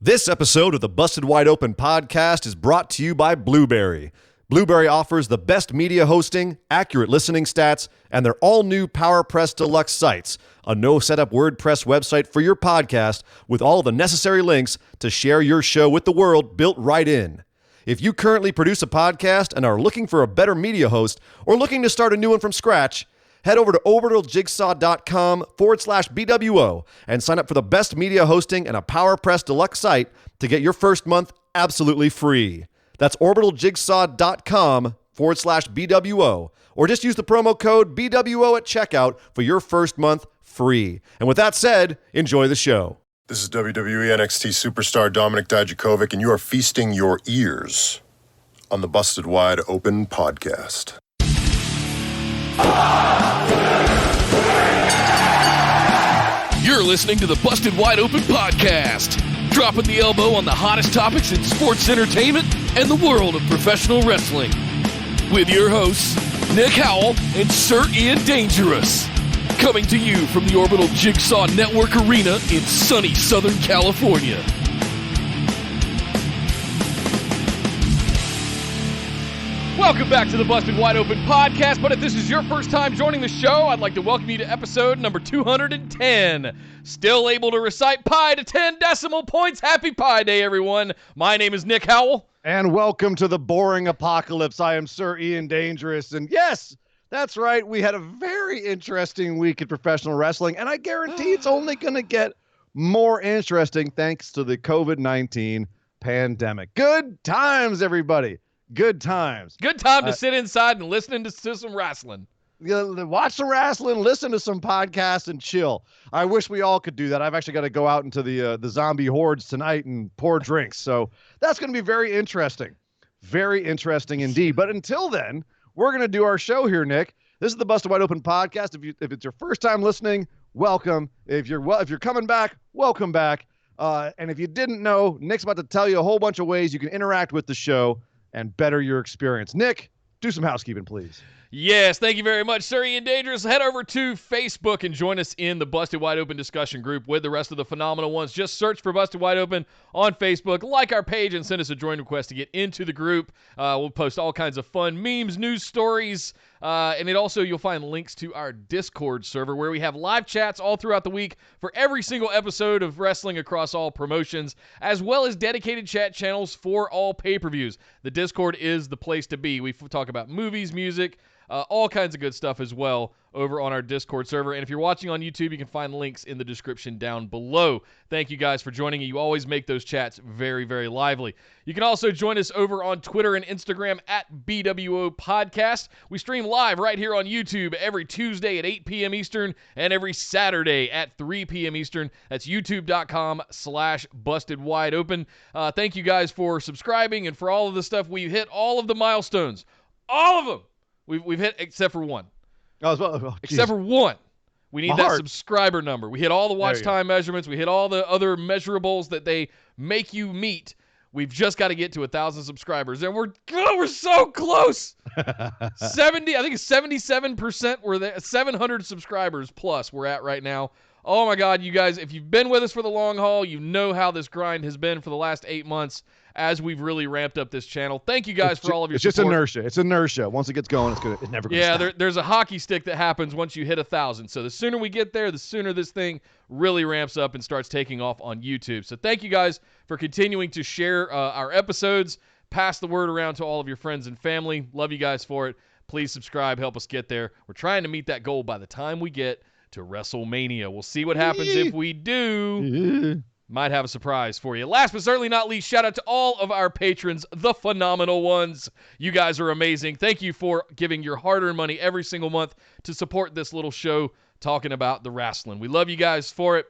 This episode of the Busted Wide Open podcast is brought to you by Blueberry. Blueberry offers the best media hosting, accurate listening stats, and their all-new PowerPress Deluxe sites, a no-setup WordPress website for your podcast with all the necessary links to share your show with the world built right in. If you currently produce a podcast and are looking for a better media host or looking to start a new one from scratch, head over to orbitaljigsaw.com/BWO and sign up for the best media hosting and a PowerPress Deluxe site to get your first month absolutely free. That's orbitaljigsaw.com/BWO, or just use the promo code BWO at checkout for your first month free. And with that said, enjoy the show. This is WWE NXT superstar Dominik Dijakovic, and you are feasting your ears on the Busted Wide Open podcast. You're listening to the Busted Wide Open podcast, dropping the elbow on the hottest topics in sports entertainment and the world of professional wrestling. With your hosts, Nick Howell and Sir Ian Dangerous. Coming to you from the Orbital Jigsaw Network Arena in sunny Southern California. Welcome back to the Busted Wide Open podcast, but if this is your first time joining the show, I'd like to welcome you to episode number 210. Still able to recite pi to 10 decimal points. Happy Pi Day, everyone. My name is Nick Howell. And welcome to the boring apocalypse. I am Sir Ian Dangerous, and yes, that's right, we had a very interesting week in professional wrestling, and I guarantee it's only going to get more interesting thanks to the COVID-19 pandemic. Good times, everybody. Good times. Good time to sit inside and listen to some wrestling. Watch some wrestling, listen to some podcasts, and chill. I wish we all could do that. I've actually got to go out into the zombie hordes tonight and pour drinks, so that's going to be very interesting. Very interesting indeed. But until then, we're going to do our show here, Nick. This is the Busted Wide Open podcast. If it's your first time listening, welcome. If you're coming back, welcome back. And if you didn't know, Nick's about to tell you a whole bunch of ways you can interact with the show and better your experience. Nick, do some housekeeping, please. Yes, thank you very much, Sir Ian Dangerous. Head over to Facebook and join us in the Busted Wide Open discussion group with the rest of the phenomenal ones. Just search for Busted Wide Open on Facebook, like our page, and send us a join request to get into the group. We'll post all kinds of fun memes, news stories, and you'll find links to our Discord server where we have live chats all throughout the week for every single episode of wrestling across all promotions, as well as dedicated chat channels for all pay-per-views. The Discord is the place to be. We talk about movies, music, all kinds of good stuff as well over on our Discord server. And if you're watching on YouTube, you can find links in the description down below. Thank you guys for joining. You always make those chats very, very lively. You can also join us over on Twitter and Instagram at BWO Podcast. We stream live right here on YouTube every Tuesday at 8 p.m. Eastern and every Saturday at 3 p.m. Eastern. That's youtube.com/bustedwideopen. Thank you guys for subscribing and for all of the stuff. We've hit all of the milestones. All of them. We've hit except for one. Except for one. We need that subscriber number. We hit all the watch time measurements. We hit all the other measurables that they make you meet. We've just got to get to 1,000 subscribers, and we're so close. 70, I think it's 77%. We're there. 700 subscribers plus we're at right now. Oh my God, you guys! If you've been with us for the long haul, you know how this grind has been for the last 8 months as we've really ramped up this channel. Thank you guys for all of your support. It's just inertia. It's inertia. Once it gets going, it's never going to stop. Yeah, there's a hockey stick that happens once you hit 1,000. So the sooner we get there, the sooner this thing really ramps up and starts taking off on YouTube. So thank you guys for continuing to share our episodes. Pass the word around to all of your friends and family. Love you guys for it. Please subscribe. Help us get there. We're trying to meet that goal by the time we get to WrestleMania. We'll see what happens if we do. Might have a surprise for you. Last but certainly not least, shout out to all of our patrons, the phenomenal ones. You guys are amazing. Thank you for giving your hard-earned money every single month to support this little show talking about the wrestling. We love you guys for it.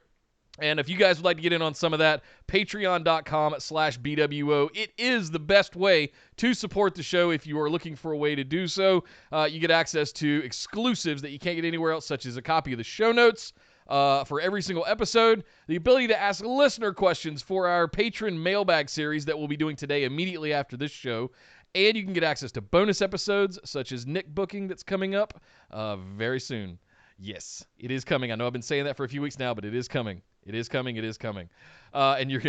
And if you guys would like to get in on some of that, patreon.com/BWO. It is the best way to support the show if you are looking for a way to do so. You get access to exclusives that you can't get anywhere else, such as a copy of the show notes for every single episode, the ability to ask listener questions for our patron mailbag series that we'll be doing today immediately after this show, and you can get access to bonus episodes such as Nick Booking that's coming up very soon. Yes, it is coming. I know I've been saying that for a few weeks now, but it is coming. It is coming. It is coming. And you're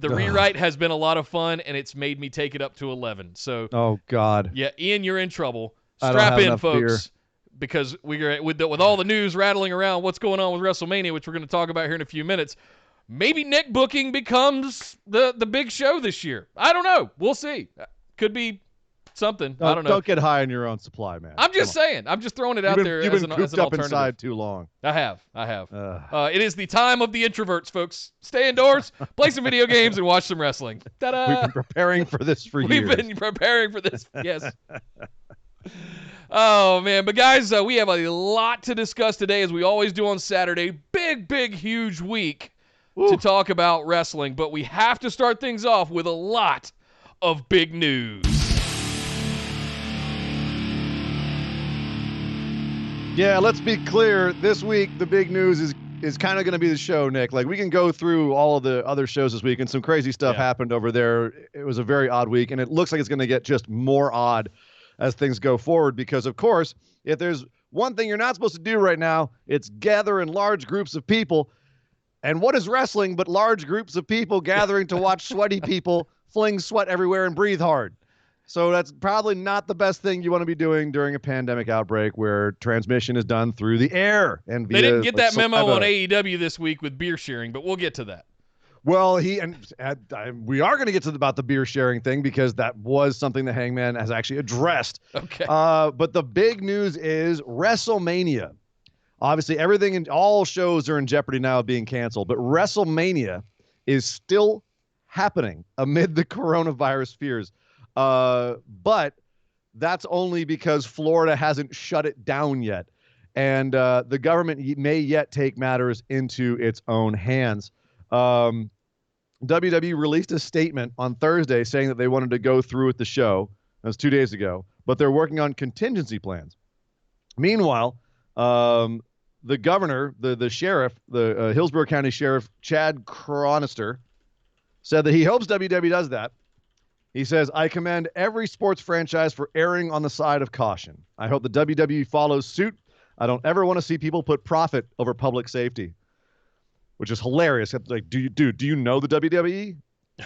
The rewrite has been a lot of fun, and it's made me take it up to 11. So, oh God, yeah, Ian, you're in trouble. I don't Strap have in, enough folks, beer. because we're with all the news rattling around what's going on with WrestleMania, which we're going to talk about here in a few minutes. Maybe Nick booking becomes the big show this year. I don't know. We'll see. Could be something. I don't know. Don't get high on your own supply, man. I'm just saying. I'm just throwing it out there You've as been an cooped up alternative. inside too long. I have. It is the time of the introverts, folks. Stay indoors, play some video games, and watch some wrestling. Ta-da! We've been preparing for this for years. We've been preparing for this. Yes. Oh, man. But, guys, we have a lot to discuss today, as we always do on Saturday. Big, huge week to talk about wrestling. But we have to start things off with a lot of big news. Yeah, let's be clear. This week, the big news is kind of going to be the show, Nick. Like, we can go through all of the other shows this week, and some crazy stuff happened over there. It was a very odd week, and it looks like it's going to get just more odd as things go forward because, of course, if there's one thing you're not supposed to do right now, it's gather in large groups of people. And what is wrestling but large groups of people gathering to watch sweaty people fling sweat everywhere and breathe hard? So that's probably not the best thing you want to be doing during a pandemic outbreak where transmission is done through the air. And they didn't get that memo on AEW this week with beer sharing, but we'll get to that. Well, we are going to get to about the beer sharing thing because that was something the Hangman has actually addressed. Okay. But the big news is WrestleMania. Obviously, everything and all shows are in jeopardy now of being canceled, but WrestleMania is still happening amid the coronavirus fears. But that's only because Florida hasn't shut it down yet. And the government may yet take matters into its own hands. WWE released a statement on Thursday saying that they wanted to go through with the show. That was 2 days ago. But they're working on contingency plans. Meanwhile, the governor, the sheriff, the Hillsborough County Sheriff, Chad Chronister, said that he hopes WWE does that. He says, I commend every sports franchise for erring on the side of caution. I hope the WWE follows suit. I don't ever want to see people put profit over public safety, which is hilarious. Like, do you know the WWE?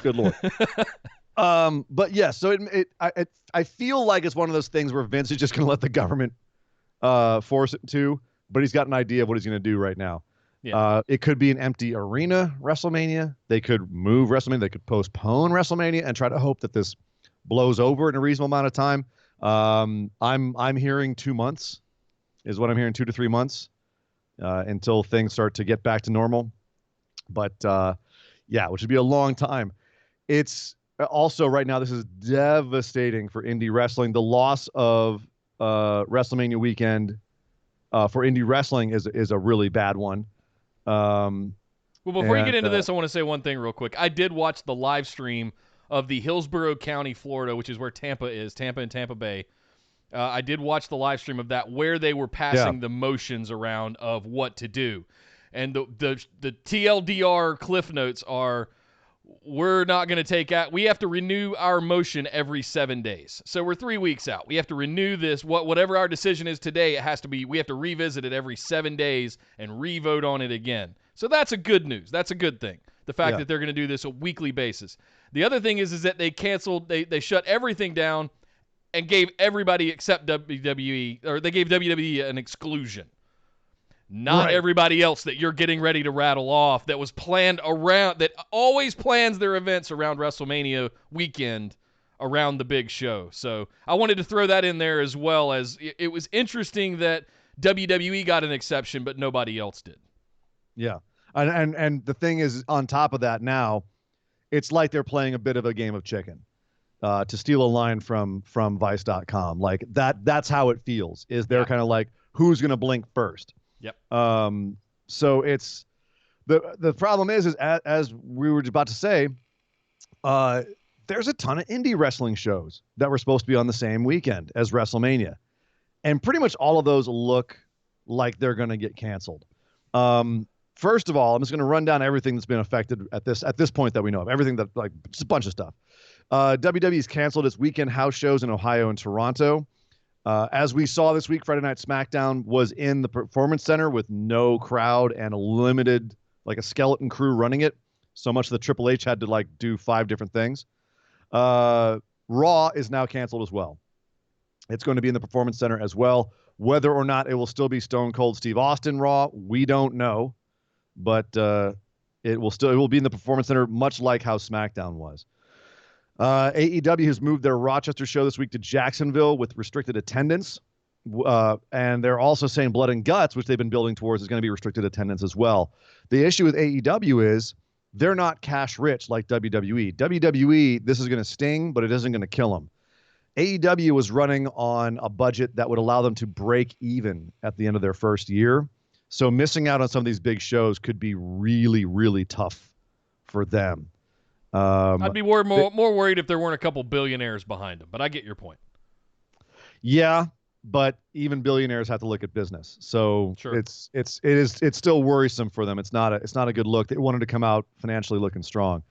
Good Lord. But yes, so I feel like it's one of those things where Vince is just going to let the government force it to, but he's got an idea of what he's going to do right now. Yeah. It could be an empty arena WrestleMania. They could move WrestleMania. They could postpone WrestleMania and try to hope that this blows over in a reasonable amount of time. I'm hearing 2 months is what I'm hearing, 2 to 3 months until things start to get back to normal. But yeah, which would be a long time. It's also right now, this is devastating for indie wrestling. The loss of WrestleMania weekend for indie wrestling is a really bad one. Well, before you get into this, I want to say one thing real quick. I did watch the live stream of the Hillsborough County, Florida, which is where Tampa is, Tampa and Tampa Bay. I did watch the live stream of that where they were passing the motions around of what to do. And the TLDR cliff notes are, we're not going to take out. We have to renew our motion every 7 days. So we're 3 weeks out. We have to renew this. Whatever our decision is today, it has to be. We have to revisit it every 7 days and re-vote on it again. So that's a good news. That's a good thing. The fact that they're going to do this a weekly basis. The other thing is that they canceled. They shut everything down and gave everybody except WWE, or they gave WWE an exclusion. Not everybody else that you're getting ready to rattle off that was planned around, that always plans their events around WrestleMania weekend around the big show. So I wanted to throw that in there as well, as it was interesting that WWE got an exception, but nobody else did. Yeah. And the thing is, on top of that now, it's like they're playing a bit of a game of chicken. To steal a line from Vice.com. Like that's how it feels, is they're kind of like, who's going to blink first? Yep. So it's the problem is as we were about to say, there's a ton of indie wrestling shows that were supposed to be on the same weekend as WrestleMania. And pretty much all of those look like they're going to get canceled. First of all, I'm just going to run down everything that's been affected at this point that we know of. Everything that, like, just a bunch of stuff. WWE's canceled its weekend house shows in Ohio and Toronto. As we saw this week, Friday Night Smackdown was in the Performance Center with no crowd and a limited, like a skeleton crew running it. so much that Triple H had to like do 5 different things. Raw is now canceled as well. It's going to be in the Performance Center as well. Whether or not it will still be Stone Cold Steve Austin Raw, we don't know, but it will be in the Performance Center, much like how SmackDown was. AEW has moved their Rochester show this week to Jacksonville with restricted attendance. And they're also saying Blood and Guts, which they've been building towards, is going to be restricted attendance as well. The issue with AEW is they're not cash rich like WWE. WWE, this is going to sting, but it isn't going to kill them. AEW was running on a budget that would allow them to break even at the end of their first year. So missing out on some of these big shows could be really, really tough for them. I'd be more worried if there weren't a couple billionaires behind them, but I get your point. Yeah, but even billionaires have to look at business. So sure. it's still worrisome for them. It's not a good look. They wanted to come out financially looking strong.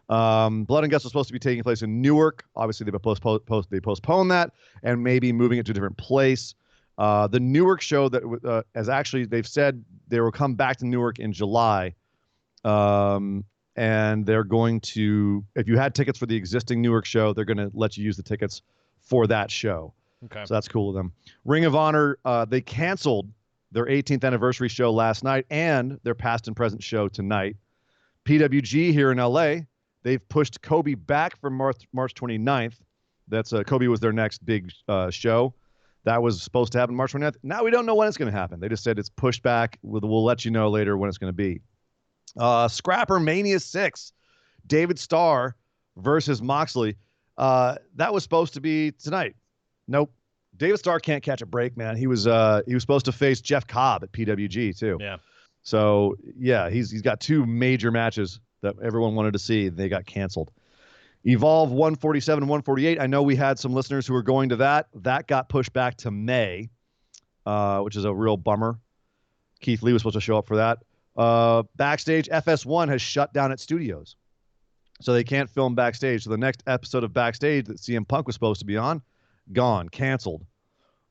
Blood and Guts was supposed to be taking place in Newark. Obviously, they postponed that and maybe moving it to a different place. The Newark show that as actually they've said they will come back to Newark in July. And they're going to, if you had tickets for the existing Newark show, they're going to let you use the tickets for that show. Okay. So that's cool of them. Ring of Honor, they canceled their 18th anniversary show last night and their past and present show tonight. PWG here in LA, they've pushed Kobe back from March 29th. That's Kobe was their next big show. That was supposed to happen March 29th. Now we don't know when it's going to happen. They just said it's pushed back. We'll let you know later when it's going to be. Scrapper Mania 6, David Starr versus Moxley. That was supposed to be tonight. Nope. David Starr can't catch a break, man. He was supposed to face Jeff Cobb at PWG too. Yeah. So yeah, he's got 2 major matches that everyone wanted to see. They got canceled. Evolve 147 and 148. I know we had some listeners who were going to that. That got pushed back to May, which is a real bummer. Keith Lee was supposed to show up for that. Backstage, FS1 has shut down its studios. So they can't film backstage. So the next episode of Backstage that CM Punk was supposed to be on, gone, canceled.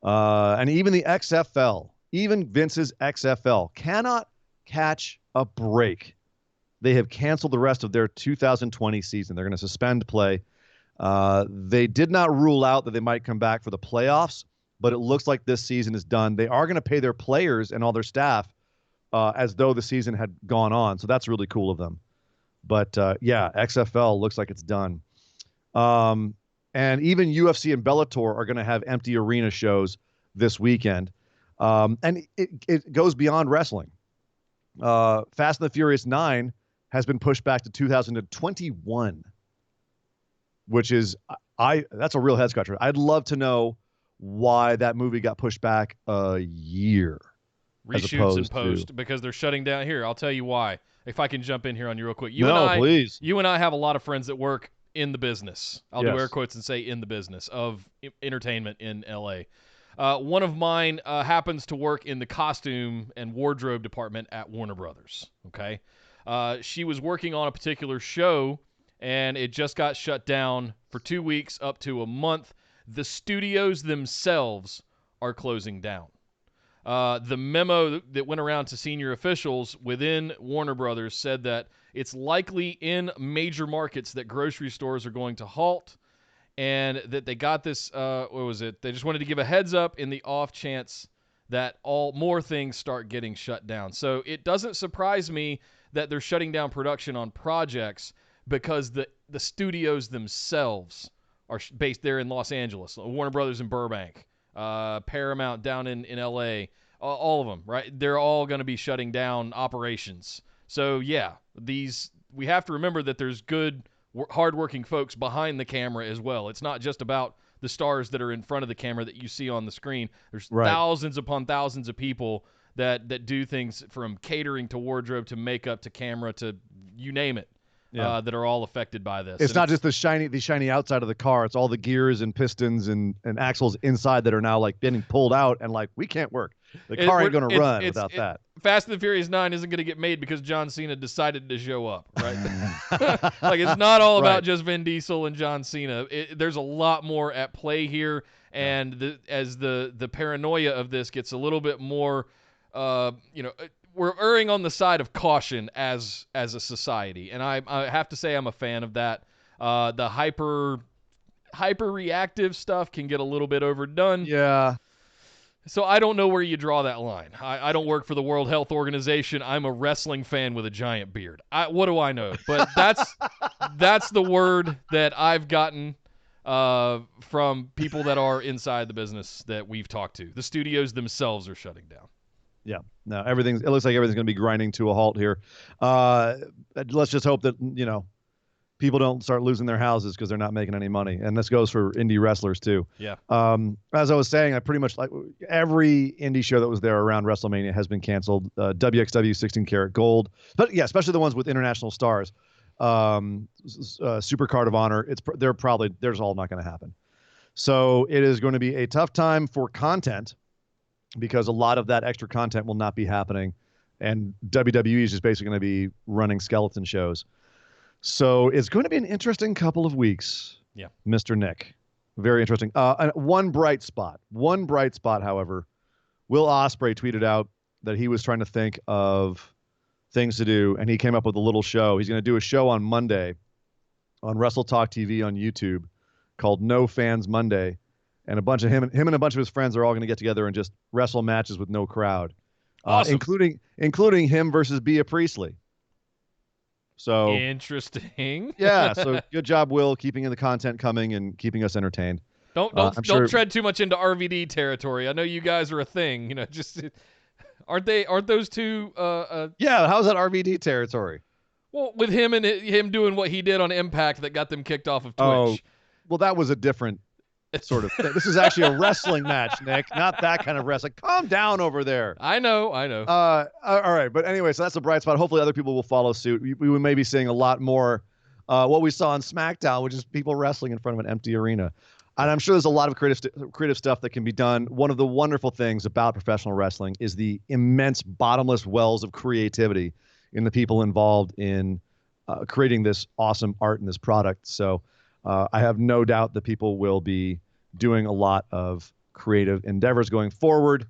And even the XFL, even Vince's XFL, cannot catch a break. They have canceled the rest of their 2020 season. They're going to suspend play. They did not rule out that they might come back for the playoffs, but it looks like this season is done. They are going to pay their players and all their staff as though the season had gone on. So that's really cool of them. But yeah, XFL looks like it's done. And even UFC and Bellator are going to have empty arena shows this weekend. And it goes beyond wrestling. Fast and the Furious 9 has been pushed back to 2021, which is, that's a real head scratcher. I'd love to know why that movie got pushed back a year. Reshoots and post because they're shutting down. Here, I'll tell you why. If I can jump in here on you real quick. Please. You and I have a lot of friends that work in the business. I'll Yes. do air quotes and say in the business of entertainment in LA. One of mine happens to work in the costume and wardrobe department at Warner Brothers. Okay. She was working on a particular show, and it just got shut down for 2 weeks up to a month. The studios themselves are closing down. The memo that went around to senior officials within Warner Brothers said that it's likely in major markets that grocery stores are going to halt, and that they got this, what was it? They just wanted to give a heads up in the off chance that more things start getting shut down. So it doesn't surprise me that they're shutting down production on projects because the studios themselves are based there in Los Angeles. Warner Brothers in Burbank, Paramount down in L.A., all of them, right? They're all going to be shutting down operations. So, yeah, we have to remember that there's good, hardworking folks behind the camera as well. It's not just about the stars that are in front of the camera that you see on the screen. There's thousands upon thousands of people that do things from catering to wardrobe to makeup to camera to you name it. That are all affected by this. It's not just the shiny outside of the car. It's all the gears and pistons and axles inside that are now like getting pulled out and like, we can't work. The car ain't going to run without that. Fast and the Furious 9 isn't going to get made because John Cena decided to show up, right? Like, it's not all about just Vin Diesel and John Cena. There's a lot more at play here, and as the paranoia of this gets a little bit more, erring on the side of caution as a society, and I have to say I'm a fan of that. The hyper reactive stuff can get a little bit overdone. Yeah. So I don't know where you draw that line. I don't work for the World Health Organization. I'm a wrestling fan with a giant beard. What do I know? But that's the word that I've gotten from people that are inside the business that we've talked to. The studios themselves are shutting down. Yeah. No, it looks like everything's going to be grinding to a halt here. Let's just hope that, people don't start losing their houses because they're not making any money. And this goes for indie wrestlers too. Yeah. As I was saying, I pretty much like every indie show that was there around WrestleMania has been canceled. WXW 16 Karat Gold, but yeah, especially the ones with international stars. Super Card of Honor. They're all not going to happen. So it is going to be a tough time for content because a lot of that extra content will not be happening. And WWE is just basically going to be running skeleton shows. So it's going to be an interesting couple of weeks. Yeah. Mr. Nick. Very interesting. One bright spot, however, Will Ospreay tweeted out that he was trying to think of things to do, and he came up with a little show. He's going to do a show on Monday on Wrestle Talk TV on YouTube called No Fans Monday, and him and a bunch of his friends are all going to get together and just wrestle matches with no crowd, awesome. including him versus Bea Priestley. So interesting. Yeah. So good job, Will, keeping the content coming and keeping us entertained. Don't tread too much into RVD territory. I know you guys are a thing. Just aren't those two? Yeah. How's that RVD territory? Well, with him and him doing what he did on Impact that got them kicked off of Twitch. Oh, well, that was a different sort of thing. This is actually a wrestling match, Nick, not that kind of wrestling. Calm down over there. I know. All right. But anyway, so that's a bright spot. Hopefully other people will follow suit. We may be seeing a lot more what we saw on Smackdown, which is people wrestling in front of an empty arena. And I'm sure there's a lot of creative stuff that can be done. One of the wonderful things about professional wrestling is the immense bottomless wells of creativity in the people involved in creating this awesome art and this product. So I have no doubt that people will be doing a lot of creative endeavors going forward.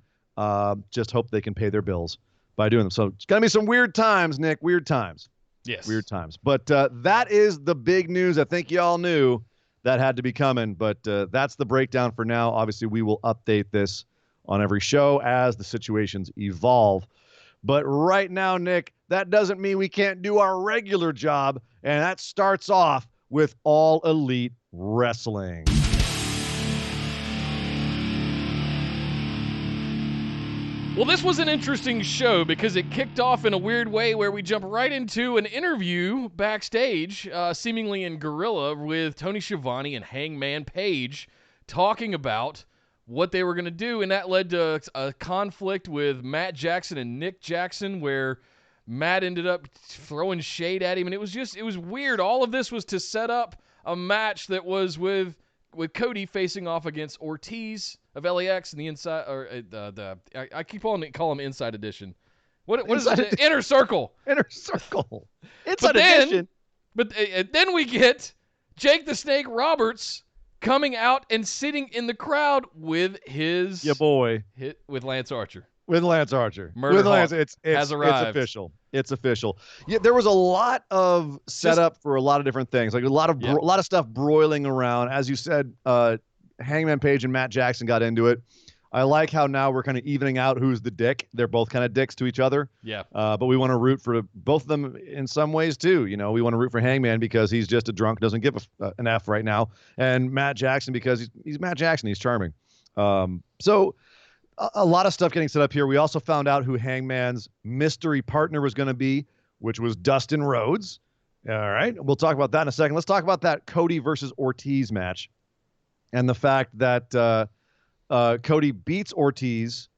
Just hope they can pay their bills by doing them. So it's going to be some weird times, Nick. Weird times. Yes. Weird times. But that is the big news. I think you all knew that had to be coming. But that's the breakdown for now. Obviously, we will update this on every show as the situations evolve. But right now, Nick, that doesn't mean we can't do our regular job. And that starts off with All Elite Wrestling. Well, this was an interesting show because it kicked off in a weird way where we jump right into an interview backstage, seemingly in guerrilla, with Tony Schiavone and Hangman Page talking about what they were going to do, and that led to a conflict with Matt Jackson and Nick Jackson where Matt ended up throwing shade at him, and it was weird. All of this was to set up a match that was with Cody facing off against Ortiz of LAX and the inside, or I keep calling him Inside Edition. What is it? Inner Circle. Inner Circle. Inside Edition. But then we get Jake the Snake Roberts coming out and sitting in the crowd with his boy with Lance Archer. With Lance Archer. Murder Hawk has arrived. It's official. Yeah, there was a lot of setup for a lot of different things, like a lot of stuff broiling around. As you said, Hangman Page and Matt Jackson got into it. I like how now we're kind of evening out who's the dick. They're both kind of dicks to each other. Yeah. But we want to root for both of them in some ways too. We want to root for Hangman because he's just a drunk, doesn't give an F right now, and Matt Jackson because he's Matt Jackson. He's charming. So a lot of stuff getting set up here. We also found out who Hangman's mystery partner was going to be, which was Dustin Rhodes. All right. We'll talk about that in a second. Let's talk about that Cody versus Ortiz match and the fact that Cody beats Ortiz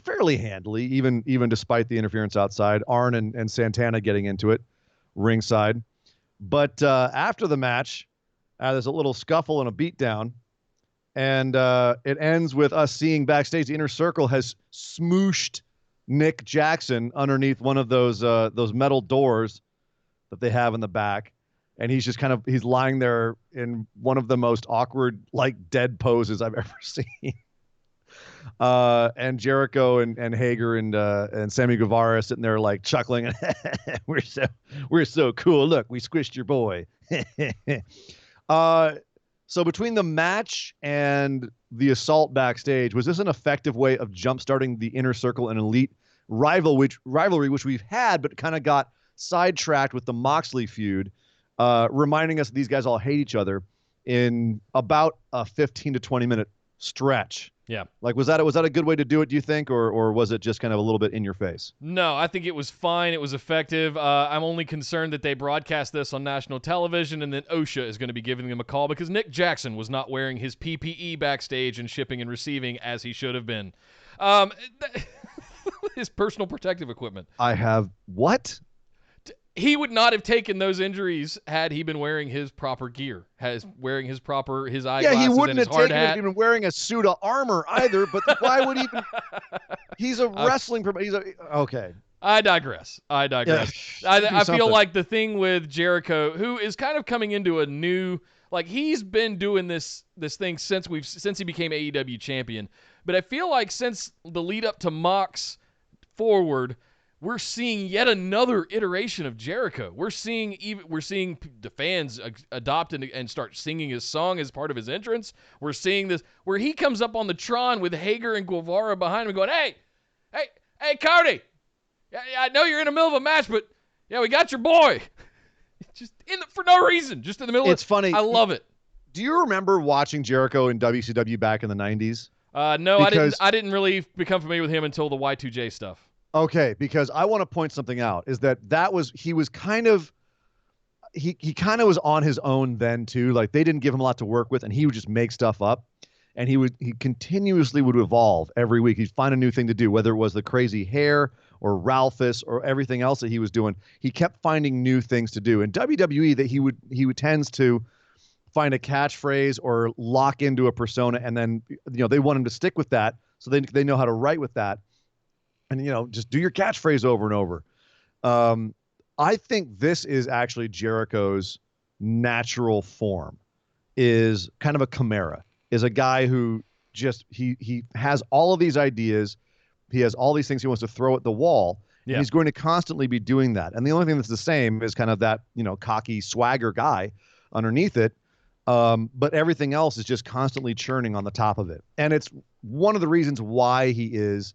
fairly handily, even despite the interference outside. Arn and Santana getting into it ringside. But after the match, there's a little scuffle and a beatdown. And it ends with us seeing backstage the Inner Circle has smooshed Nick Jackson underneath one of those metal doors that they have in the back. And he's just he's lying there in one of the most awkward, like dead poses I've ever seen. And Jericho and Hager and Sammy Guevara sitting there like chuckling. We're so cool. Look, we squished your boy. So between the match and the assault backstage, was this an effective way of jumpstarting the Inner Circle and Elite rivalry, which we've had, but kind of got sidetracked with the Moxley feud, reminding us that these guys all hate each other in about a 15 to 20 minute stretch? Yeah. Like, was that a good way to do it, do you think, or was it just kind of a little bit in your face? No, I think it was fine. It was effective. I'm only concerned that they broadcast this on national television and then OSHA is going to be giving them a call because Nick Jackson was not wearing his PPE backstage and shipping and receiving as he should have been. His personal protective equipment. I have what? He would not have taken those injuries had he been wearing his proper gear, wearing his eyeglasses Yeah, he wouldn't and his have hard taken it hat. if he'd been wearing a suit of armor either. But why would he even? He's a wrestling. Okay. I digress. Yeah, I feel like the thing with Jericho, who is kind of coming into a new, like he's been doing this thing since he became AEW champion. But I feel like since the lead up to Mox forward, we're seeing yet another iteration of Jericho. We're seeing the fans adopt and start singing his song as part of his entrance. We're seeing this where he comes up on the Tron with Hager and Guevara behind him going, hey, Cody, I know you're in the middle of a match, but yeah, we got your boy. Just for no reason, just in the middle. It's funny. I love it. Do you remember watching Jericho in WCW back in the 90s? No, I didn't really become familiar with him until the Y2J stuff. Okay, because I want to point something out is that he was kind of on his own then too. Like they didn't give him a lot to work with and he would just make stuff up and he continuously would evolve every week. He'd find a new thing to do, whether it was the crazy hair or Ralphus or everything else that he was doing. He kept finding new things to do. In WWE that he would tends to find a catchphrase or lock into a persona and then they want him to stick with that so they know how to write with that. And, just do your catchphrase over and over. I think this is actually Jericho's natural form, is kind of a chimera, is a guy who just, he has all of these ideas. He has all these things he wants to throw at the wall. Yeah. And he's going to constantly be doing that. And the only thing that's the same is kind of that, cocky swagger guy underneath it. But everything else is just constantly churning on the top of it. And it's one of the reasons why he is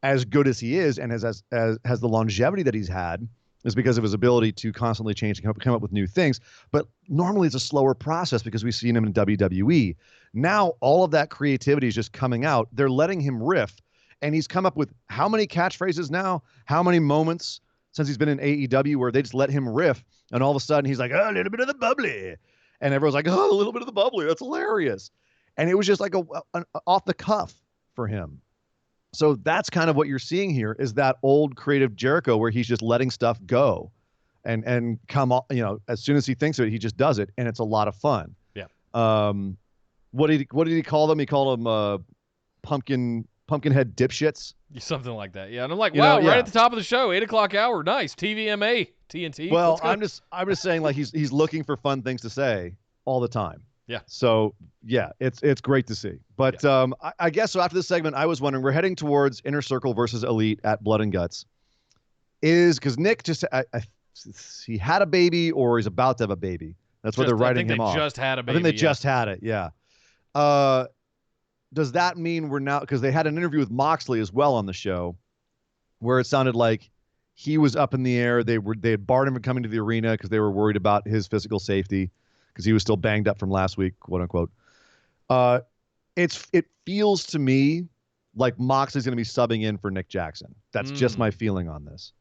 as good as he is and has the longevity that he's had is because of his ability to constantly change and come up with new things. But normally it's a slower process because we've seen him in WWE. Now all of that creativity is just coming out. They're letting him riff, and he's come up with how many catchphrases now, how many moments since he's been in AEW where they just let him riff, and all of a sudden he's like, oh, a little bit of the bubbly. And everyone's like, oh, a little bit of the bubbly. That's hilarious. And it was just like an off the cuff for him. So that's kind of what you're seeing here is that old creative Jericho where he's just letting stuff go and come on, as soon as he thinks of it, he just does it. And it's a lot of fun. Yeah. What did he call them? He called them pumpkinhead dipshits. Something like that. Yeah. And I'm like, wow, right at the top of the show, 8:00 hour. Nice. TVMA, TNT. Well, I'm just saying like he's looking for fun things to say all the time. Yeah. So yeah, it's great to see. But yeah. I guess so. After this segment, I was wondering, we're heading towards Inner Circle versus Elite at Blood and Guts. Is because Nick he had a baby or he's about to have a baby. That's what they're writing him off. I think they just had a baby. I think they just had it. Yeah. Does that mean we're now, because they had an interview with Moxley as well on the show, where it sounded like he was up in the air. They had barred him from coming to the arena because they were worried about his physical safety, because he was still banged up from last week, quote unquote. It feels to me like Moxley's going to be subbing in for Nick Jackson. That's just my feeling on this.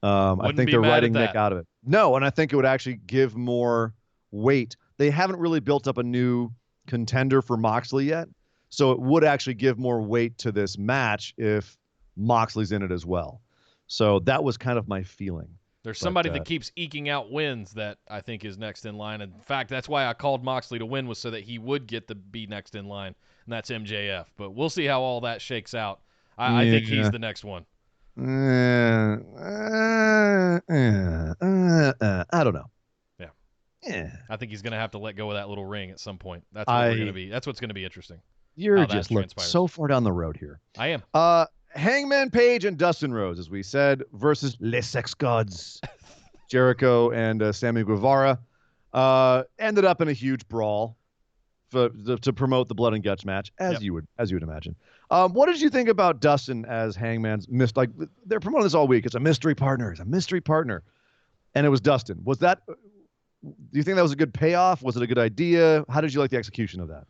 I think they're writing Nick out of it. No, and I think it would actually give more weight. They haven't really built up a new contender for Moxley yet, so it would actually give more weight to this match if Moxley's in it as well. So that was kind of my feeling. There's somebody that keeps eking out wins that I think is next in line. In fact, that's why I called Moxley to win, was so that he would get to be next in line, and that's MJF. But we'll see how all that shakes out. I think he's the next one. I don't know. Yeah. I think he's going to have to let go of that little ring at some point. That's what we're going to be. That's what's going to be interesting. You're how that just looking transpires. so far down the road here. I am. Hangman Page and Dustin Rhodes, as we said, versus Les Sex Gods, Jericho and Sammy Guevara, ended up in a huge brawl to promote the blood and guts match, as you would imagine. What did you think about Dustin as Hangman's like they're promoting this all week? It's a mystery partner. It's a mystery partner, and it was Dustin. Was that? Do you think that was a good payoff? Was it a good idea? How did you like the execution of that?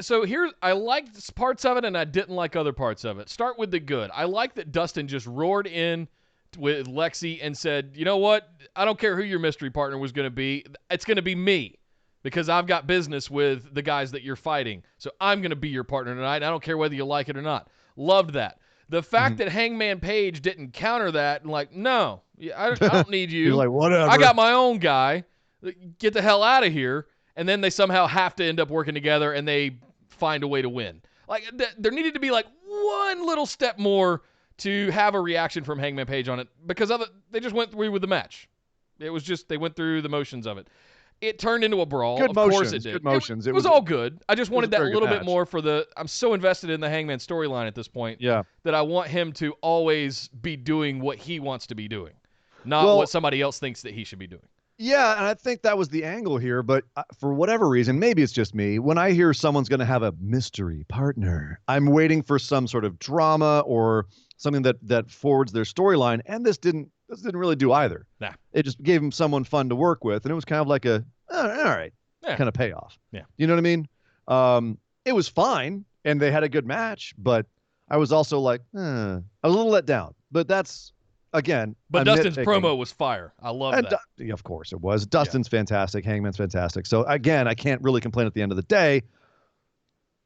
So I liked parts of it and I didn't like other parts of it. Start with the good. I like that Dustin just roared in with Lexi and said, you know what? I don't care who your mystery partner was going to be. It's going to be me because I've got business with the guys that you're fighting. So I'm going to be your partner tonight. I don't care whether you like it or not. Loved that. The fact that Hangman Page didn't counter that and like, no, I don't need you. He's like, whatever. I got my own guy. Get the hell out of here. And then they somehow have to end up working together and they find a way to win. Like there needed to be like one little step more to have a reaction from Hangman Page on it because they just went through with the match. It was just they went through the motions of it. It turned into a brawl. Good of motions. course it did. Good motions. It was all good. I just wanted that very little good bit match. more for I'm so invested in the Hangman storyline at this point that I want him to always be doing what he wants to be doing, not what somebody else thinks that he should be doing. Yeah, and I think that was the angle here, but for whatever reason, maybe it's just me, when I hear someone's going to have a mystery partner, I'm waiting for some sort of drama or something that forwards their storyline, and this didn't really do either. Nah. It just gave him someone fun to work with, and it was kind of like all right, kind of payoff. Yeah. You know what I mean? It was fine, and they had a good match, but I was also like, I was a little let down, but that's... Again, but Dustin's promo was fire. I love that. Of course it was. Dustin's fantastic. Hangman's fantastic. So again, I can't really complain at the end of the day.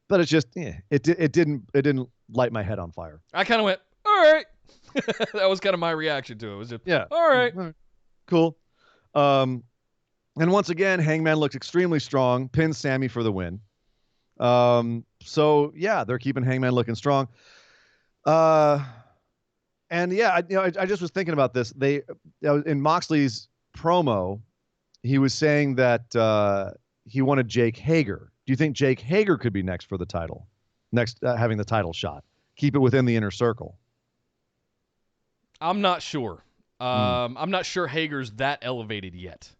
But it's just, it didn't light my head on fire. I kind of went, all right. That was kind of my reaction to it. It was just, all right. Cool. And once again, Hangman looks extremely strong. Pins Sammy for the win. So yeah, they're keeping Hangman looking strong. And yeah, I just was thinking about this. In Moxley's promo, he was saying that he wanted Jake Hager. Do you think Jake Hager could be next for the title? Next, having the title shot. Keep it within the inner circle. I'm not sure. I'm not sure Hager's that elevated yet.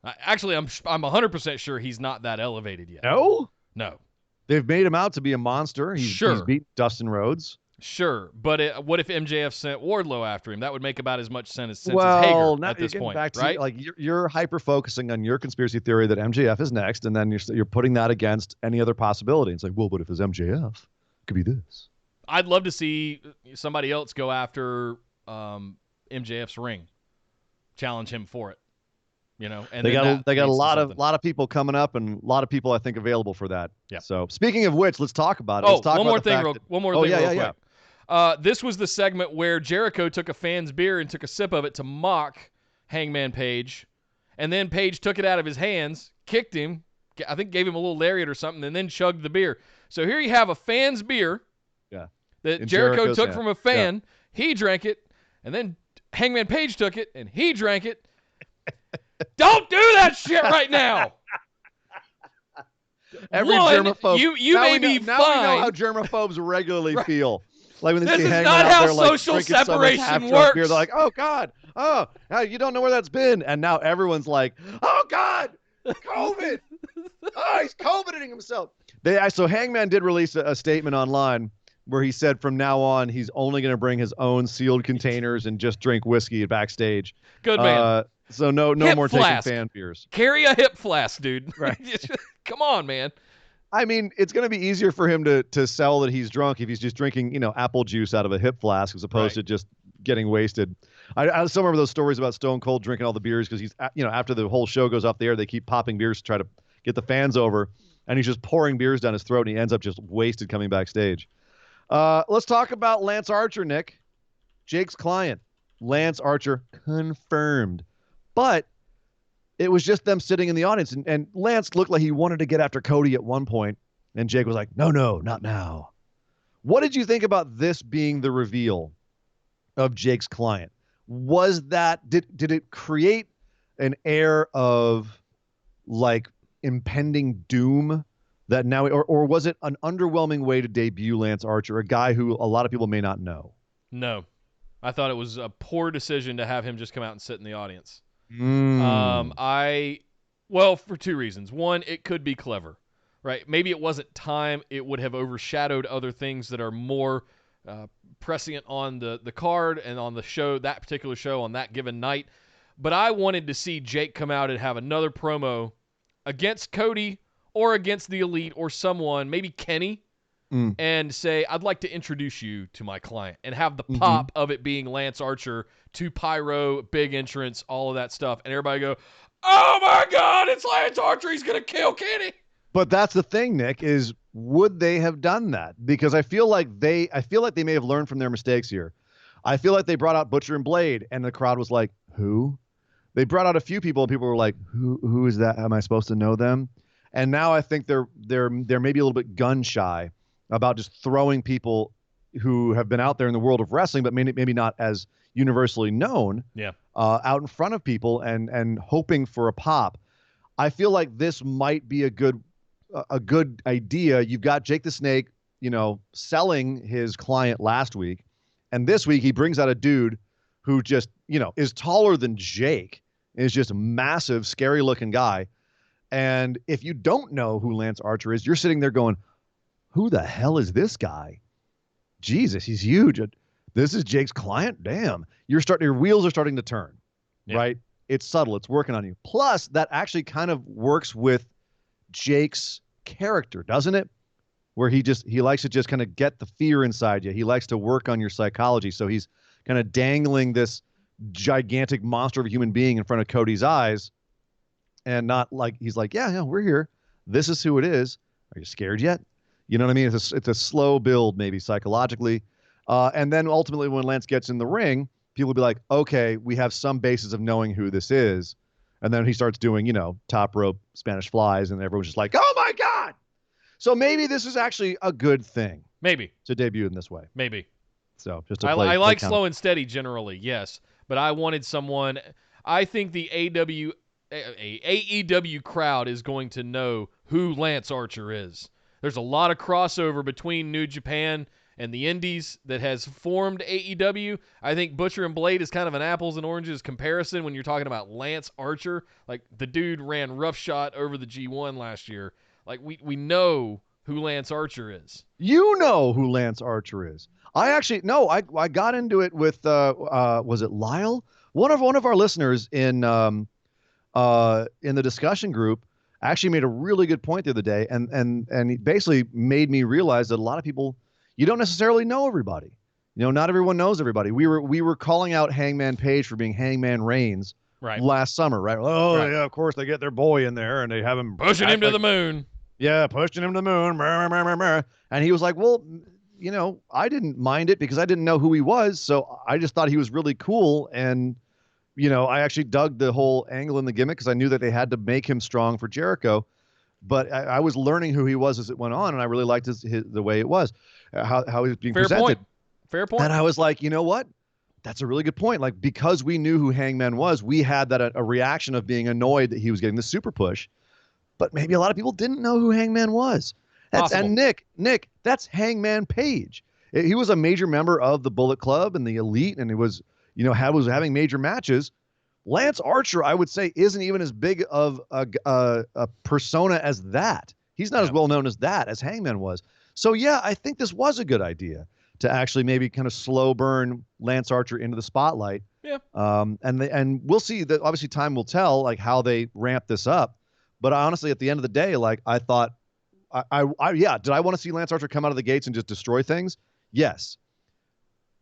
Actually, I'm 100% sure he's not that elevated yet. No? No. They've made him out to be a monster. He's beat Dustin Rhodes. Sure, but what if MJF sent Wardlow after him? That would make about as much sense as Hager at this point, right? Like you're hyper focusing on your conspiracy theory that MJF is next, and then you're putting that against any other possibility. It's like, well, but if it's MJF, it could be this. I'd love to see somebody else go after MJF's ring, challenge him for it. And they got a lot of people coming up, and a lot of people I think available for that. Yeah. So speaking of which, let's talk about it. One more thing real quick. Yeah. This was the segment where Jericho took a fan's beer and took a sip of it to mock Hangman Page, and then Page took it out of his hands, kicked him, I think gave him a little lariat or something, and then chugged the beer. So here you have a fan's beer that Jericho took from a fan. Yeah. He drank it, and then Hangman Page took it, and he drank it. Don't do that shit right now. Every germaphobe. You may be fine. Now we know how germaphobes regularly feel. Like when they see Hangman not out how there, like social drinking so much separation half-drunk works. beer, they're like, "Oh God, you don't know where that's been." And now everyone's like, "Oh God, COVID! He's COVIDing himself." So Hangman did release a statement online where he said from now on he's only going to bring his own sealed containers and just drink whiskey backstage. Good man. So no more flask. taking fan beers. Carry a hip flask, dude. Right. Come on, man. I mean, it's going to be easier for him to sell that he's drunk if he's just drinking, apple juice out of a hip flask as opposed to just getting wasted. I still remember those stories about Stone Cold drinking all the beers because he's, after the whole show goes off the air, they keep popping beers to try to get the fans over, and he's just pouring beers down his throat, and he ends up just wasted coming backstage. Let's talk about Lance Archer, Nick. Jake's client, Lance Archer, confirmed. But it was just them sitting in the audience, and Lance looked like he wanted to get after Cody at one point, and Jake was like, no, not now. What did you think about this being the reveal of Jake's client? Was that, did it create an air of like impending doom that now, or was it an underwhelming way to debut Lance Archer, a guy who a lot of people may not know? No. I thought it was a poor decision to have him just come out and sit in the audience. Well, for two reasons. One, it could be clever, right? Maybe it wasn't time. It would have overshadowed other things that are more prescient on the card and on the show, that particular show on that given night. But I wanted to see Jake come out and have another promo against Cody or against the Elite or someone, maybe Kenny, and say, I'd like to introduce you to my client, and have the pop of it being Lance Archer to pyro, big entrance, all of that stuff. And everybody go, oh my God, it's Lance Archer. He's going to kill Kenny. But that's the thing, Nick, is would they have done that? Because I feel like they may have learned from their mistakes here. I feel like they brought out Butcher and Blade, and the crowd was like, who? They brought out a few people, and people were like, who is that? Am I supposed to know them? And now I think they're maybe a little bit gun shy about just throwing people who have been out there in the world of wrestling, but maybe not as universally known, out in front of people and hoping for a pop. I feel like this might be a good idea. You've got Jake the Snake, selling his client last week, and this week he brings out a dude who just, is taller than Jake, is just a massive, scary looking guy. And if you don't know who Lance Archer is, you're sitting there going, who the hell is this guy? Jesus, he's huge. This is Jake's client? Damn. Your wheels are starting to turn, right? It's subtle. It's working on you. Plus, that actually kind of works with Jake's character, doesn't it? Where he likes to just kind of get the fear inside you. He likes to work on your psychology. So he's kind of dangling this gigantic monster of a human being in front of Cody's eyes, and not like, he's like, yeah, we're here. This is who it is. Are you scared yet? You know what I mean? It's a slow build, maybe psychologically. And then ultimately when Lance gets in the ring, people will be like, okay, we have some basis of knowing who this is. And then he starts doing, top rope Spanish flies, and everyone's just like, oh my God. So maybe this is actually a good thing. Maybe. To debut in this way. Maybe. So just to I like slow and steady generally, yes. But I wanted someone, I think the AEW crowd is going to know who Lance Archer is. There's a lot of crossover between New Japan and the Indies that has formed AEW. I think Butcher and Blade is kind of an apples and oranges comparison when you're talking about Lance Archer. Like, the dude ran roughshod over the G1 last year. Like, we know who Lance Archer is. You know who Lance Archer is. I got into it with, was it Lyle? One of our listeners in the discussion group actually made a really good point the other day, and he basically made me realize that a lot of people, you don't necessarily know everybody. Not everyone knows everybody. We were calling out Hangman Page for being Hangman Reigns last summer, right? Oh, right. Yeah, of course they get their boy in there and they have him pushing him to the moon. Yeah, pushing him to the moon. And he was like, well, I didn't mind it because I didn't know who he was, so I just thought he was really cool. And I actually dug the whole angle in the gimmick because I knew that they had to make him strong for Jericho. But I was learning who he was as it went on, and I really liked the way it was, how he was being presented. Fair point. And I was like, you know what? That's a really good point. Like, because we knew who Hangman was, we had that a reaction of being annoyed that he was getting the super push. But maybe a lot of people didn't know who Hangman was. And Nick, that's Hangman Page. He was a major member of the Bullet Club and the Elite, and he was having major matches. Lance Archer, I would say, isn't even as big of a persona as that. He's not as well known as Hangman was. So yeah, I think this was a good idea to actually maybe kind of slow burn Lance Archer into the spotlight. Yeah. And we'll see that. Obviously, time will tell like how they ramp this up. But honestly, at the end of the day, like I thought, did I want to see Lance Archer come out of the gates and just destroy things? Yes.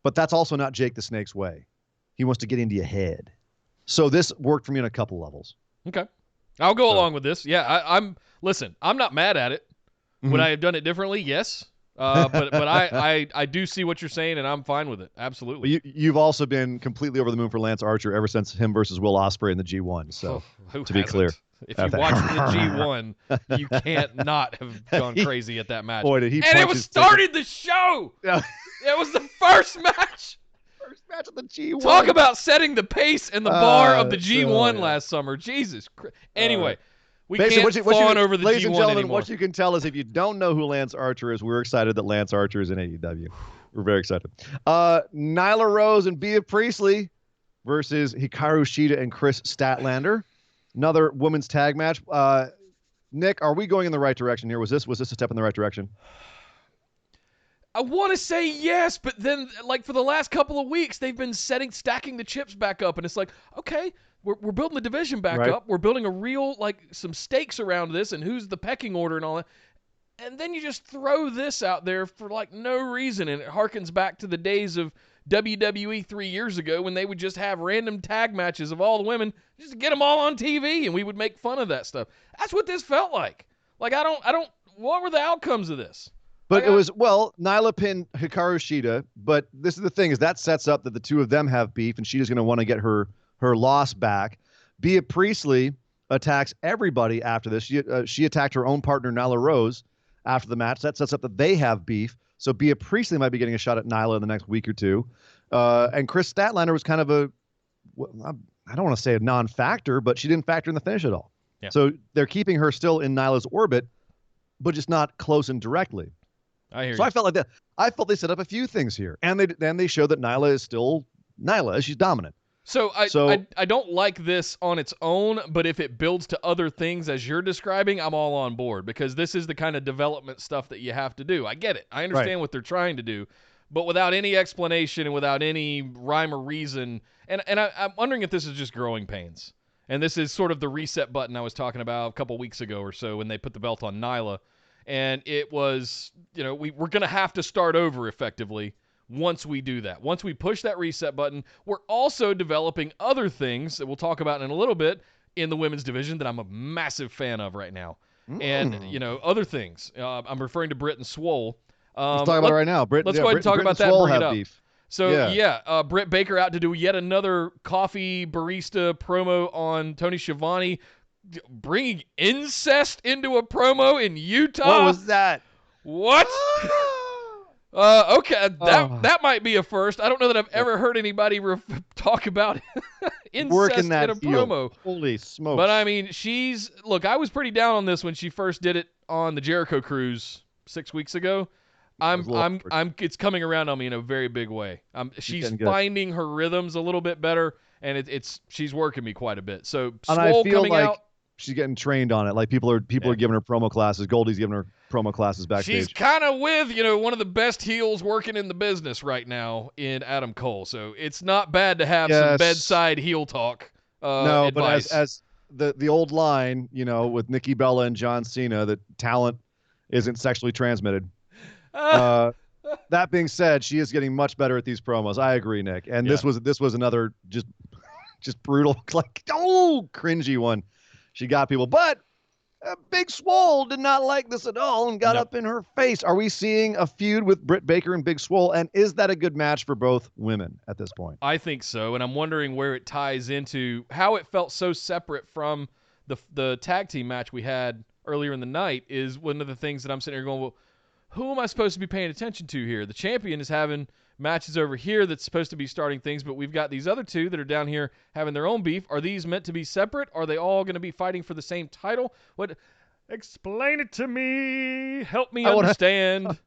But that's also not Jake the Snake's way. He wants to get into your head. So this worked for me on a couple levels. Okay. I'll go along with this. Yeah, I'm not mad at it. Would I have done it differently? Yes. But I do see what you're saying, and I'm fine with it. Absolutely. You've also been completely over the moon for Lance Archer ever since him versus Will Ospreay in the G1. So to be clear. If you watch the G1, you can't not have gone crazy at that match. Boy, did he! And it was started the show. Yeah. It was the first match. First match of the G1. Talk about setting the pace and the bar of the G1 last summer. Jesus Christ. Anyway, We Basically, can't fawn over the ladies G1 and gentlemen, anymore. what you can tell is if you don't know who Lance Archer is, we're excited that Lance Archer is in AEW. We're very excited. Nyla Rose and Bea Priestley versus Hikaru Shida and Chris Statlander. Another women's tag match. Nick, are we going in the right direction here? Was this a step in the right direction? I want to say yes, but then, like, for the last couple of weeks, they've been stacking the chips back up, and it's like, okay, we're building the division back up. We're building a real, like, some stakes around this, and who's the pecking order and all that. And then you just throw this out there for, like, no reason, and it harkens back to the days of WWE 3 years ago when they would just have random tag matches of all the women just to get them all on TV, and we would make fun of that stuff. That's what this felt like. Like, I don't, what were the outcomes of this? But it was, Nyla pinned Hikaru Shida, but this is the thing, is that sets up that the two of them have beef, and Shida's going to want to get her loss back. Bea Priestley attacks everybody after this. She attacked her own partner, Nyla Rose, after the match. That sets up that they have beef. So Bea Priestley might be getting a shot at Nyla in the next week or two. And Chris Statlander was kind of I don't want to say a non-factor, but she didn't factor in the finish at all. Yeah. So they're keeping her still in Nyla's orbit, but just not close and directly. I hear you. So I felt like that. I felt they set up a few things here, and they showed that Nyla is still Nyla. She's dominant. So I don't like this on its own, but if it builds to other things as you're describing, I'm all on board, because this is the kind of development stuff that you have to do. I get it. I understand what they're trying to do, but without any explanation and without any rhyme or reason. And I'm wondering if this is just growing pains. And this is sort of the reset button I was talking about a couple weeks ago or so when they put the belt on Nyla. And it was, we're going to have to start over effectively once we do that. Once we push that reset button, we're also developing other things that we'll talk about in a little bit in the women's division that I'm a massive fan of right now. And, other things. I'm referring to Britt and Swole. Let's talk about it right now. Let's go ahead and talk about that and bring it up. Beef. So, Britt Baker out to do yet another coffee barista promo on Tony Schiavone, bringing incest into a promo in Utah. What was that? What? Okay, that might be a first. I don't know that I've ever heard anybody talk about incest in a promo. Holy smokes. But I mean, I was pretty down on this when she first did it on the Jericho Cruise 6 weeks ago. It's coming around on me in a very big way. She's finding her rhythms a little bit better, and she's working me quite a bit. So Swole coming out. She's getting trained on it. Like people are giving her promo classes. Goldie's giving her promo classes backstage. She's kind of with, one of the best heels working in the business right now in Adam Cole. So it's not bad to have some bedside heel talk. No, advice. But as the old line, with Nikki Bella and John Cena, that talent isn't sexually transmitted. That being said, she is getting much better at these promos. I agree, Nick. And this was another just brutal, like cringy one. She got people, but Big Swole did not like this at all and got up in her face. Are we seeing a feud with Britt Baker and Big Swole? And is that a good match for both women at this point? I think so, and I'm wondering where it ties into how it felt so separate from the tag team match we had earlier in the night. Is one of the things that I'm sitting here going, well, who am I supposed to be paying attention to here? The champion is having matches over here that's supposed to be starting things, but we've got these other two that are down here having their own beef. Are these meant to be separate? Are they all going to be fighting for the same title? What? Explain it to me. Help me understand.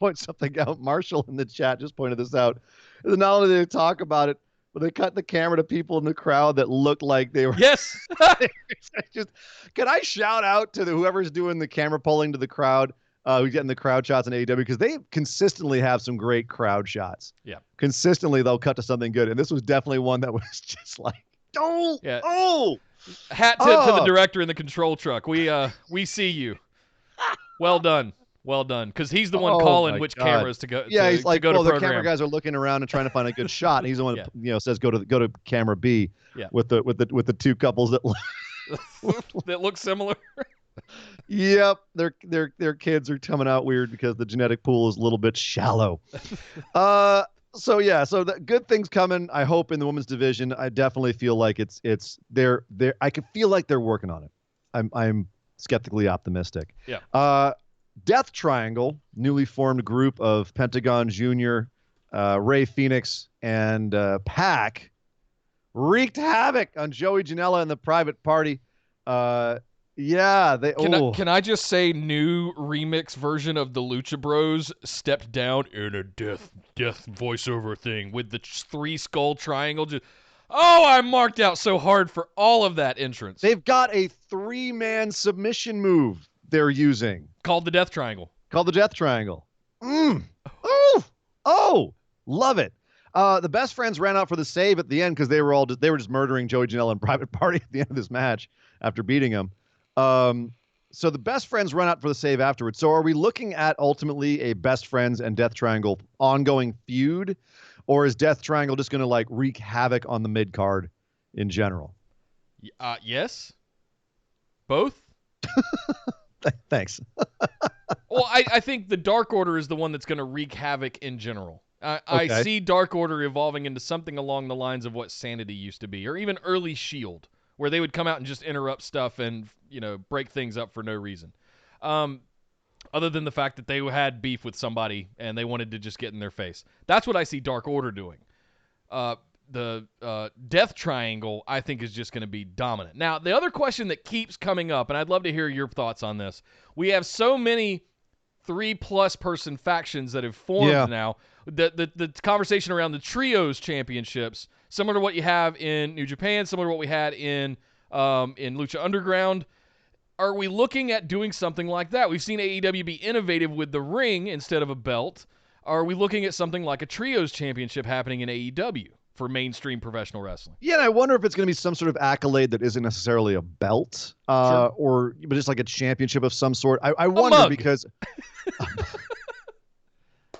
Point something out. Marshall in the chat just pointed this out. Not only did they talk about it, but they cut the camera to people in the crowd that looked like they were. Yes. Can I shout out to whoever's doing the camera pulling to the crowd? Who's getting the crowd shots in AEW, because they consistently have some great crowd shots. Yeah. Consistently, they'll cut to something good. And this was definitely one that was just like, hat tip to the director in the control truck. We see you. Well done. Well done. Because he's the one calling which cameras to go. Yeah, he's like, to the camera guys are looking around and trying to find a good shot. And he's the one that says go to camera B. Yeah. With the two couples that that look similar. Yep, their kids are coming out weird because the genetic pool is a little bit shallow. So the good things coming, I hope, in the women's division. I definitely feel like they're I can feel like they're working on it. I'm skeptically optimistic. Yeah. Death Triangle, newly formed group of Pentagon Jr., Ray Phoenix, and Pac, wreaked havoc on Joey Janela and the Private Party. Yeah, Can I just say, new remix version of the Lucha Bros stepped down in a death voiceover thing with the 3 skull triangle. I marked out so hard for all of that entrance. They've got a 3-man submission move they're using Called the Death Triangle. Oh, love it. The Best Friends ran out for the save at the end because they were just murdering Joey Janela in Private Party at the end of this match after beating him. So the Best Friends run out for the save afterwards. So are we looking at ultimately a Best Friends and Death Triangle ongoing feud, or is Death Triangle just going to like wreak havoc on the mid card in general? Yes. Both. Thanks. Well, I think the Dark Order is the one that's going to wreak havoc in general. I see Dark Order evolving into something along the lines of what Sanity used to be, or even early Shield, where they would come out and just interrupt stuff and, break things up for no reason. Other than the fact that they had beef with somebody and they wanted to just get in their face. That's what I see Dark Order doing. The Death Triangle, I think, is just going to be dominant. Now, the other question that keeps coming up, and I'd love to hear your thoughts on this. We have so many 3+ person factions that have formed now. The conversation around the Trios Championships, similar to what you have in New Japan, similar to what we had in Lucha Underground. Are we looking at doing something like that? We've seen AEW be innovative with the ring instead of a belt. Are we looking at something like a Trios Championship happening in AEW for mainstream professional wrestling? Yeah, and I wonder if it's going to be some sort of accolade that isn't necessarily a belt, or but just like a championship of some sort. I wonder because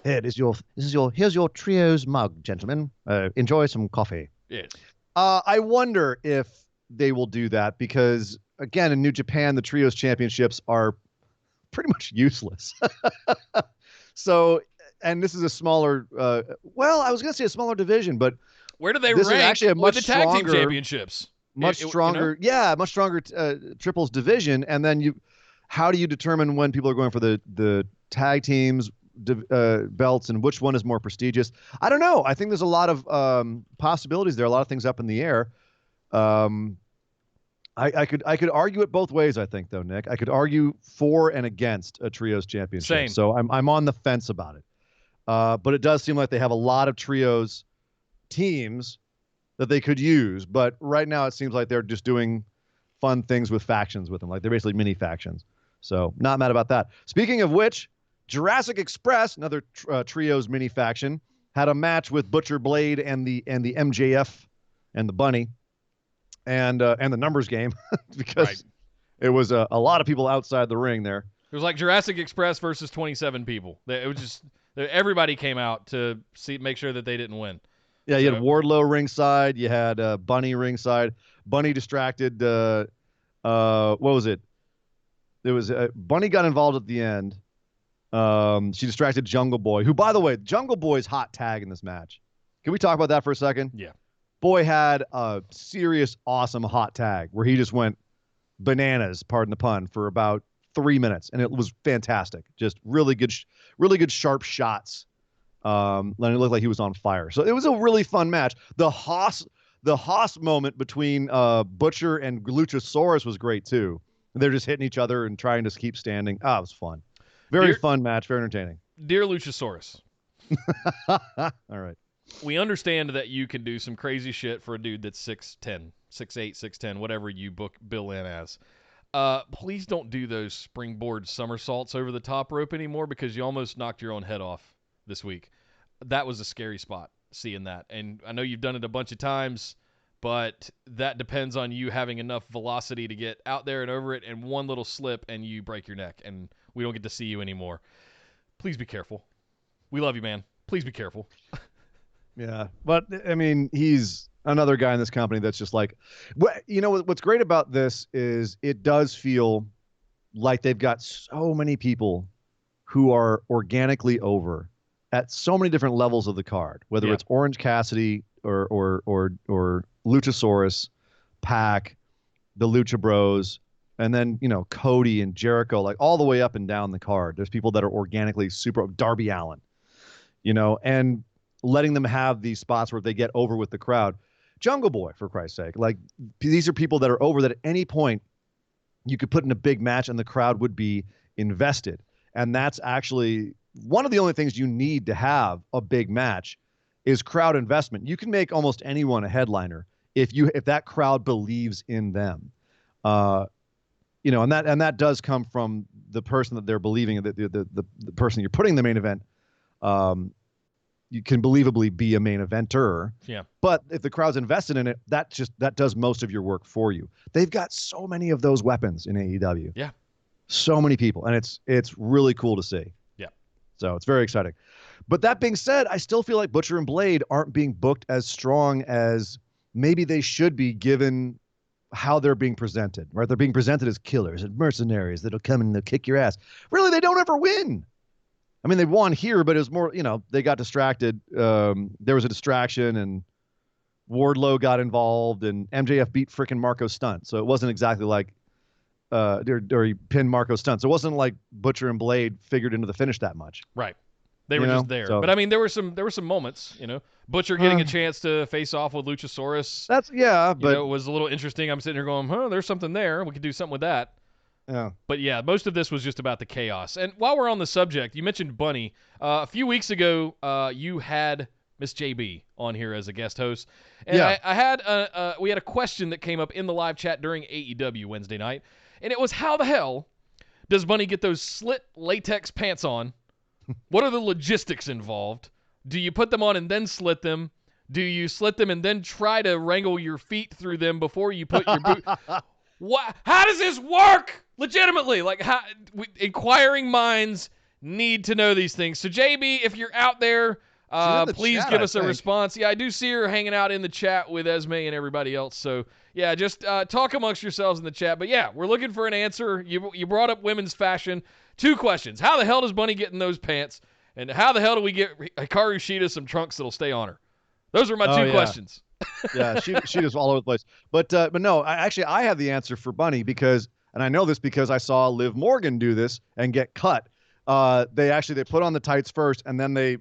here's your Trios mug, gentlemen. Enjoy some coffee. Yes. I wonder if they will do that because, again, in New Japan, the Trios Championships are pretty much useless. So, and this is a smaller, I was going to say a smaller division, but where do they this rank is actually a much with the tag stronger, team championships? Much stronger triples division. And then how do you determine when people are going for the tag teams belts and which one is more prestigious? I don't know. I think there's a lot of possibilities there, a lot of things up in the air. I could argue it both ways, I think, though, Nick. I could argue for and against a Trios Championship. Same. So I'm on the fence about it. But it does seem like they have a lot of Trios teams that they could use. But right now it seems like they're just doing fun things with factions with them. Like they're basically mini factions. So not mad about that. Speaking of which, Jurassic Express, another Trios mini faction, had a match with Butcher Blade and the MJF and the Bunny. And the numbers game because it was a lot of people outside the ring there. It was like Jurassic Express versus 27 people. It was just everybody came out to make sure that they didn't win. Yeah, you had Wardlow ringside. You had Bunny ringside. Bunny distracted. What was it? There was Bunny got involved at the end. She distracted Jungle Boy, who, by the way, Jungle Boy's hot tag in this match. Can we talk about that for a second? Yeah. Boy had a serious, awesome hot tag where he just went bananas, pardon the pun, for about 3 minutes, and it was fantastic. Just really good, sharp shots. And it looked like he was on fire. So it was a really fun match. The Haas moment between Butcher and Luchasaurus was great too. They're just hitting each other and trying to keep standing. It was fun. Very fun match. Very entertaining. Dear Luchasaurus. All right. We understand that you can do some crazy shit for a dude that's 6'10", 6'8", 6'10", whatever you bill in as. Please don't do those springboard somersaults over the top rope anymore because you almost knocked your own head off this week. That was a scary spot, seeing that. And I know you've done it a bunch of times, but that depends on you having enough velocity to get out there and over it, and one little slip and you break your neck, and we don't get to see you anymore. Please be careful. We love you, man. Please be careful. Yeah, but I mean, he's another guy in this company that's just like, what's great about this is it does feel like they've got so many people who are organically over at so many different levels of the card, whether it's Orange Cassidy or Luchasaurus, Pac, the Lucha Bros, and then, Cody and Jericho, like all the way up and down the card. There's people that are organically super, Darby Allin, and letting them have these spots where they get over with the crowd. Jungle Boy, for Christ's sake. Like, these are people that are over that at any point, you could put in a big match and the crowd would be invested. And that's actually one of the only things you need to have a big match is crowd investment. You can make almost anyone a headliner if that crowd believes in them. And that does come from the person that they're believing in, the person you're putting in the main event. You can believably be a main eventer. Yeah. But if the crowd's invested in it, that does most of your work for you. They've got so many of those weapons in AEW. Yeah. So many people, and it's really cool to see. Yeah. So it's very exciting. But that being said, I still feel like Butcher and Blade aren't being booked as strong as maybe they should be, given how they're being presented. Right? They're being presented as killers and mercenaries that'll come and they'll kick your ass. Really, they don't ever win. I mean, they won here, but it was more, they got distracted. There was a distraction, and Wardlow got involved, and MJF beat frickin' Marco Stunt. So it wasn't exactly like, or he pinned Marco Stunt. So it wasn't like Butcher and Blade figured into the finish that much. Right. They were just there. So, but I mean, there were some moments, Butcher getting a chance to face off with Luchasaurus. But it was a little interesting. I'm sitting here going, there's something there. We could do something with that. Yeah. But yeah, most of this was just about the chaos. And while we're on the subject, you mentioned Bunny. A few weeks ago, you had Miss JB on here as a guest host. And yeah. we had a question that came up in the live chat during AEW Wednesday night. And it was, how the hell does Bunny get those slit latex pants on? What are the logistics involved? Do you put them on and then slit them? Do you slit them and then try to wrangle your feet through them before you put your boot? What? How does this work? Legitimately, inquiring minds need to know these things. So, JB, if you're out there, please give us a response. Yeah, I do see her hanging out in the chat with Esme and everybody else. So, yeah, just talk amongst yourselves in the chat. But, yeah, we're looking for an answer. You brought up women's fashion. 2 questions. How the hell does Bunny get in those pants? And how the hell do we get Hikaru Shida some trunks that'll stay on her? Those are my 2 questions. Yeah, she was all over the place. But no, I have the answer for Bunny because, and I know this because I saw Liv Morgan do this and get cut. They put on the tights first, and then they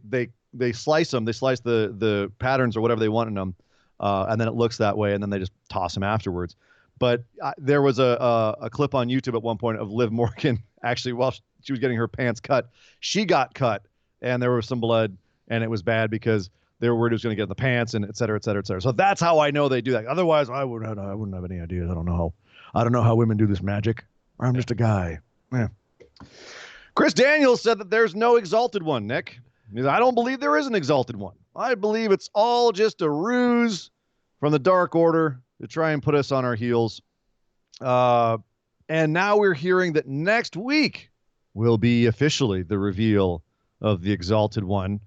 slice them. They slice the patterns or whatever they want in them, and then it looks that way, and then they just toss them afterwards. But there was a clip on YouTube at one point of Liv Morgan actually while she was getting her pants cut. She got cut, and there was some blood, and it was bad because they were worried it was going to get in the pants, and et cetera, et cetera, et cetera. So that's how I know they do that. Otherwise, I wouldn't have any ideas. I don't know how women do this magic. I'm just a guy. Yeah. Chris Daniels said that there's no Exalted One, Nick. He said, I don't believe there is an Exalted One. I believe it's all just a ruse from the Dark Order to try and put us on our heels. And now we're hearing that next week will be officially the reveal of the Exalted One.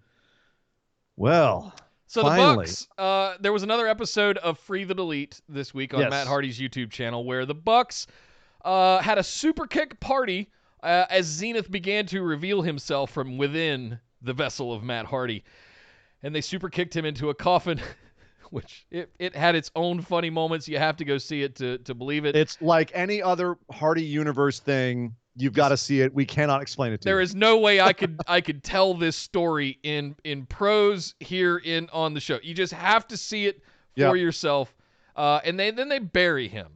Well, so finally. The Bucks, there was another episode of Free the Delete this week on Matt Hardy's YouTube channel where the Bucks had a super kick party as Zenith began to reveal himself from within the vessel of Matt Hardy. And they super kicked him into a coffin, which it had its own funny moments. You have to go see it to believe it. It's like any other Hardy Universe thing. You've got to see it. We cannot explain it to you. There is no way I could tell this story in prose here on the show. You just have to see it for yourself. And then they bury him.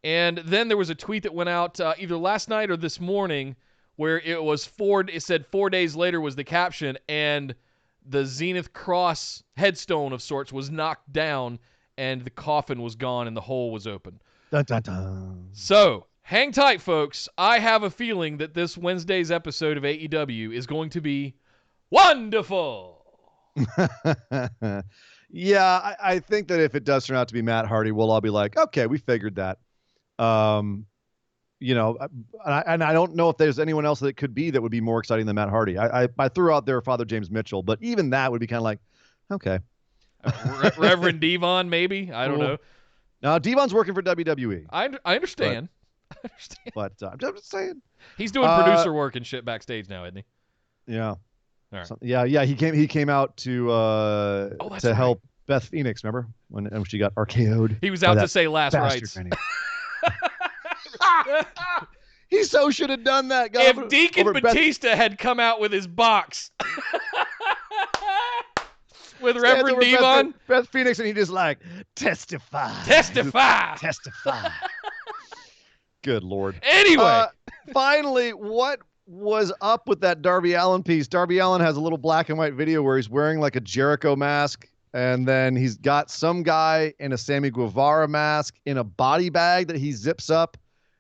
And then there was a tweet that went out either last night or this morning where it said 4 days later was the caption, and the Zenith Cross headstone of sorts was knocked down and the coffin was gone and the hole was open. Dun, dun, dun. So hang tight, folks. I have a feeling that this Wednesday's episode of AEW is going to be wonderful. Yeah, I think that if it does turn out to be Matt Hardy, we'll all be like, okay, we figured that. And I don't know if there's anyone else that it could be that would be more exciting than Matt Hardy. I threw out there Father James Mitchell, but even that would be kind of like, okay. Reverend Devon, maybe? I don't know. No, Devon's working for WWE. I understand. But I'm just saying. He's doing producer work and shit backstage now, isn't he? Yeah. All right. So, yeah. He came out to help Beth Phoenix. Remember when she got RKO'd? He was out to say last rites. He so should have done that. If Deacon Batista had come out with his box with Reverend Devon, Beth Phoenix, and he just like testify. Good Lord. Anyway. Finally, what was up with that Darby Allin piece? Darby Allin has a little black and white video where he's wearing like a Jericho mask, and then he's got some guy in a Sammy Guevara mask in a body bag that he zips up,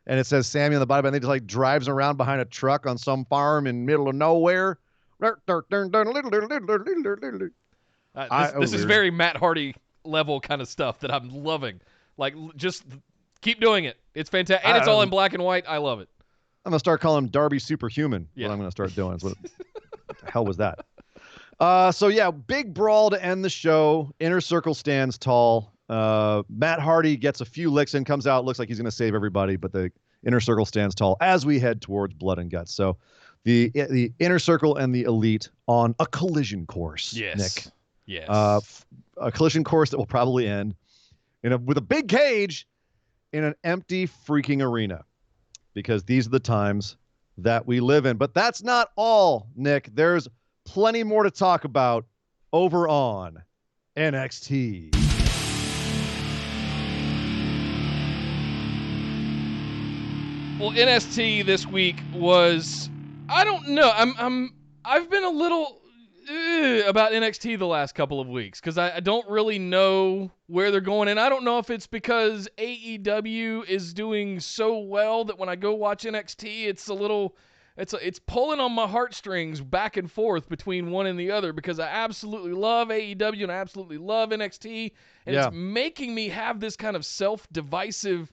and it says Sammy on the body bag, and he just like drives around behind a truck on some farm in middle of nowhere. This is very Matt Hardy level kind of stuff that I'm loving. Like, just keep doing it. It's fantastic. And it's all in black and white. I love it. I'm going to start calling him Darby Superhuman. Yeah. What I'm going to start doing. What the hell was that? So, yeah, big brawl to end the show. Inner Circle stands tall. Matt Hardy gets a few licks in, comes out, looks like he's going to save everybody, but the Inner Circle stands tall as we head towards Blood and Guts. So the Inner Circle and the Elite on a collision course, yes. Nick. Yes. A collision course that will probably end with a big cage in an empty freaking arena, because these are the times that we live in. But that's not all, Nick. There's plenty more to talk about over on NXT. Well, NXT this week was, I don't know. I've been a little about NXT the last couple of weeks because I don't really know where they're going, and I don't know if it's because AEW is doing so well that when I go watch NXT, it's pulling on my heartstrings back and forth between one and the other, because I absolutely love AEW and I absolutely love NXT, and it's making me have this kind of self-divisive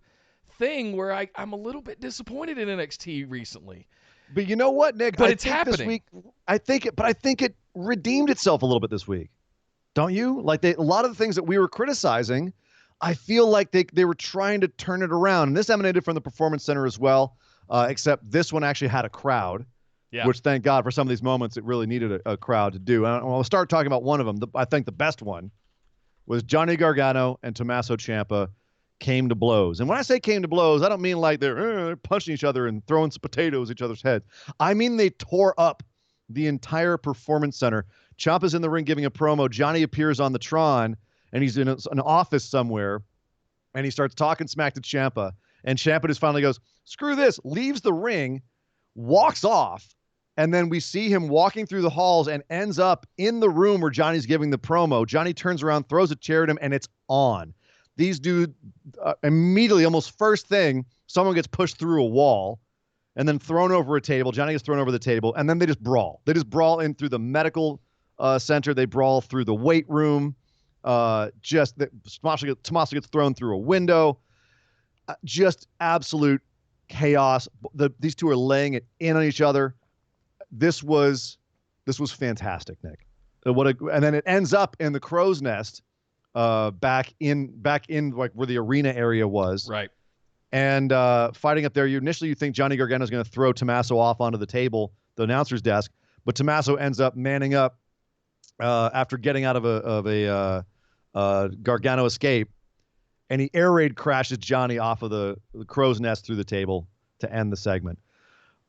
thing where I'm a little bit disappointed in NXT recently. But you know what, Nick? But it's happening. This week, I think it redeemed itself a little bit this week. Don't you? Like a lot of the things that we were criticizing, I feel like they were trying to turn it around. And this emanated from the Performance Center as well, except this one actually had a crowd, which thank God for some of these moments it really needed a crowd to do. And I'll start talking about one of them. I think the best one was Johnny Gargano and Tommaso Ciampa came to blows. And when I say came to blows, I don't mean like they're punching each other and throwing some potatoes at each other's heads. I mean they tore up the entire Performance Center. Ciampa's in the ring giving a promo. Johnny appears on the Tron, and he's in an office somewhere, and he starts talking smack to Ciampa. And Ciampa just finally goes, screw this, leaves the ring, walks off, and then we see him walking through the halls and ends up in the room where Johnny's giving the promo. Johnny turns around, throws a chair at him, and it's on. These dudes immediately, almost first thing, someone gets pushed through a wall and then thrown over a table. Johnny gets thrown over the table, and then they just brawl. They just brawl in through the medical center. They brawl through the weight room. Tommaso gets thrown through a window. Just absolute chaos. These two are laying it in on each other. This was fantastic, Nick. And then it ends up in the crow's nest. Back in like where the arena area was, right, and fighting up there. You think Johnny Gargano is going to throw Tommaso off onto the table, the announcer's desk, but Tommaso ends up manning up after getting out of a Gargano escape, and he air raid crashes Johnny off of the crow's nest through the table to end the segment.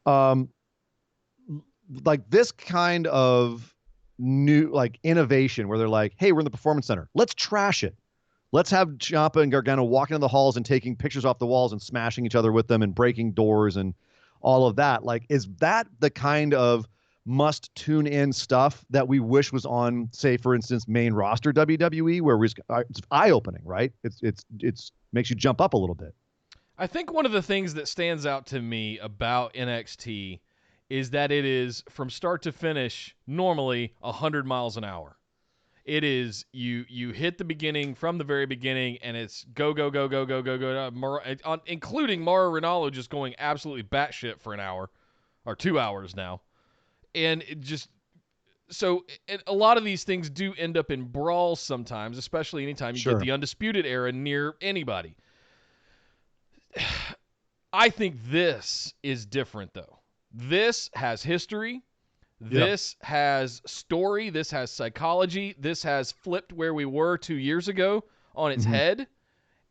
Like this kind of new like innovation where they're like, hey, we're in the Performance Center, let's trash it, let's have Ciampa and Gargano walking in the halls and taking pictures off the walls and smashing each other with them and breaking doors and all of that. Like, is that the kind of must tune in stuff that we wish was on, say, for instance, main roster WWE, where it's eye-opening, right? It's makes you jump up a little bit. I think one of the things that stands out to me about NXT is that it is, from start to finish, normally 100 miles an hour. It is, you hit the beginning from the very beginning, and it's go, including Mauro Ranallo just going absolutely batshit for an hour, or 2 hours now. And it just, so a lot of these things do end up in brawls sometimes, especially anytime you get the Undisputed Era near anybody. I think this is different, though. This has history. This has story. This has psychology. This has flipped where we were 2 years ago on its head.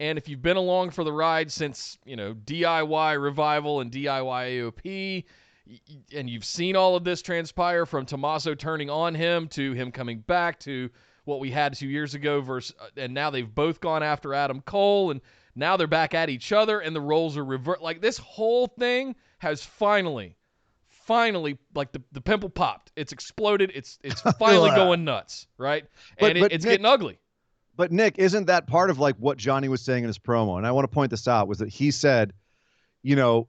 And if you've been along for the ride since, DIY Revival and DIY AOP, and you've seen all of this transpire from Tommaso turning on him to him coming back to what we had 2 years ago and now they've both gone after Adam Cole, and Now they're back at each other, and the roles are reversed. Like, this whole thing has finally, like the pimple popped. It's exploded. It's finally going nuts, right? And it's Nick, getting ugly. But Nick, isn't that part of like what Johnny was saying in his promo? And I want to point this out, was that he said, you know,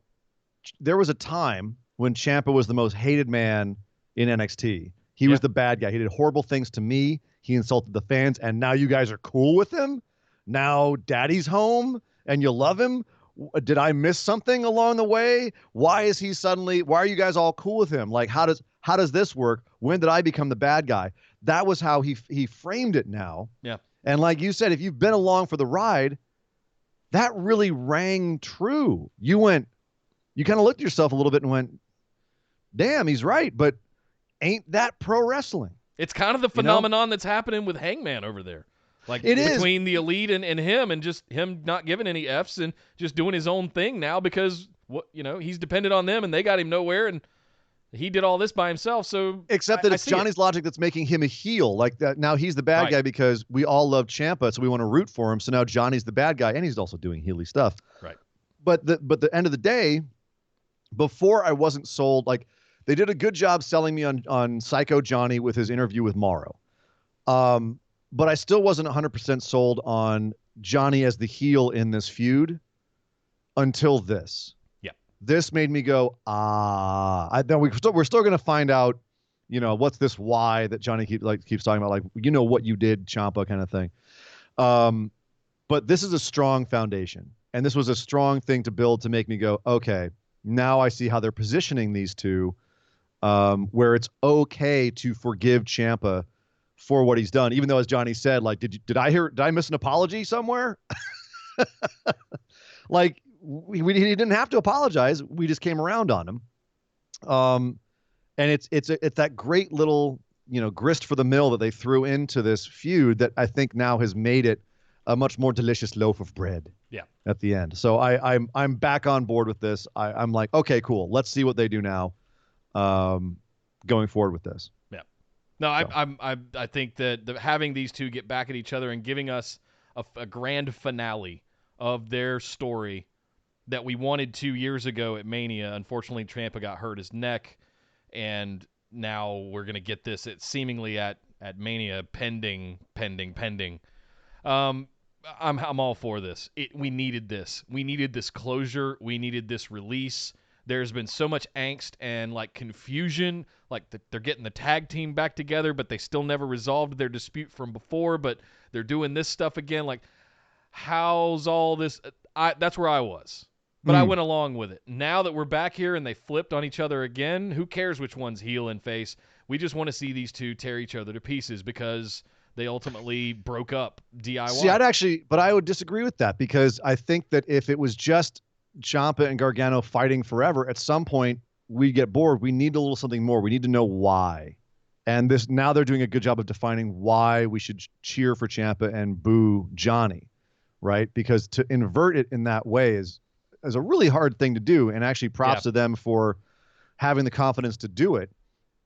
there was a time when Ciampa was the most hated man in NXT. He was the bad guy. He did horrible things to me. He insulted the fans, and now you guys are cool with him? Now daddy's home and you love him? Did I miss something along the way? Why are you guys all cool with him? Like, how does this work? When did I become the bad guy? That was how he framed it now. Yeah. And like you said, if you've been along for the ride, that really rang true. You kind of looked at yourself a little bit and went, damn, he's right. But ain't that pro wrestling? It's kind of the phenomenon that's happening with Hangman over there. Like, between the Elite and him, and just him not giving any Fs and just doing his own thing now because he's dependent on them and they got him nowhere, and he did all this by himself. So except that it's Johnny's logic that's making him a heel. Like that now he's the bad guy because we all love Ciampa, so we want to root for him. So now Johnny's the bad guy, and he's also doing heely stuff. Right. But the end of the day, before I wasn't sold. Like, they did a good job selling me on Psycho Johnny with his interview with Morrow. But I still wasn't 100% sold on Johnny as the heel in this feud until this. Yeah. This made me go, we're still going to find out, what's this why that Johnny keeps talking about, like, what you did, Ciampa kind of thing. But this is a strong foundation, and this was a strong thing to build to make me go, okay, now I see how they're positioning these two, where it's okay to forgive Ciampa for what he's done, even though, as Johnny said, like, did I miss an apology somewhere? Like, he didn't have to apologize. We just came around on him. And it's that great little, grist for the mill that they threw into this feud that I think now has made it a much more delicious loaf of bread. Yeah. At the end. So I'm back on board with this. I'm like, okay, cool. Let's see what they do now, going forward with this. Yeah. No, I think that having these two get back at each other and giving us a grand finale of their story that we wanted 2 years ago at Mania. Unfortunately, Ciampa got hurt his neck, and now we're gonna get this seemingly at Mania, pending. I'm all for this. We needed this. We needed this closure. We needed this release. There's been so much angst and like confusion. Like they're getting the tag team back together, but they still never resolved their dispute from before. But they're doing this stuff again. Like, how's all this? That's where I was. But I went along with it. Now that we're back here and they flipped on each other again, who cares which one's heel and face? We just want to see these two tear each other to pieces because they ultimately broke up DIY. See, I would disagree with that, because I think that if it was just Ciampa and Gargano fighting forever, at some point we get bored. We need a little something more. We need to know why. And now they're doing a good job of defining why we should cheer for Ciampa and boo Johnny, right? Because to invert it in that way is a really hard thing to do, and actually props to them for having the confidence to do it.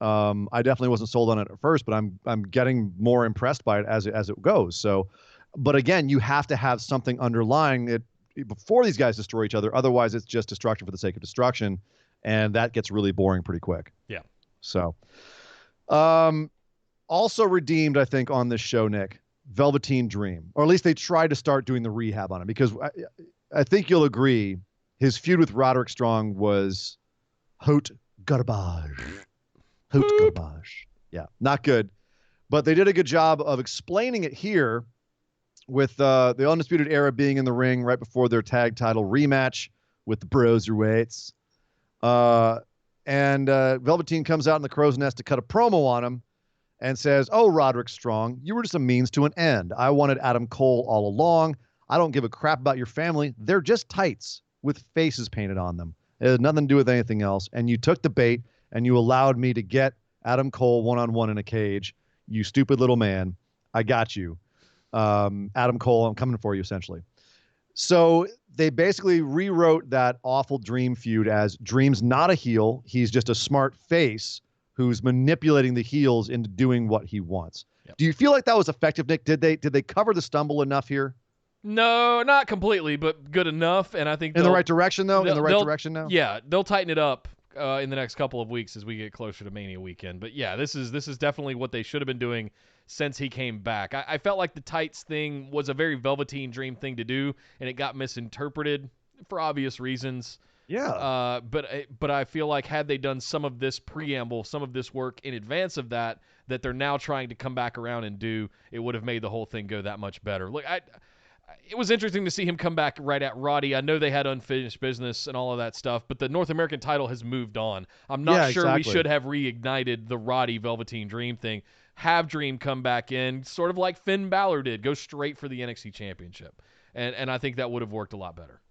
I definitely wasn't sold on it at first, but I'm getting more impressed by it as it goes. So, but again, you have to have something underlying it before these guys destroy each other. Otherwise, it's just destruction for the sake of destruction, and that gets really boring pretty quick. Yeah. So, also redeemed, I think, on this show, Nick, Velveteen Dream, or at least they tried to start doing the rehab on him, because I think you'll agree his feud with Roderick Strong was hot garbage. Hot garbage. Yeah, not good. But they did a good job of explaining it here with the Undisputed Era being in the ring right before their tag title rematch with the Broserweights. And Velveteen comes out in the crow's nest to cut a promo on him and says, "Oh, Roderick Strong, you were just a means to an end. I wanted Adam Cole all along. I don't give a crap about your family. They're just tights with faces painted on them. It had nothing to do with anything else. And you took the bait and you allowed me to get Adam Cole one-on-one in a cage. You stupid little man. I got you. Adam Cole, I'm coming for you," essentially. So they basically rewrote that awful Dream feud as Dream's not a heel. He's just a smart face who's manipulating the heels into doing what he wants. Yep. Do you feel like that was effective, Nick? Did they cover the stumble enough here? No, not completely, but good enough. And I think In the right direction, though? In the right they'll- direction now? Yeah, they'll tighten it up in the next couple of weeks as we get closer to Mania weekend. But yeah, this is definitely what they should have been doing since he came back. I felt like the tights thing was a very Velveteen Dream thing to do, and it got misinterpreted for obvious reasons. Yeah. But I feel like had they done some of this preamble, some of this work in advance of that they're now trying to come back around and do, it would have made the whole thing go that much better. Look, it was interesting to see him come back right at Roddy. I know they had unfinished business and all of that stuff, but the North American title has moved on. I'm not sure we should have reignited the Roddy Velveteen Dream thing. Have Dream come back in, sort of like Finn Balor did, go straight for the NXT Championship. And I think that would have worked a lot better.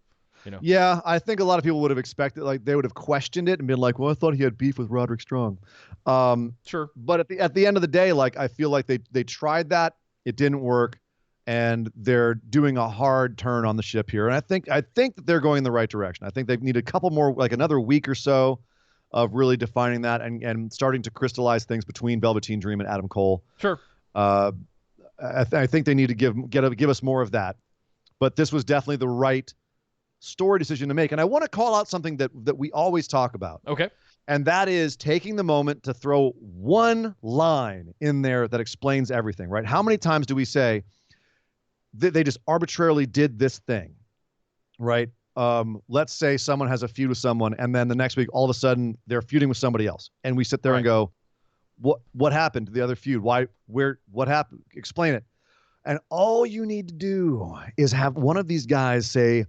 You know? Yeah, I think a lot of people would have expected, like, they would have questioned it and been like, well, I thought he had beef with Roderick Strong. Sure. But at the end of the day, like, I feel like they tried that. It didn't work. And they're doing a hard turn on the ship here. And I think that they're going in the right direction. I think they need a couple more, like another week or so of really defining that and starting to crystallize things between Velveteen Dream and Adam Cole. Sure. I think they need to give us more of that. But this was definitely the right story decision to make. And I want to call out something that we always talk about. Okay. And that is taking the moment to throw one line in there that explains everything, right? How many times do we say they just arbitrarily did this thing, right? Let's say someone has a feud with someone, and then the next week, all of a sudden, they're feuding with somebody else. And we sit there and go, what happened to the other feud? What happened? Explain it. And all you need to do is have one of these guys say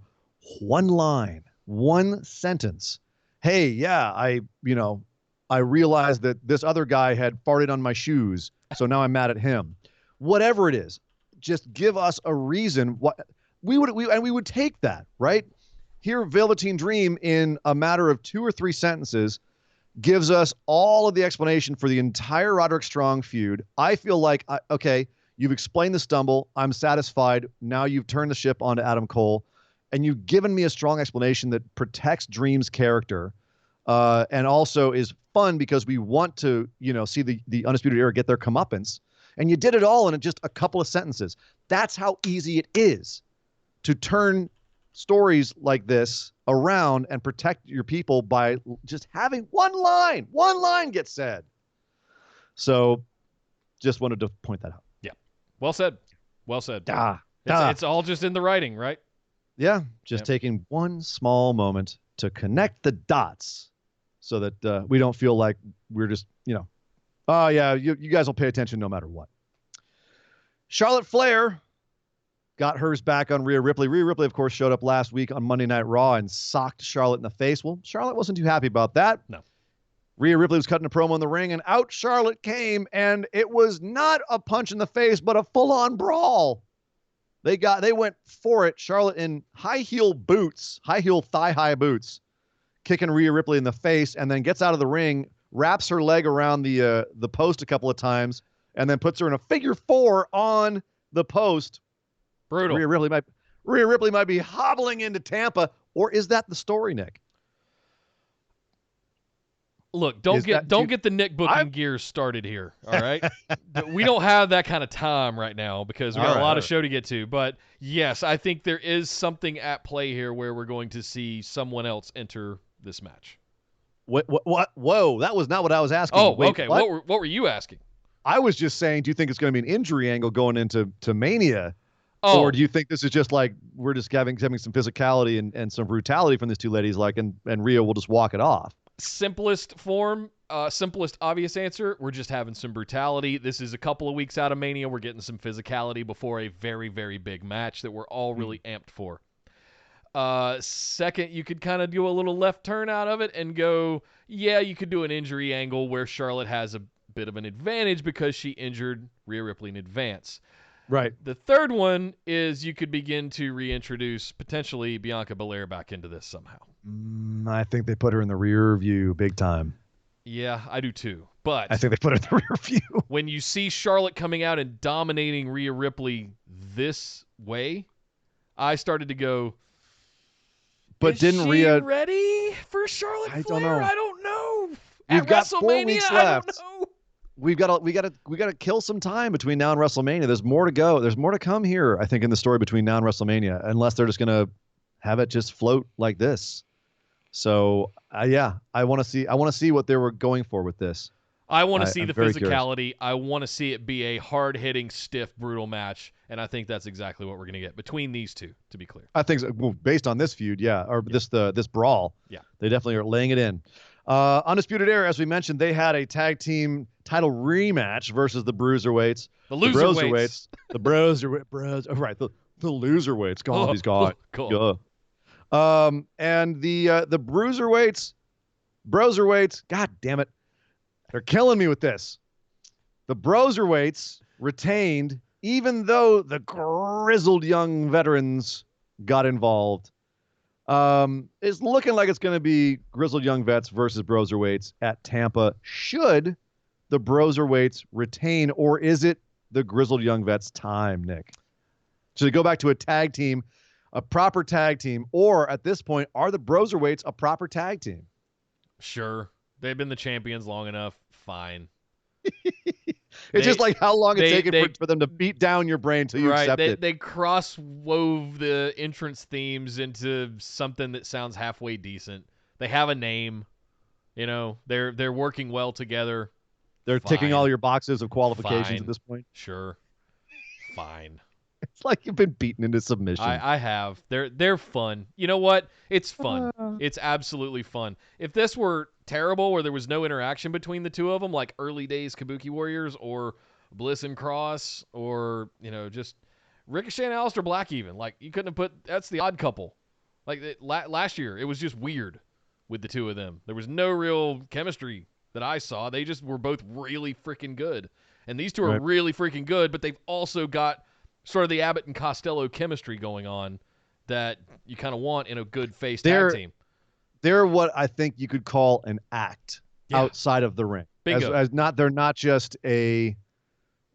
one line, one sentence. Hey, yeah, I realized that this other guy had farted on my shoes, so now I'm mad at him. Whatever it is, just give us a reason. We would take that, right? Here, Velveteen Dream, in a matter of 2 or 3 sentences, gives us all of the explanation for the entire Roderick Strong feud. I feel like, okay, you've explained the stumble. I'm satisfied. Now you've turned the ship onto Adam Cole, and you've given me a strong explanation that protects Dream's character, and also is fun because we want to, see the Undisputed Era get their comeuppance. And you did it all in just a couple of sentences. That's how easy it is to turn stories like this around and protect your people by just having one line get said. So just wanted to point that out. Yeah. Well said. It's all just in the writing, right? Yeah. Just taking one small moment to connect the dots so that we don't feel like we're just, oh, yeah, you guys will pay attention no matter what. Charlotte Flair got hers back on Rhea Ripley. Rhea Ripley, of course, showed up last week on Monday Night Raw and socked Charlotte in the face. Well, Charlotte wasn't too happy about that. No. Rhea Ripley was cutting a promo in the ring, and out Charlotte came, and it was not a punch in the face, but a full-on brawl. They went for it. Charlotte in high-heel thigh-high boots, kicking Rhea Ripley in the face, and then gets out of the ring, wraps her leg around the post a couple of times, and then puts her in a figure 4 on the post. Brutal. Rhea Ripley might be hobbling into Tampa, or is that the story, Nick? Look, don't get the Nick booking gears started here, all right? We don't have that kind of time right now because we got a lot of show to get to. But yes, I think there is something at play here where we're going to see someone else enter this match. What? Whoa, that was not what I was asking. Oh, wait, okay. What were you asking? I was just saying, do you think it's going to be an injury angle going into Mania? Oh. Or do you think this is just like we're just having some physicality and some brutality from these two ladies, and Rhea will just walk it off? Simplest form, simplest obvious answer, we're just having some brutality. This is a couple of weeks out of Mania. We're getting some physicality before a very, very big match that we're all really amped for. Second, you could kind of do a little left turn out of it and go, yeah, you could do an injury angle where Charlotte has a bit of an advantage because she injured Rhea Ripley in advance. Right. The third one is you could begin to reintroduce potentially Bianca Belair back into this somehow. I think they put her in the rear view big time. Yeah, I do too. But I think they put her in the rear view. When you see Charlotte coming out and dominating Rhea Ripley this way, I started to go, but didn't Rhea ready for Charlotte Flair? Don't know. I don't know. We've At got 4 WrestleMania, weeks I left. don't know. we gotta kill some time between now and WrestleMania. There's more to go. There's more to come here, I think, in the story between now and WrestleMania, unless they're just gonna have it just float like this. So I want to see what they were going for with this. I want to see I'm the very physicality. curious. I want to see it be a hard-hitting, stiff, brutal match, and I think that's exactly what we're going to get between these two, to be clear. I think so. Well, based on this feud, or this brawl, they definitely are laying it in. Undisputed Era, as we mentioned, they had a tag team title rematch versus the Bruiserweights. The Loserweights. The Bruiserweights. Right, the Loserweights. God, he's gone. Cool. And the Broserweights, God damn it. They're killing me with this. The Broserweights retained, even though the grizzled young veterans got involved. It's looking like it's going to be grizzled young vets versus Broserweights at Tampa. Should the Broserweights retain, or is it the grizzled young vets' time, Nick? Should they go back to a tag team, a proper tag team, or at this point, are the Broserweights a proper tag team? Sure. They've been the champions long enough. Fine. It's just like how long it's taken for them to beat down your brain till you accept it. They cross-wove the entrance themes into something that sounds halfway decent. They have a name. You know, they're working well together. They're ticking all your boxes of qualifications Fine. at this point. Sure. Fine. It's like you've been beaten into submission. I have. They're fun. You know what? It's fun. It's absolutely fun. If this were terrible, where there was no interaction between the two of them, like early days Kabuki Warriors or Bliss and Cross, or just Ricochet and Aleister Black, even like you couldn't have put. That's the Odd Couple. Like last year, it was just weird with the two of them. There was no real chemistry that I saw. They just were both really freaking good, and these two are really freaking good. But they've also got sort of the Abbott and Costello chemistry going on that you kind of want in a good face tag team. They're what I think you could call an act outside of the ring. Bingo. They're not just a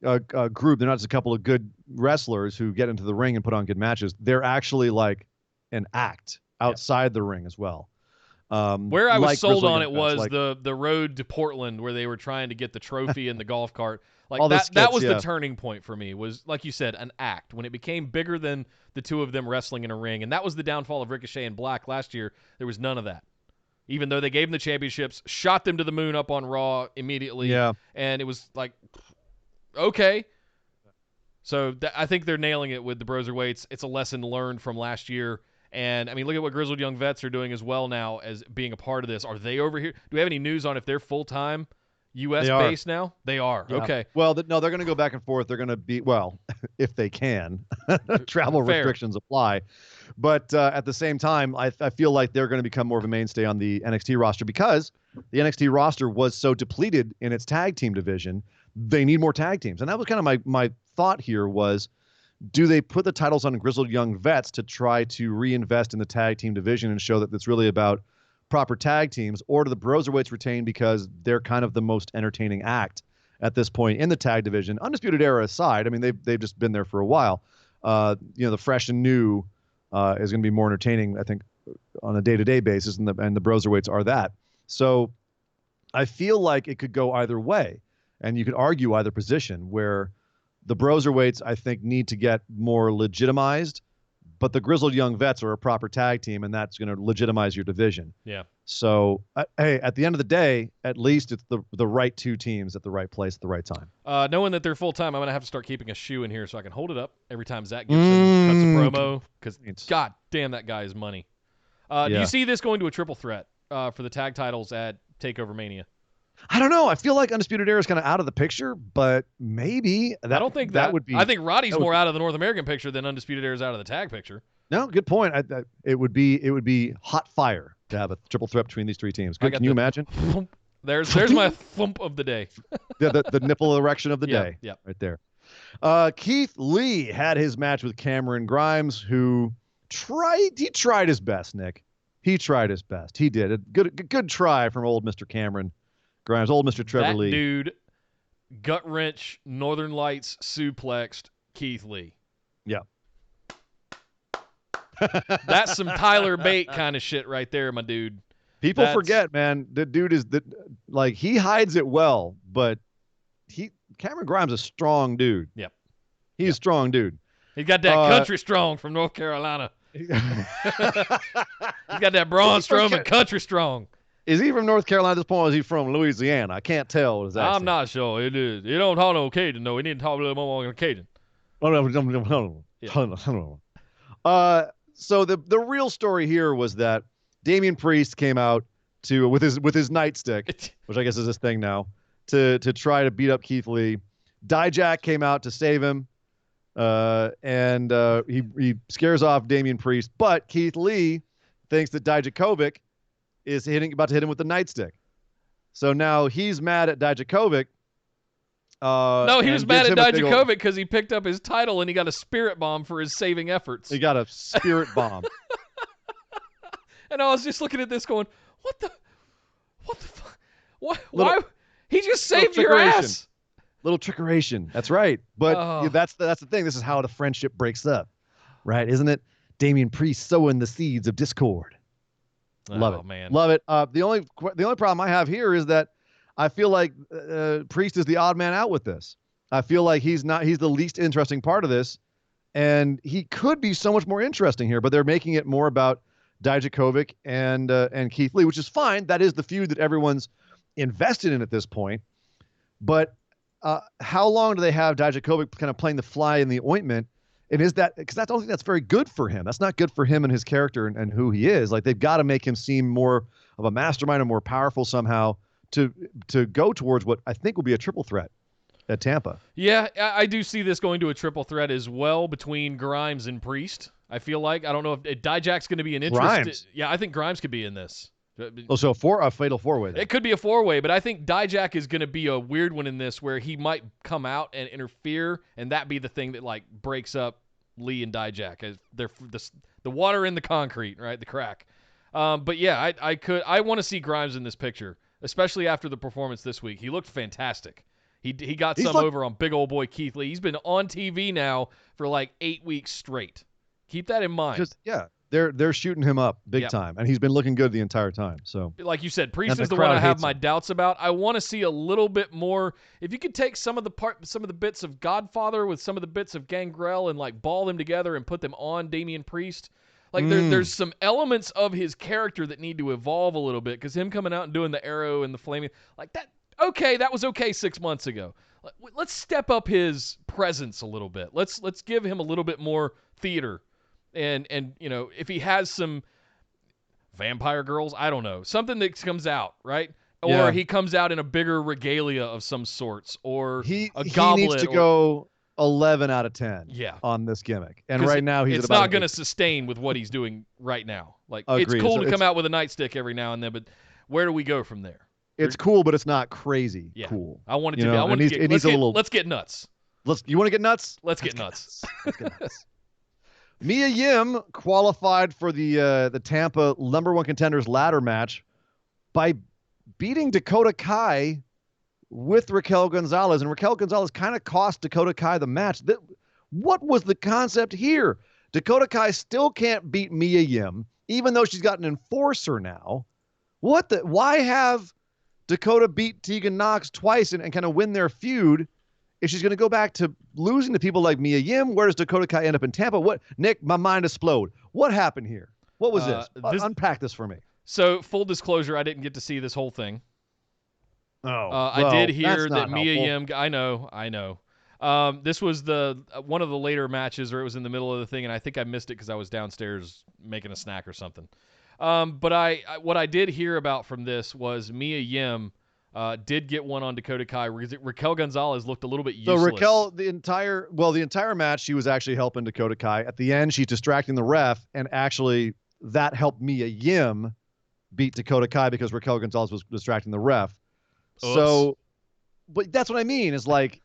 group. They're not just a couple of good wrestlers who get into the ring and put on good matches. They're actually like an act outside the ring as well. Where I was sold on it was like the road to Portland, where they were trying to get the trophy in the golf cart. Like all the that was skits, the turning point for me, was, like you said, an act. When it became bigger than the two of them wrestling in a ring. And that was the downfall of Ricochet and Black last year. There was none of that. Even though they gave them the championships, shot them to the moon up on Raw immediately. Yeah. And it was like, okay. So I think they're nailing it with the Broserweights. It's a lesson learned from last year. And, I mean, look at what Grizzled Young Vets are doing as well now as being a part of this. Are they over here? Do we have any news on if they're full-time U.S.-based now? They are. Yeah. Okay. Well, no, they're going to go back and forth. They're going to be, well, if they can. Travel restrictions apply. But at the same time, I feel like they're going to become more of a mainstay on the NXT roster because the NXT roster was so depleted in its tag team division. They need more tag teams. And that was kind of my thought here was, do they put the titles on Grizzled Young Vets to try to reinvest in the tag team division and show that it's really about proper tag teams, or do the Broserweights retain because they're kind of the most entertaining act at this point in the tag division? Undisputed Era aside, I mean, they've just been there for a while. The fresh and new is going to be more entertaining, I think, on a day-to-day basis, and the Broserweights are that. So I feel like it could go either way, and you could argue either position, where the Broserweights, I think, need to get more legitimized, but the Grizzled Young Vets are a proper tag team, and that's going to legitimize your division. Yeah. So, hey, at the end of the day, at least it's the right two teams at the right place at the right time. Knowing that they're full-time, I'm going to have to start keeping a shoe in here so I can hold it up every time Zach Gibson cuts a promo, because, God damn, that guy is money. Do you see this going to a triple threat for the tag titles at TakeOver Mania? I don't know. I feel like Undisputed Era is kind of out of the picture, but maybe I don't think that would be. I think Roddy's more out of the North American picture than Undisputed Era is out of the tag picture. No, good point. It would be hot fire to have a triple threat between these three teams. Can you imagine? There's my thump of the day. the nipple erection of the day. Yeah, right there. Keith Lee had his match with Cameron Grimes, who tried his best. Nick, he tried his best. He did a good try from old Mr. Cameron Grimes, old Mr. Trevor Lee. That dude, gut wrench, Northern Lights suplexed Keith Lee. Yeah. That's some Tyler Bate kind of shit right there, my dude. People forget, man. The dude is he hides it well, but Cameron Grimes is a strong dude. Yep. He's a strong dude. He's got that country strong from North Carolina. He's got that Braun Strowman country strong. Is he from North Carolina at this point, or is he from Louisiana? I can't tell. I'm not sure. It is. You don't talk no Cajun, though. We need to talk a little more on Cajun. So the real story here was that Damian Priest came out with his nightstick, which I guess is his thing now, to try to beat up Keith Lee. Dijak came out to save him, and he scares off Damian Priest. But Keith Lee thinks that Dijakovic is about to hit him with the nightstick. So now he's mad at Dijakovic. No, he was mad at Dijakovic because he picked up his title and he got a spirit bomb for his saving efforts. He got a spirit bomb. And I was just looking at this going, what the fuck? Why? He just saved your ass. Little trickeration. That's right. But that's the thing. This is how the friendship breaks up, right? Isn't it? Damian Priest sowing the seeds of discord. Love it, man. Love it. The only problem I have here is that I feel like Priest is the odd man out with this. I feel like he's the least interesting part of this, and he could be so much more interesting here. But they're making it more about Dijakovic and Keith Lee, which is fine. That is the feud that everyone's invested in at this point. But how long do they have Dijakovic kind of playing the fly in the ointment? And is that because I don't think that's very good for him? That's not good for him and his character and who he is. Like, they've got to make him seem more of a mastermind and more powerful somehow to go towards what I think will be a triple threat at Tampa. Yeah, I do see this going to a triple threat as well between Grimes and Priest. I feel like I don't know if Dijak's going to be an interest. Grimes. Yeah, I think Grimes could be in this. Oh, so a fatal four-way then. It could be a four-way, but I think Dijak is going to be a weird one in this where he might come out and interfere, and that be the thing that like breaks up Lee and Dijak. They're the water in the concrete, right? The crack. But yeah, I want to see Grimes in this picture, especially after the performance this week. He looked fantastic. He got over on big old boy Keith Lee. He's been on TV now for like 8 weeks straight. Keep that in mind. They're shooting him up big time, and he's been looking good the entire time. So, like you said, Priest is the one I have my doubts about. I want to see a little bit more. If you could take some of the bits of Godfather with some of the bits of Gangrel and like ball them together and put them on Damian Priest, like there's some elements of his character that need to evolve a little bit, because him coming out and doing the arrow and the flaming like that. Okay, that was okay 6 months ago. Let's step up his presence a little bit. Let's give him a little bit more theater. And if he has some vampire girls, I don't know, something that comes out, right? Or he comes out in a bigger regalia of some sorts, or a goblet. He needs to go 11 out of 10 on this gimmick. And right now it's not going to sustain with what he's doing right now. Like, it's cool to come out with a nightstick every now and then, but where do we go from there? It's cool, but it's not crazy cool. I want it to be. Let's get nuts. You want to get nuts? Let's get nuts. Let's get nuts. Mia Yim qualified for the Tampa #1 contenders ladder match by beating Dakota Kai with Raquel Gonzalez, and Raquel Gonzalez kind of cost Dakota Kai the match. What was the concept here? Dakota Kai still can't beat Mia Yim, even though she's got an enforcer now. Why have Dakota beat Tegan Nox twice and kind of win their feud? If she's going to go back to losing to people like Mia Yim, where does Dakota Kai end up in Tampa? Nick, my mind explode. What happened here? What was this? Unpack this for me. So, full disclosure, I didn't get to see this whole thing. I did hear that Mia Yim. I know. This was one of the later matches, or it was in the middle of the thing, and I think I missed it because I was downstairs making a snack or something. But what I did hear about from this was Mia Yim did get one on Dakota Kai. Raquel Gonzalez looked a little bit useless. So Raquel, the entire match, she was actually helping Dakota Kai. At the end, she's distracting the ref, and actually that helped Mia Yim beat Dakota Kai because Raquel Gonzalez was distracting the ref. Oops. So, but that's what I mean. Is like,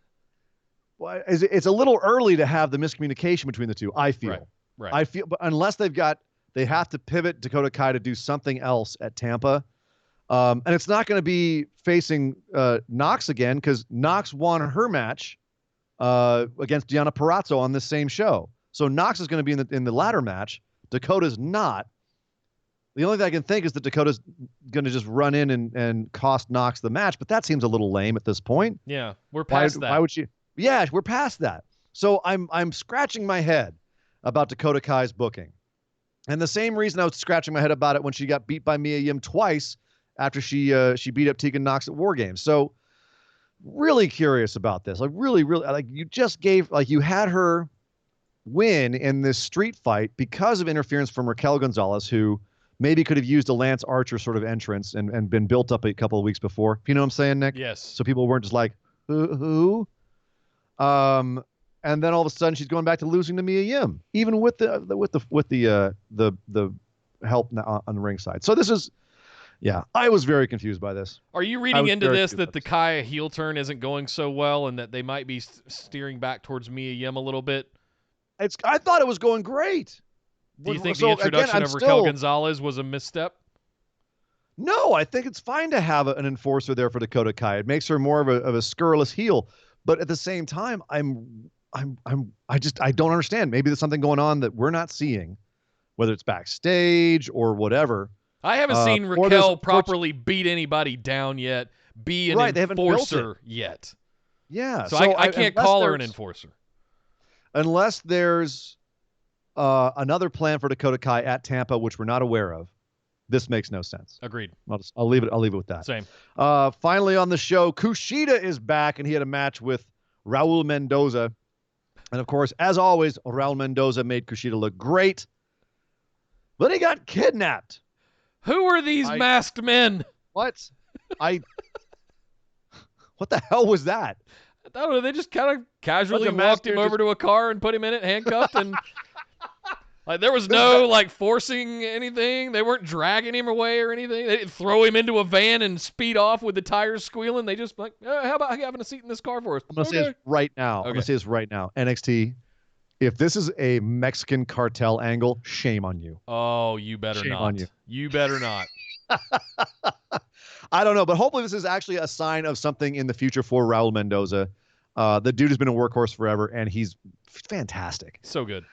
it's a little early to have the miscommunication between the two. I feel. Right. I feel, but unless they have to pivot Dakota Kai to do something else at Tampa. And it's not going to be facing Nox again, because Nox won her match against Deonna Purrazzo on this same show. So Nox is going to be in the ladder match. Dakota's not. The only thing I can think is that Dakota's going to just run in and cost Knox the match, but that seems a little lame at this point. Yeah, we're past that. Why would you? Yeah, we're past that. So I'm scratching my head about Dakota Kai's booking. And the same reason I was scratching my head about it when she got beat by Mia Yim twice after she beat up Tegan Knox at War Games. So really curious about this. Like really, like you had her win in this street fight because of interference from Raquel Gonzalez, who maybe could have used a Lance Archer sort of entrance and been built up a couple of weeks before. You know what I'm saying, Nick? Yes. So people weren't just like, who? And then all of a sudden she's going back to losing to Mia Yim, even with the help on the ringside. So this is, I was very confused by this. Are you reading into this that the Kaya heel turn isn't going so well and that they might be steering back towards Mia Yim a little bit? I thought it was going great. Do you think the introduction of Raquel Gonzalez was a misstep? No, I think it's fine to have an enforcer there for Dakota Kai. It makes her more of a scurrilous heel. But at the same time, I don't understand. Maybe there's something going on that we're not seeing, whether it's backstage or whatever. I haven't seen Raquel properly beat anybody down yet, be an enforcer yet. Yeah. So I can't call her an enforcer. Unless there's another plan for Dakota Kai at Tampa, which we're not aware of, this makes no sense. Agreed. I'll leave it with that. Same. Finally on the show, Kushida is back, and he had a match with Raul Mendoza. And of course, as always, Raul Mendoza made Kushida look great, but he got kidnapped. Who are these masked men? What? What the hell was that? I don't know. They just kind of casually walked him over to a car and put him in it, handcuffed, and like there was no like forcing anything. They weren't dragging him away or anything. They didn't throw him into a van and speed off with the tires squealing. They just like, how about having a seat in this car for us? I'm gonna say this right now. Okay. I'm gonna say this right now. NXT, if this is a Mexican cartel angle, shame on you. Oh, you better shame not. On you. You better not. I don't know, but hopefully this is actually a sign of something in the future for Raul Mendoza. The dude has been a workhorse forever, and he's fantastic. So good.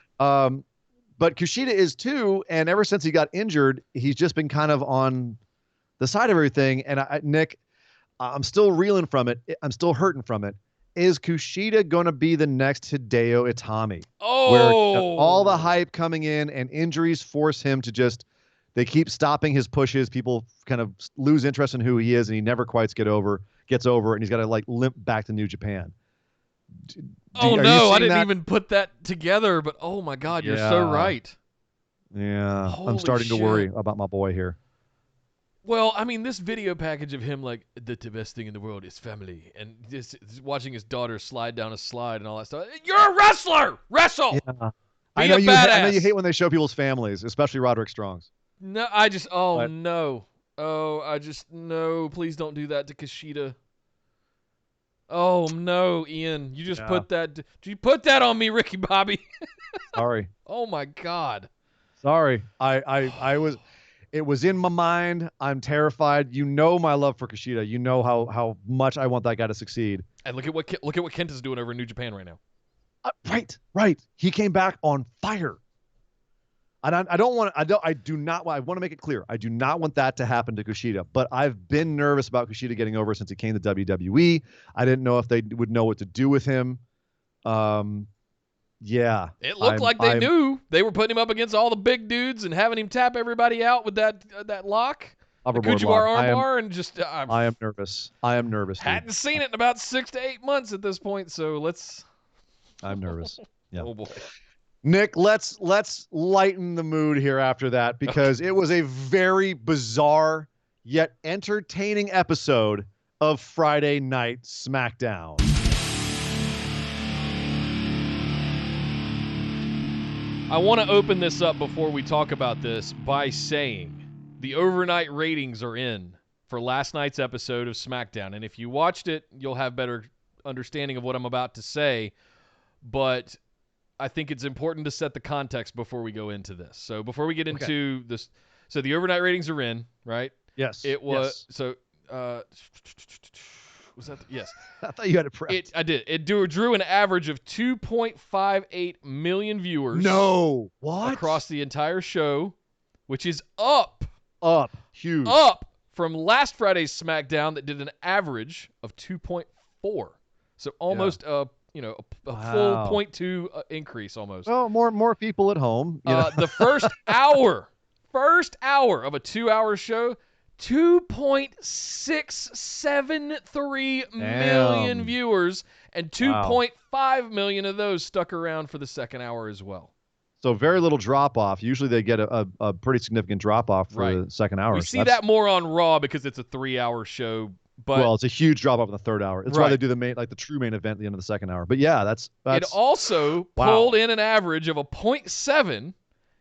But Kushida is too, and ever since he got injured, he's just been kind of on the side of everything. And Nick, I'm still reeling from it. I'm still hurting from it. Is Kushida going to be the next Hideo Itami? Oh! Where all the hype coming in and injuries force him to just, they keep stopping his pushes. People kind of lose interest in who he is, and he never quite gets over, and he's got to like limp back to New Japan. Oh no, I didn't even put that together, but oh my God, you're so right. Yeah, Holy I'm starting shit. to worry about my boy here. Well, I mean, this video package of him like, the best thing in the world is family, and this watching his daughter slide down a slide and all that stuff. You're a wrestler! Wrestle! Yeah. I know you hate when they show people's families, especially Roderick Strong's. No, no. No, please don't do that to Kushida. Oh no, Ian, you just put that. Did you put that on me, Ricky Bobby? Sorry. Oh my God. Sorry. It was in my mind. I'm terrified. You know my love for Kushida. You know how much I want that guy to succeed. And look at what Kenta's doing over in New Japan right now. Right. He came back on fire. And I want to make it clear. I do not want that to happen to Kushida, but I've been nervous about Kushida getting over since he came to WWE. I didn't know if they would know what to do with him. Yeah. It looked like they knew. They were putting him up against all the big dudes and having him tap everybody out with that lock. The Kujibar armbar, and just I am nervous. Hadn't seen it in about 6 to 8 months at this point, so I'm nervous. Yeah. Oh boy. Nick, let's lighten the mood here after that, because it was a very bizarre yet entertaining episode of Friday Night Smackdown. I want to open this up before we talk about this by saying the overnight ratings are in for last night's episode of Smackdown. And if you watched it, you'll have better understanding of what I'm about to say. But I think it's important to set the context before we go into this. So before we get into this, so the overnight ratings are in, right? Yes. It was, so, was that, yes. I thought you had it prepped. I did. It drew an average of 2.58 million viewers. No. What? Across the entire show, which is up Up. Huge. Up from last Friday's SmackDown that did an average of 2.4. So almost a full Wow. 0.2 increase almost. Well, more people at home. You know? The first hour of a 2-hour show, 2.673 million Damn. viewers, and 2.5 million of those stuck around for the second hour as well. So very little drop off. Usually they get a pretty significant drop off for the second hour. We So see that's- that more on Raw because it's a 3-hour show. But well, it's a huge drop off in the third hour. That's why they do the true main event at the end of the second hour. But yeah, that's it also pulled in an average of a 0.7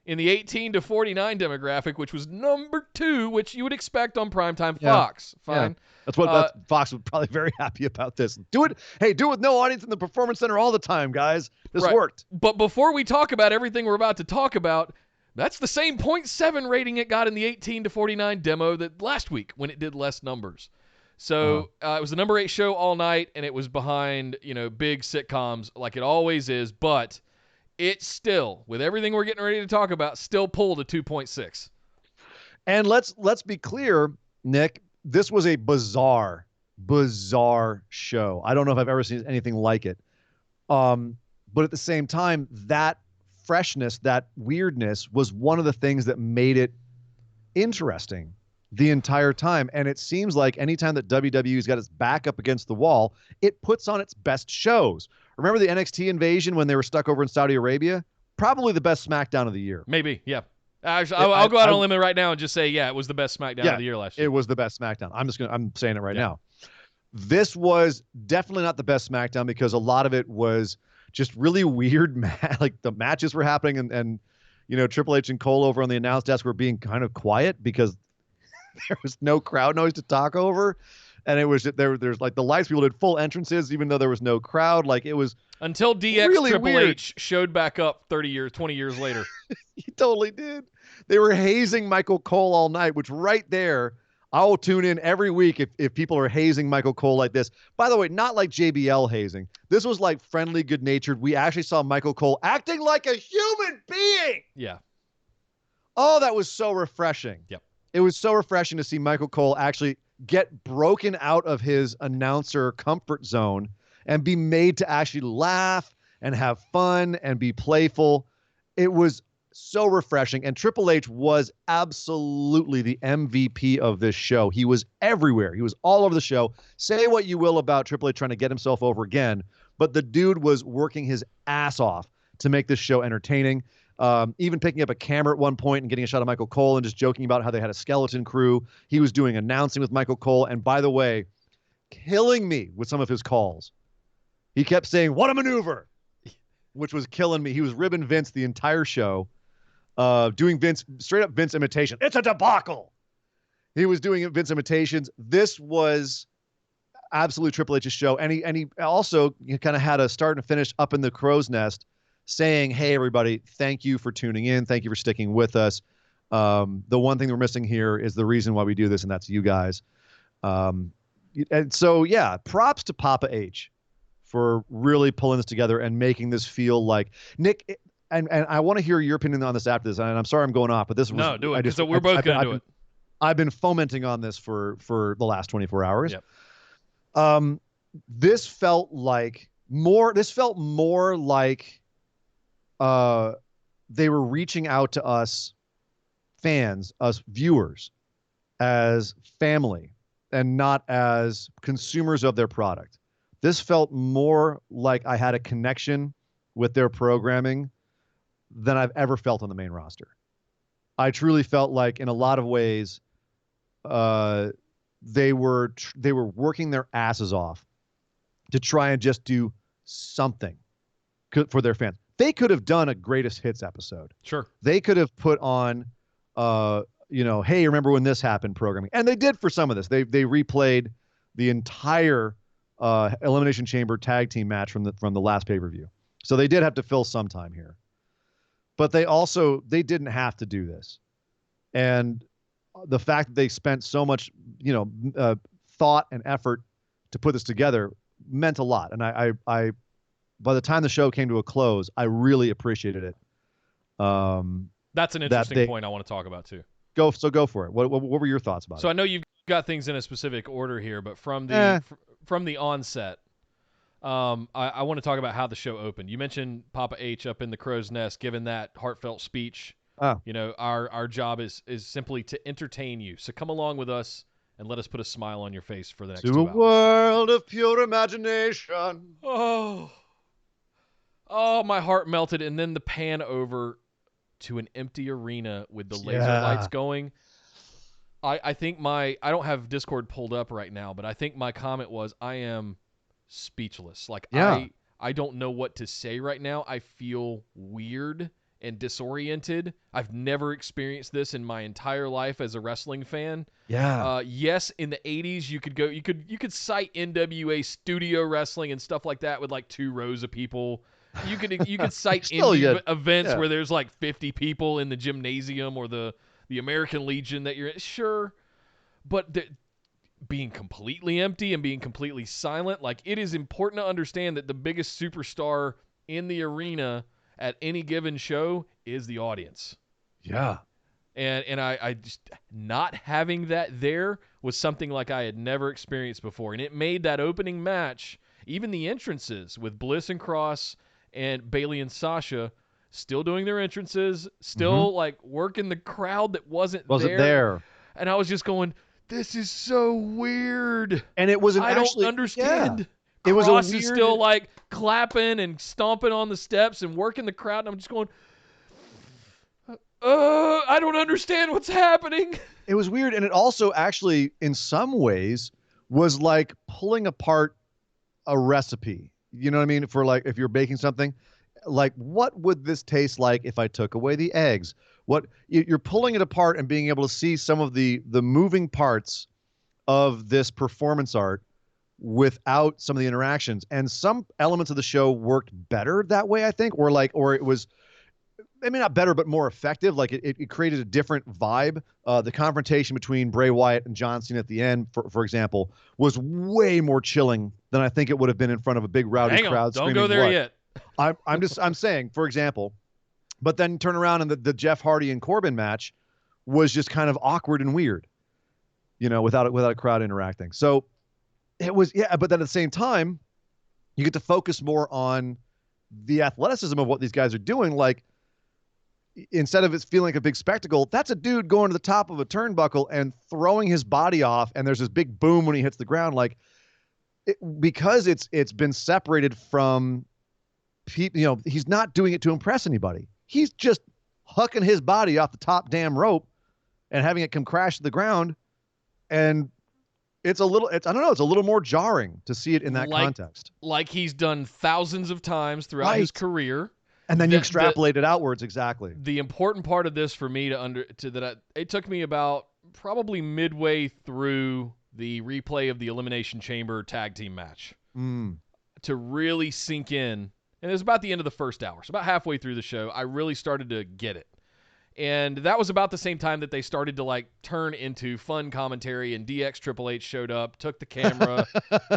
in the 18 to 49 demographic, which was number 2, which you would expect on primetime Fox. Fine. Yeah. That's what Fox would probably very happy about this. Do it with no audience in the Performance Center all the time, guys. This worked. But before we talk about everything we're about to talk about, that's the same 0.7 rating it got in the 18 to 49 demo that last week when it did less numbers. So it was the number 8 show all night, and it was behind big sitcoms like it always is. But it still, with everything we're getting ready to talk about, still pulled a 2.6. And let's be clear, Nick. This was a bizarre show. I don't know if I've ever seen anything like it. But at the same time, that freshness, that weirdness was one of the things that made it interesting the entire time. And it seems like anytime that WWE's got its back up against the wall, it puts on its best shows. Remember the NXT invasion when they were stuck over in Saudi Arabia? Probably the best SmackDown of the year. Maybe, yeah. I'll go out on a limb right now and just say, it was the best SmackDown of the year last year. It was the best SmackDown. I'm saying it right now. This was definitely not the best SmackDown because a lot of it was just really weird. Like the matches were happening and Triple H and Cole over on the announce desk were being kind of quiet because there was no crowd noise to talk over. And it was there's like the lights people did full entrances even though there was no crowd. Like it was until DX really Triple weird. H showed back up 20 years later. He totally did. They were hazing Michael Cole all night, which right there, I will tune in every week if people are hazing Michael Cole like this. By the way, not like JBL hazing. This was like friendly, good-natured. We actually saw Michael Cole acting like a human being. Yeah. Oh, that was so refreshing. Yep. It was so refreshing to see Michael Cole actually get broken out of his announcer comfort zone and be made to actually laugh and have fun and be playful. It was so refreshing. And Triple H was absolutely the MVP of this show. He was everywhere. He was all over the show. Say what you will about Triple H trying to get himself over again, but the dude was working his ass off to make this show entertaining. Even picking up a camera at one point and getting a shot of Michael Cole and just joking about how they had a skeleton crew. He was doing announcing with Michael Cole. And by the way, killing me with some of his calls. He kept saying, "What a maneuver," which was killing me. He was ribbing Vince the entire show. Doing straight up Vince imitation. It's a debacle. He was doing Vince imitations. This was absolutely Triple H's show. And he also kind of had a start and finish up in the crow's nest saying, "Hey, everybody, thank you for tuning in. Thank you for sticking with us. The one thing we're missing here is the reason why we do this, and that's you guys." And so, yeah, props to Papa H for really pulling this together and making this feel like Nick. And I want to hear your opinion on this after this. And I'm sorry I'm going off, but this was no, do it. So we're both going to do it. I've been fomenting on this for the last 24 hours. Yep. This felt more like they were reaching out to us fans, us viewers, as family and not as consumers of their product. This felt more like I had a connection with their programming than I've ever felt on the main roster. I truly felt like in a lot of ways, they were working their asses off to try and just do something for their fans. They could have done a greatest hits episode. Sure. They could have put on, hey, remember when this happened programming. And they did for some of this. They replayed the entire Elimination Chamber tag team match from the last pay-per-view. So they did have to fill some time here. But they didn't have to do this. And the fact that they spent so much, thought and effort to put this together meant a lot. And I by the time the show came to a close, I really appreciated it. That's an interesting point I want to talk about too. Go for it. What were your thoughts about it? So I know you've got things in a specific order here, but from the onset, I want to talk about how the show opened. You mentioned Papa H up in the crow's nest, giving that heartfelt speech. Oh. You know, our job is simply to entertain you. So come along with us and let us put a smile on your face for the next 2 hours. To a world of pure imagination. Oh, my heart melted. And then the pan over to an empty arena with the laser lights going. I think I don't have Discord pulled up right now, but I think my comment was, I am speechless. Like, I don't know what to say right now. I feel weird and disoriented. I've never experienced this in my entire life as a wrestling fan. Yeah. Yes, in the 80s you could cite NWA studio wrestling and stuff like that with like 2 rows of people. You could cite indie events where there's like 50 people in the gymnasium or the American Legion that you're in. Sure. But being completely empty and being completely silent, like, it is important to understand that the biggest superstar in the arena at any given show is the audience. Yeah. And I just, not having that there was something like I had never experienced before. And it made that opening match, even the entrances with Bliss and Cross and Bayley and Sasha still doing their entrances, still like working the crowd that wasn't there. And I was just going, this is so weird. And it was I don't understand. Yeah. It was Cross is still like clapping and stomping on the steps and working the crowd, and I'm just going, I don't understand what's happening. It was weird, and it also actually, in some ways, was like pulling apart a recipe. You know what I mean? For like, if you're baking something, like, what would this taste like if I took away the eggs? What you're pulling it apart and being able to see some of the moving parts of this performance art without some of the interactions. And some elements of the show worked better that way, I think, or it was, I mean, not better, but more effective. Like it created a different vibe. The confrontation between Bray Wyatt and John Cena at the end, for example, was way more chilling than I think it would have been in front of a big rowdy crowd. Don't go there yet. I'm saying, for example, but then turn around and the Jeff Hardy and Corbin match was just kind of awkward and weird, you know, without a crowd interacting. So it was, but then at the same time, you get to focus more on the athleticism of what these guys are doing. Like, instead of it feeling like a big spectacle, that's a dude going to the top of a turnbuckle and throwing his body off, and there's this big boom when he hits the ground. Like, because it's been separated from people, you know, he's not doing it to impress anybody. He's just hucking his body off the top damn rope and having it come crash to the ground. And it's a little more jarring to see it in that context. Like he's done thousands of times throughout his career. And then you extrapolate it outwards. Exactly. The important part of this for me it took me about probably midway through the replay of the Elimination Chamber tag team match to really sink in. And it was about the end of the first hour. So about halfway through the show, I really started to get it. And that was about the same time that they started to like turn into fun commentary, and DX TripleH showed up, took the camera,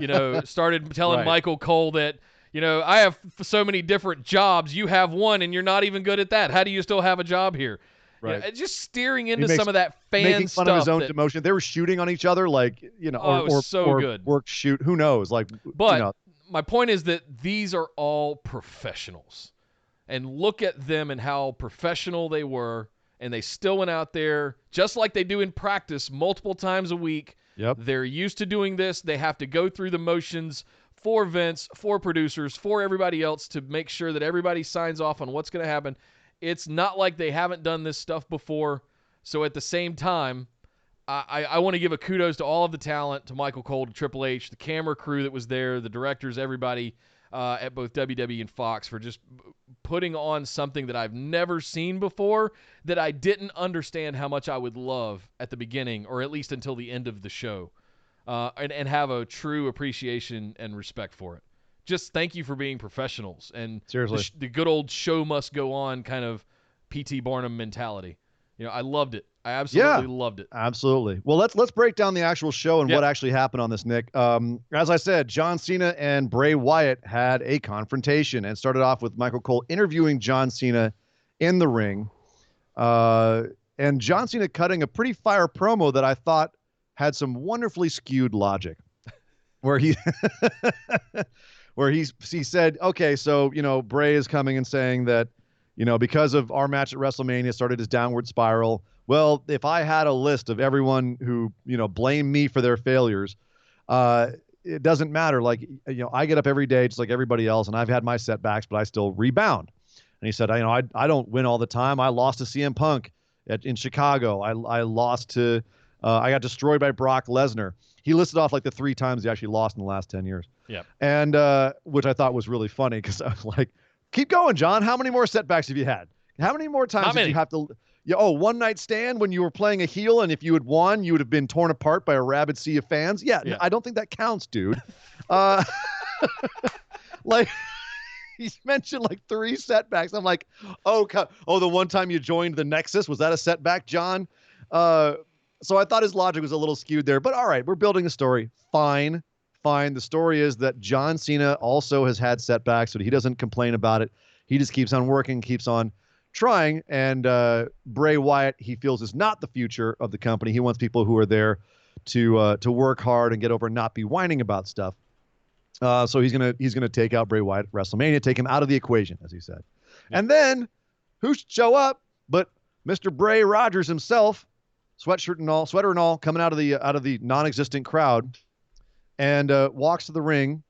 you know, started telling Michael Cole that, you know, I have so many different jobs. You have one and you're not even good at that. How do you still have a job here? Right. You know, just steering into some of that fan making stuff. Fun of his own demotion. They were shooting on each other, like, you know, or good. Work shoot. Who knows? Like, but you know. My point is that these are all professionals, and look at them and how professional they were, and they still went out there just like they do in practice multiple times a week. Yep. They're used to doing this. They have to go through the motions for Vince, for producers, for everybody else to make sure that everybody signs off on what's going to happen. It's not like they haven't done this stuff before. So at the same time, I want to give a kudos to all of the talent, to Michael Cole, to Triple H, the camera crew that was there, the directors, everybody at both WWE and Fox for just putting on something that I've never seen before, that I didn't understand how much I would love at the beginning, or at least until the end of the show, and have a true appreciation and respect for it. Just thank you for being professionals, and seriously, the good old show must go on kind of P.T. Barnum mentality. You know, I loved it. I absolutely loved it. Absolutely. Well, let's break down the actual show and what actually happened on this, Nick. As I said, John Cena and Bray Wyatt had a confrontation, and started off with Michael Cole interviewing John Cena in the ring. and John Cena cutting a pretty fire promo that I thought had some wonderfully skewed logic, where he where he said, okay, so Bray is coming and saying that because of our match at WrestleMania started his downward spiral. Well, if I had a list of everyone who blame me for their failures, it doesn't matter. Like I get up every day just like everybody else, and I've had my setbacks, but I still rebound. And he said, I don't win all the time. I lost to CM Punk in Chicago. I lost to I got destroyed by Brock Lesnar. He listed off like the 3 times he actually lost in the last 10 years. Yeah. And which I thought was really funny because I was like, keep going, John. How many more setbacks have you had? How many more times did you have to one night stand when you were playing a heel, and if you had won, you would have been torn apart by a rabid sea of fans? Yeah. I don't think that counts, dude. Like he's mentioned like 3 setbacks. I'm like, the one time you joined the Nexus, was that a setback, John? So I thought his logic was a little skewed there, but all right, we're building a story. Fine. The story is that John Cena also has had setbacks, but he doesn't complain about it. He just keeps on working, keeps on trying. And Bray Wyatt, he feels, is not the future of the company. He wants people who are there to work hard and get over and not be whining about stuff. So he's gonna take out Bray Wyatt at WrestleMania, take him out of the equation, as he said. Yeah. And then who should show up but Mr. Bray Rogers himself, sweater and all, coming out of the non-existent crowd, and walks to the ring,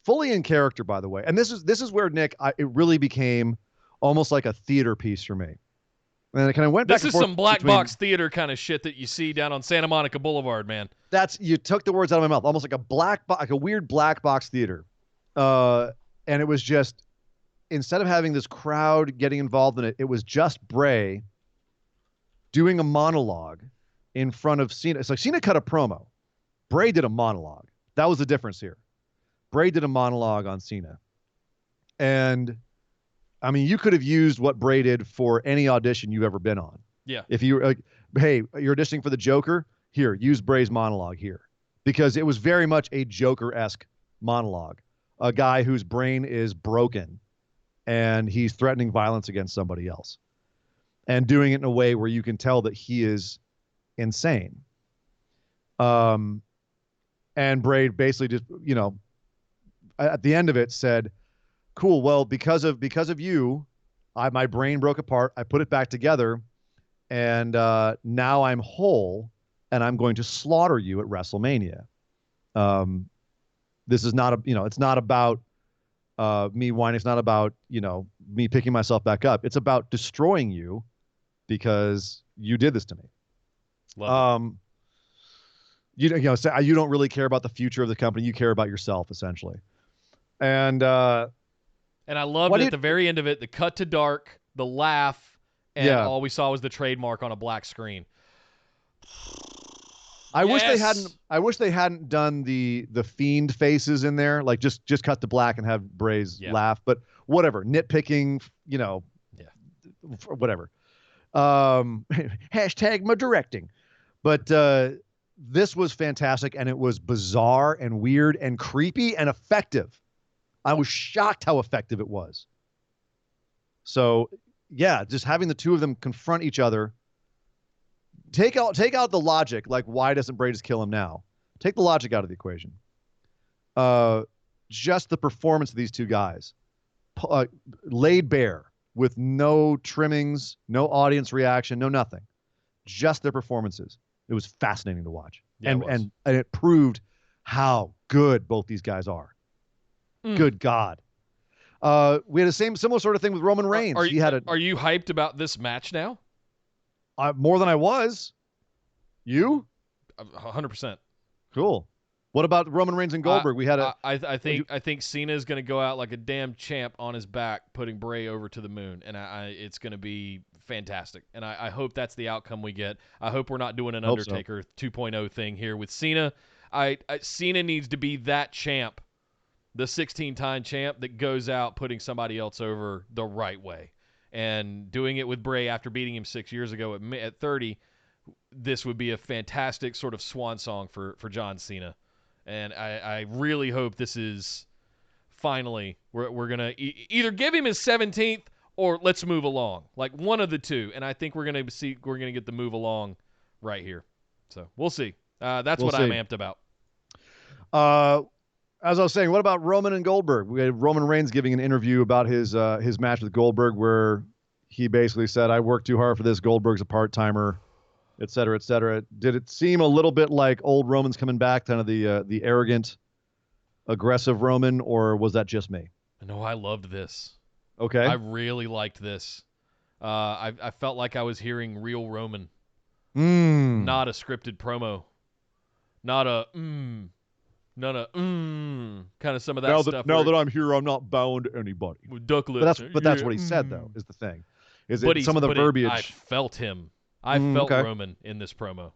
fully in character, by the way. And this is where, Nick, it really became almost like a theater piece for me. And I kind of went back and forth. This is some black box theater kind of shit that you see down on Santa Monica Boulevard, man. You took the words out of my mouth. Almost like a weird black box theater. And it was just, instead of having this crowd getting involved in it, it was just Bray doing a monologue in front of Cena. It's like Cena cut a promo. Bray did a monologue. That was the difference here. Bray did a monologue on Cena. And I mean, you could have used what Bray did for any audition you've ever been on. Yeah. If you hey, you're auditioning for the Joker, here, use Bray's monologue here. Because it was very much a Joker-esque monologue. A guy whose brain is broken and he's threatening violence against somebody else. And doing it in a way where you can tell that he is insane. And Bray basically just, at the end of it said, cool, well, because of you, my brain broke apart. I put it back together, and now I'm whole, and I'm going to slaughter you at WrestleMania. This is not it's not about me whining. It's not about, me picking myself back up. It's about destroying you because you did this to me. Love it. You don't really care about the future of the company. You care about yourself, essentially. And I loved at the very end of it, the cut to dark, the laugh, and all we saw was the trademark on a black screen. I wish they hadn't done the Fiend faces in there, like just cut to black and have Bray's laugh. But whatever, nitpicking, whatever. Hashtag my directing. But this was fantastic, and it was bizarre and weird and creepy and effective. I was shocked how effective it was. So, yeah, just having the two of them confront each other. Take out the logic, like why doesn't Bray just kill him now? Take the logic out of the equation. Just the performance of these two guys, laid bare with no trimmings, no audience reaction, no nothing, just their performances. It was fascinating to watch, and it proved how good both these guys are. Good God. We had a similar sort of thing with Roman Reigns. Are you hyped about this match now? More than I was. You? 100%. Cool. What about Roman Reigns and Goldberg? I think Cena is going to go out like a damn champ on his back, putting Bray over to the moon, and it's going to be fantastic. And I hope that's the outcome we get. I hope we're not doing an Undertaker 2.0 thing here with Cena. Cena needs to be that champ, the 16-time champ that goes out putting somebody else over the right way. And doing it with Bray after beating him 6 years ago at 30, this would be a fantastic sort of swan song for John Cena. And I really hope this is finally, we're going to either give him his 17th or let's move along. Like one of the two. And I think we're going to get the move along right here. So we'll see. That's We'll what see. I'm amped about. As I was saying, what about Roman and Goldberg? We had Roman Reigns giving an interview about his match with Goldberg, where he basically said, "I worked too hard for this. Goldberg's a part-timer, et cetera, et cetera." Did it seem a little bit like old Roman's coming back, kind of the arrogant, aggressive Roman, or was that just me? No, I loved this. Okay. I really liked this. I felt like I was hearing real Roman, not a scripted promo, not a kind of some of that stuff. Now that I'm here, I'm not bound to anybody. With duck lips. But that's what he said, though, is the thing. Is it some of the I verbiage? felt him. I felt okay. Roman in this promo.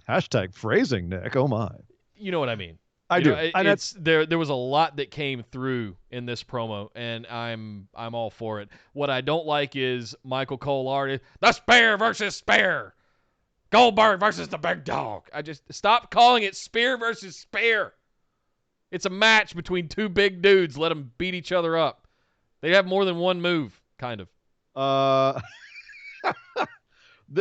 Hashtag phrasing, Nick. Oh, my. You know what I mean. I You do. know, And there was a lot that came through in this promo, and I'm all for it. What I don't like is Michael Cole already, the Spear versus Spear. Goldberg versus the big dog. I just stop calling it Spear versus Spear. It's a match between two big dudes. Let them beat each other up. They have more than one move, kind of.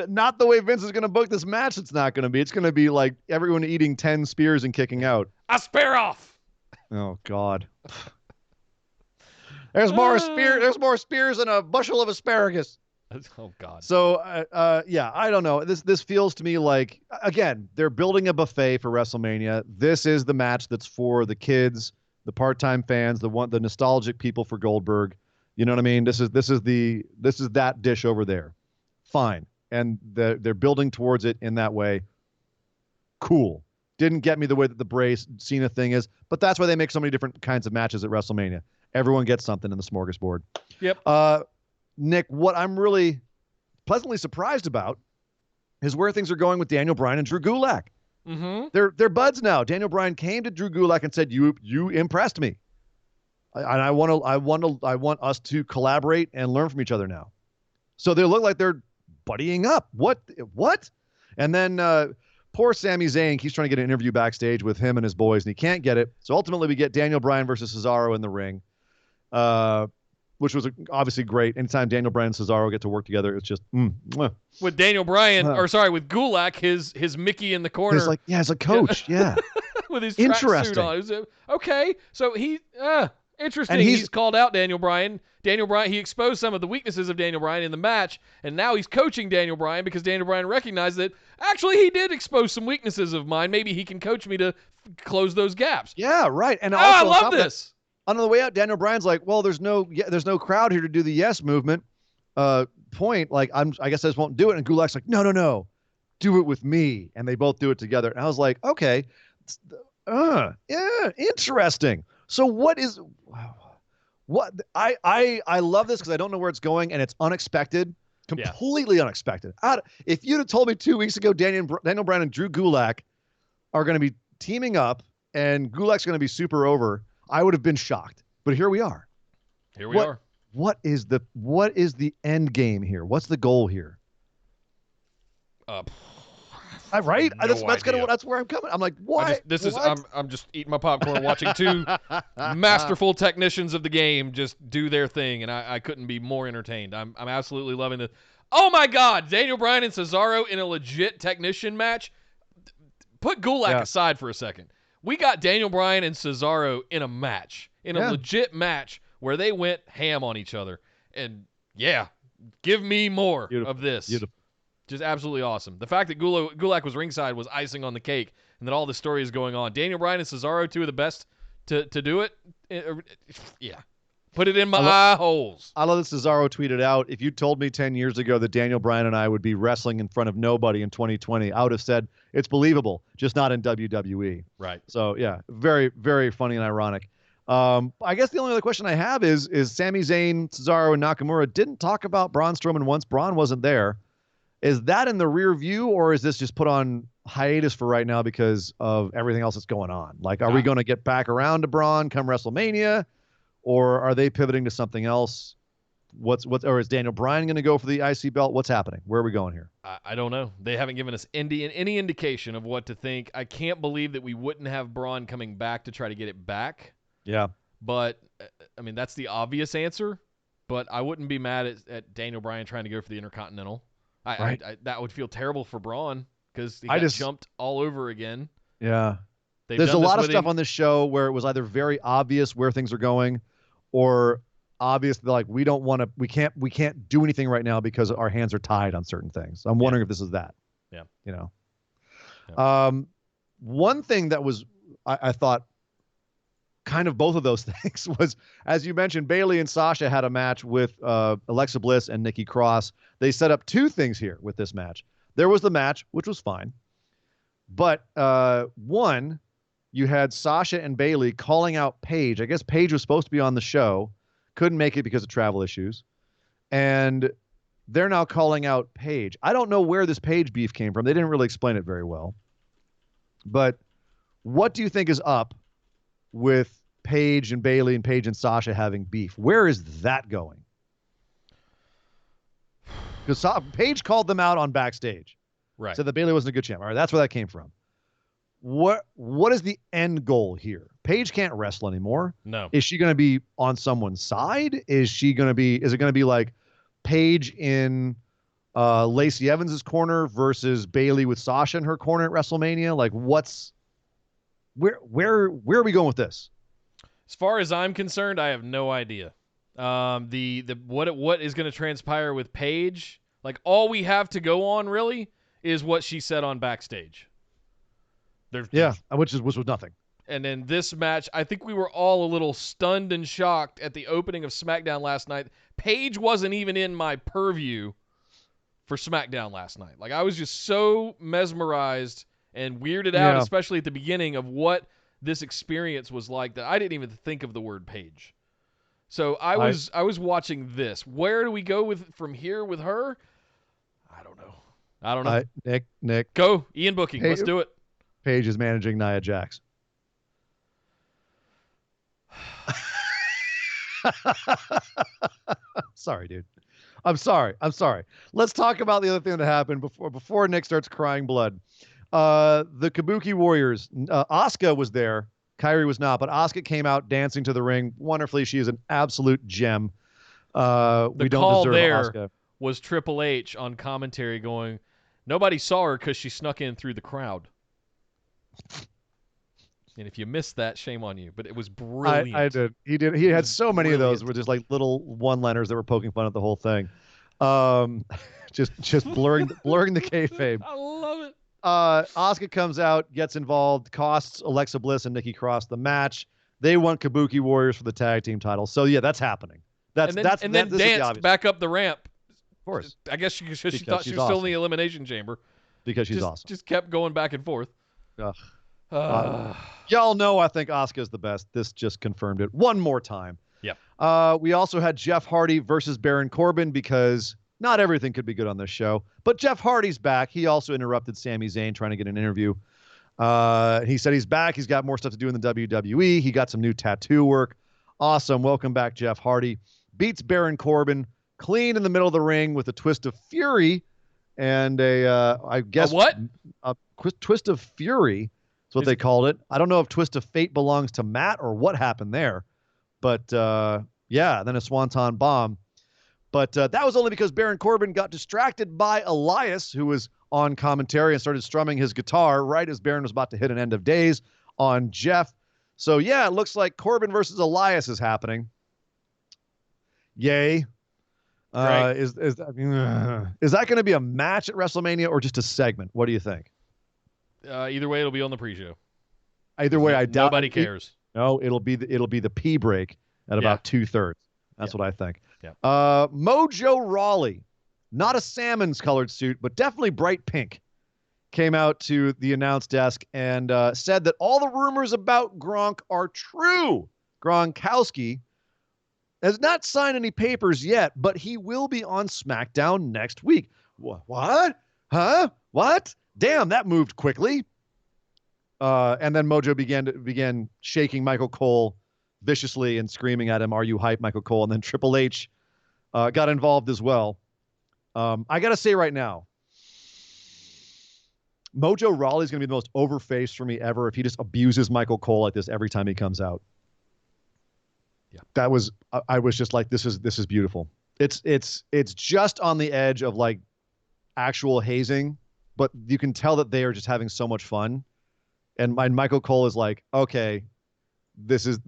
Not the way Vince is going to book this match. It's not going to be. It's going to be like everyone eating 10 spears and kicking out. A spear off. Oh God. There's more spears than a bushel of asparagus. Oh God. So yeah, I don't know. This feels to me like, again, they're building a buffet for WrestleMania. This is the match that's for the kids, the part-time fans, the nostalgic people for Goldberg. You know what I mean? This is that dish over there. Fine. And they're building towards it in that way. Cool. Didn't get me the way that the Bray Cena thing is, but that's why they make so many different kinds of matches at WrestleMania. Everyone gets something in the smorgasbord. Yep. Nick, what I'm really pleasantly surprised about is where things are going with Daniel Bryan and Drew Gulak. Mm-hmm. They're buds now. Daniel Bryan came to Drew Gulak and said, "You impressed me, and I want us to collaborate and learn from each other now." So they look like they're buddying up. What? And then poor Sami Zayn keeps trying to get an interview backstage with him and his boys, and he can't get it. So ultimately, we get Daniel Bryan versus Cesaro in the ring, which was obviously great. Anytime Daniel Bryan and Cesaro get to work together, it's just with Daniel Bryan, with Gulak, his Mickey in the corner. It's like, yeah, as a coach, yeah, with his tracksuit on. It was, okay, so interesting. And he's called out Daniel Bryan. Daniel Bryan, he exposed some of the weaknesses of Daniel Bryan in the match, and now he's coaching Daniel Bryan because Daniel Bryan recognized that actually he did expose some weaknesses of mine. Maybe he can coach me to close those gaps. Yeah, right. And also, I love this. On the way out, Daniel Bryan's like, "Well, there's no crowd here to do the yes movement." Point, like, I guess I just won't do it. And Gulak's like, "No, do it with me." And they both do it together. And I was like, okay, yeah, interesting. So what I love this because I don't know where it's going, and it's unexpected, completely unexpected. If you'd have told me 2 weeks ago Daniel Bryan and Drew Gulak are going to be teaming up and Gulak's going to be super over, I would have been shocked. But here we are. Here we are. What is the end game here? What's the goal here? Right? No that's where I'm coming. I'm like, what? I'm just eating my popcorn, watching two masterful technicians of the game just do their thing, and I couldn't be more entertained. I'm absolutely loving this. Oh my God, Daniel Bryan and Cesaro in a legit technician match. Put Gulak aside for a second. We got Daniel Bryan and Cesaro in a match, in a legit match where they went ham on each other. And yeah, give me more of this. Beautiful. Just absolutely awesome. The fact that Gulak was ringside was icing on the cake, and that all this story is going on. Daniel Bryan and Cesaro, two of the best to do it. Yeah. Put it in my eye holes. I love that Cesaro tweeted out, "If you told me 10 years ago that Daniel Bryan and I would be wrestling in front of nobody in 2020, I would have said, it's believable, just not in WWE." Right. So, yeah, very, very funny and ironic. I guess the only other question I have is Sami Zayn, Cesaro, and Nakamura didn't talk about Braun Strowman once Braun wasn't there. Is that in the rear view, or is this just put on hiatus for right now because of everything else that's going on? Like, are we going to get back around to Braun come WrestleMania? Or are they pivoting to something else? Or is Daniel Bryan going to go for the IC belt? What's happening? Where are we going here? I don't know. They haven't given us any indication of what to think. I can't believe that we wouldn't have Braun coming back to try to get it back. Yeah. But, I mean, that's the obvious answer. but I wouldn't be mad at Daniel Bryan trying to go for the Intercontinental. Right. That would feel terrible for Braun because he I got just- jumped all over again. Yeah. They've There's a done this lot of with stuff him. on this show where it was either very obvious where things are going, or obvious that like we can't do anything right now because our hands are tied on certain things. I'm wondering if this is that. Yeah. You know. Yeah. One thing that was I thought kind of both of those things was, as you mentioned, Bayley and Sasha had a match with Alexa Bliss and Nikki Cross. They set up two things here with this match. There was the match, which was fine. But one, you had Sasha and Bayley calling out Paige. I guess Paige was supposed to be on the show, couldn't make it because of travel issues. And they're now calling out Paige. I don't know where this Paige beef came from. They didn't really explain it very well. But what do you think is up with Paige and Bayley and Paige and Sasha having beef? Where is that going? Because Paige called them out on backstage. Right. Said that Bayley wasn't a good champ. All right, that's where that came from. What is the end goal here? Paige can't wrestle anymore. No. Is she going to be on someone's side? Is it going to be like Paige in Lacey Evans's corner versus Bayley with Sasha in her corner at WrestleMania? Like where are we going with this? As far as I'm concerned, I have no idea. What is going to transpire with Paige? Like all we have to go on really is what she said on backstage. Which was nothing. And then this match, I think we were all a little stunned and shocked at the opening of SmackDown last night. Paige wasn't even in my purview for SmackDown last night. Like I was just so mesmerized and weirded out, especially at the beginning, of what this experience was like that I didn't even think of the word Paige. So I was watching this. Where do we go from here with her? I don't know. Nick. Go. Ian Booking. Let's do it. Paige is managing Nia Jax. Sorry, dude. I'm sorry. Let's talk about the other thing that happened before Nick starts crying blood. The Kabuki Warriors. Asuka was there. Kairi was not, but Asuka came out dancing to the ring wonderfully. She is an absolute gem. We don't call deserve there Asuka. Was Triple H on commentary going, nobody saw her because she snuck in through the crowd. And if you missed that, shame on you. But it was brilliant. I did. He did. He had so many of those were just like little one-liners that were poking fun at the whole thing. Just blurring the kayfabe. I love it. Asuka comes out, gets involved, costs Alexa Bliss and Nikki Cross the match. They want Kabuki Warriors for the tag team title. So yeah, that's happening. Then danced back up the ramp. Of course. I guess she thought she was still in the Elimination Chamber. Because she's awesome. Just kept going back and forth. Y'all know I think Asuka's the best. This just confirmed it one more time. Yep. We also had Jeff Hardy versus Baron Corbin because not everything could be good on this show. But Jeff Hardy's back. He also interrupted Sami Zayn trying to get an interview. He said he's back. He's got more stuff to do in the WWE. He got some new tattoo work. Awesome. Welcome back, Jeff Hardy. Beats Baron Corbin clean in the middle of the ring with a twist of fury and a twist of fury. That's what they called it. I don't know if Twist of Fate belongs to Matt or what happened there. But, then a Swanton Bomb. But that was only because Baron Corbin got distracted by Elias, who was on commentary and started strumming his guitar right as Baron was about to hit an end of days on Jeff. So, yeah, it looks like Corbin versus Elias is happening. Yay. Right. Is that going to be a match at WrestleMania or just a segment? What do you think? Either way, it'll be on the pre-show. Either way, I doubt nobody cares. No, it'll be the P break at about 2/3. That's what I think. Yeah. Mojo Rawley, not a salmon's colored suit, but definitely bright pink, came out to the announce desk and said that all the rumors about Gronk are true. Gronkowski has not signed any papers yet, but he will be on SmackDown next week. What? Huh? What? Damn, that moved quickly. And then Mojo began shaking Michael Cole viciously and screaming at him, "Are you hype, Michael Cole?" And then Triple H got involved as well. I got to say right now, Mojo Rawley is going to be the most overfaced for me ever if he just abuses Michael Cole like this every time he comes out. That was I was just like, this is beautiful. It's just on the edge of like actual hazing, but you can tell that they are just having so much fun. And Michael Cole is like, okay, this is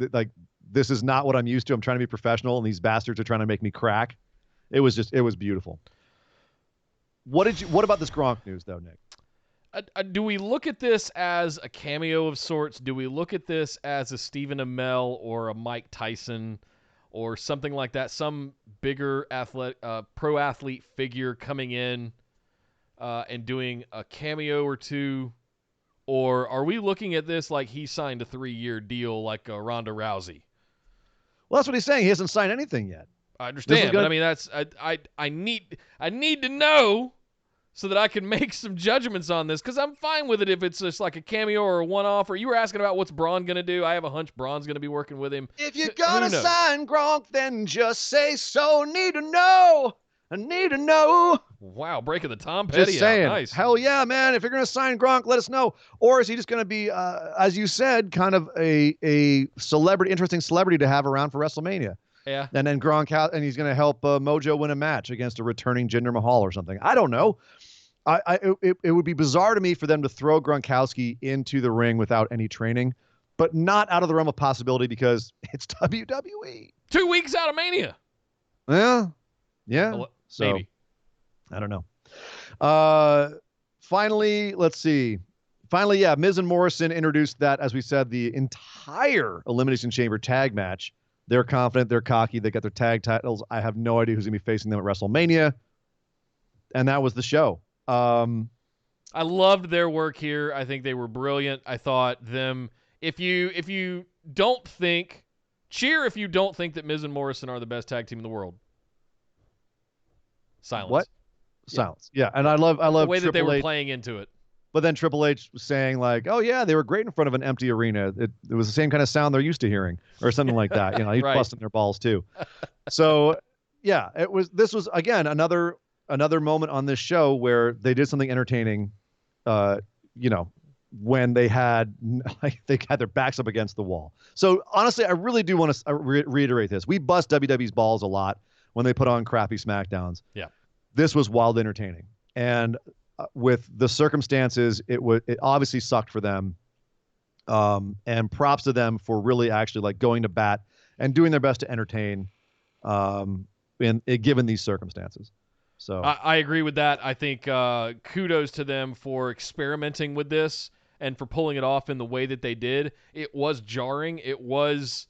not what I'm used to. I'm trying to be professional, and these bastards are trying to make me crack. It was beautiful. What about this Gronk news though, Nick? Do we look at this as a cameo of sorts? Do we look at this as a Stephen Amell or a Mike Tyson or something like that? Some bigger pro athlete figure coming in and doing a cameo or two? Or are we looking at this like he signed a 3-year deal like Ronda Rousey? Well, that's what he's saying. He hasn't signed anything yet. I understand, but I mean, that's I need to know so that I can make some judgments on this, because I'm fine with it if it's just like a cameo or a one-off. Or you were asking about what's Braun going to do. I have a hunch Braun's going to be working with him. If you're going to sign Gronk, then just say so. Need to know. I need to know. Wow, breaking the Tom Petty just saying. out. Nice. Hell yeah, man. If you're going to sign Gronk, let us know. Or is he just going to be, as you said, kind of a celebrity, interesting celebrity to have around for WrestleMania? Yeah. And then Gronk out, and he's going to help Mojo win a match against a returning Jinder Mahal or something. I don't know. It would be bizarre to me for them to throw Gronkowski into the ring without any training, but not out of the realm of possibility because it's WWE. 2 weeks out of Mania. Yeah. So, maybe. I don't know. Finally, let's see. Finally, yeah, Miz and Morrison introduced that, as we said, the entire Elimination Chamber tag match. They're confident, they're cocky, they got their tag titles. I have no idea who's going to be facing them at WrestleMania. And that was the show. I loved their work here. I think they were brilliant. I thought them, if you don't think, cheer if you don't think that Miz and Morrison are the best tag team in the world. Silence. What? Silence. Yeah, and I love the way that they were H. playing into it. But then Triple H was saying like, "Oh yeah, they were great in front of an empty arena. It was the same kind of sound they're used to hearing, or something like that." You know, he's Right. busting their balls too. So, yeah, this was again another moment on this show where they did something entertaining. You know, when they had their backs up against the wall. So honestly, I really do want to reiterate this. We bust WWE's balls a lot when they put on crappy Smackdowns. Yeah, this was wild entertaining, and with the circumstances, it obviously sucked for them. And props to them for really actually like going to bat and doing their best to entertain, given these circumstances. So I agree with that. I think kudos to them for experimenting with this and for pulling it off in the way that they did. It was jarring. It was,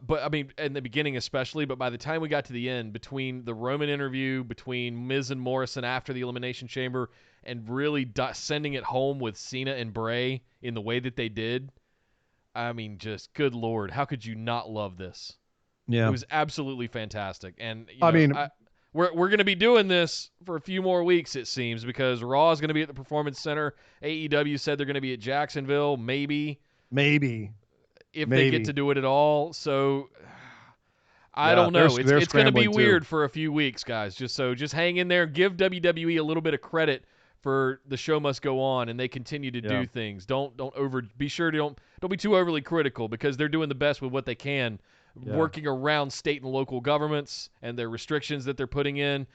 but I mean, in the beginning especially, but by the time we got to the end, between the Roman interview, between Miz and Morrison after the Elimination Chamber, and really sending it home with Cena and Bray in the way that they did, I mean, just good Lord, how could you not love this? Yeah, it was absolutely fantastic. And we're going to be doing this for a few more weeks, it seems, because Raw is going to be at the Performance Center. AEW said they're going to be at Jacksonville, maybe. If they get to do it at all. So I don't know. It's going to be weird for a few weeks, guys. Just hang in there. Give WWE a little bit of credit for the show must go on, and they continue to do things. Don't be sure to don't be too overly critical, because they're doing the best with what they can, working around state and local governments and their restrictions that they're putting in.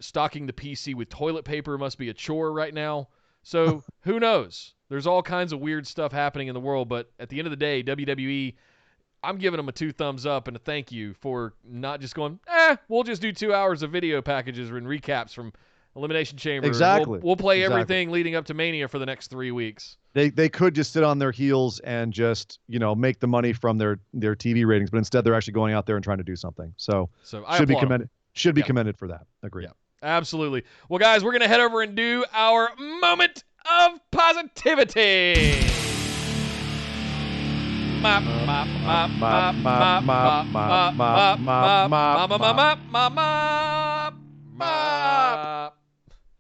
Stocking the PC with toilet paper must be a chore right now. So who knows? There's all kinds of weird stuff happening in the world, but at the end of the day, WWE, I'm giving them a 2 thumbs up and a thank you for not just going, we'll just do 2 hours of video packages and recaps from Elimination Chamber. Exactly. We'll play everything leading up to Mania for the next 3 weeks. They could just sit on their heels and just, make the money from their TV ratings, but instead they're actually going out there and trying to do something. So I should be commended. Should be commended for that. Agreed. Yeah, absolutely. Well, guys, we're going to head over and do our moment of positivity.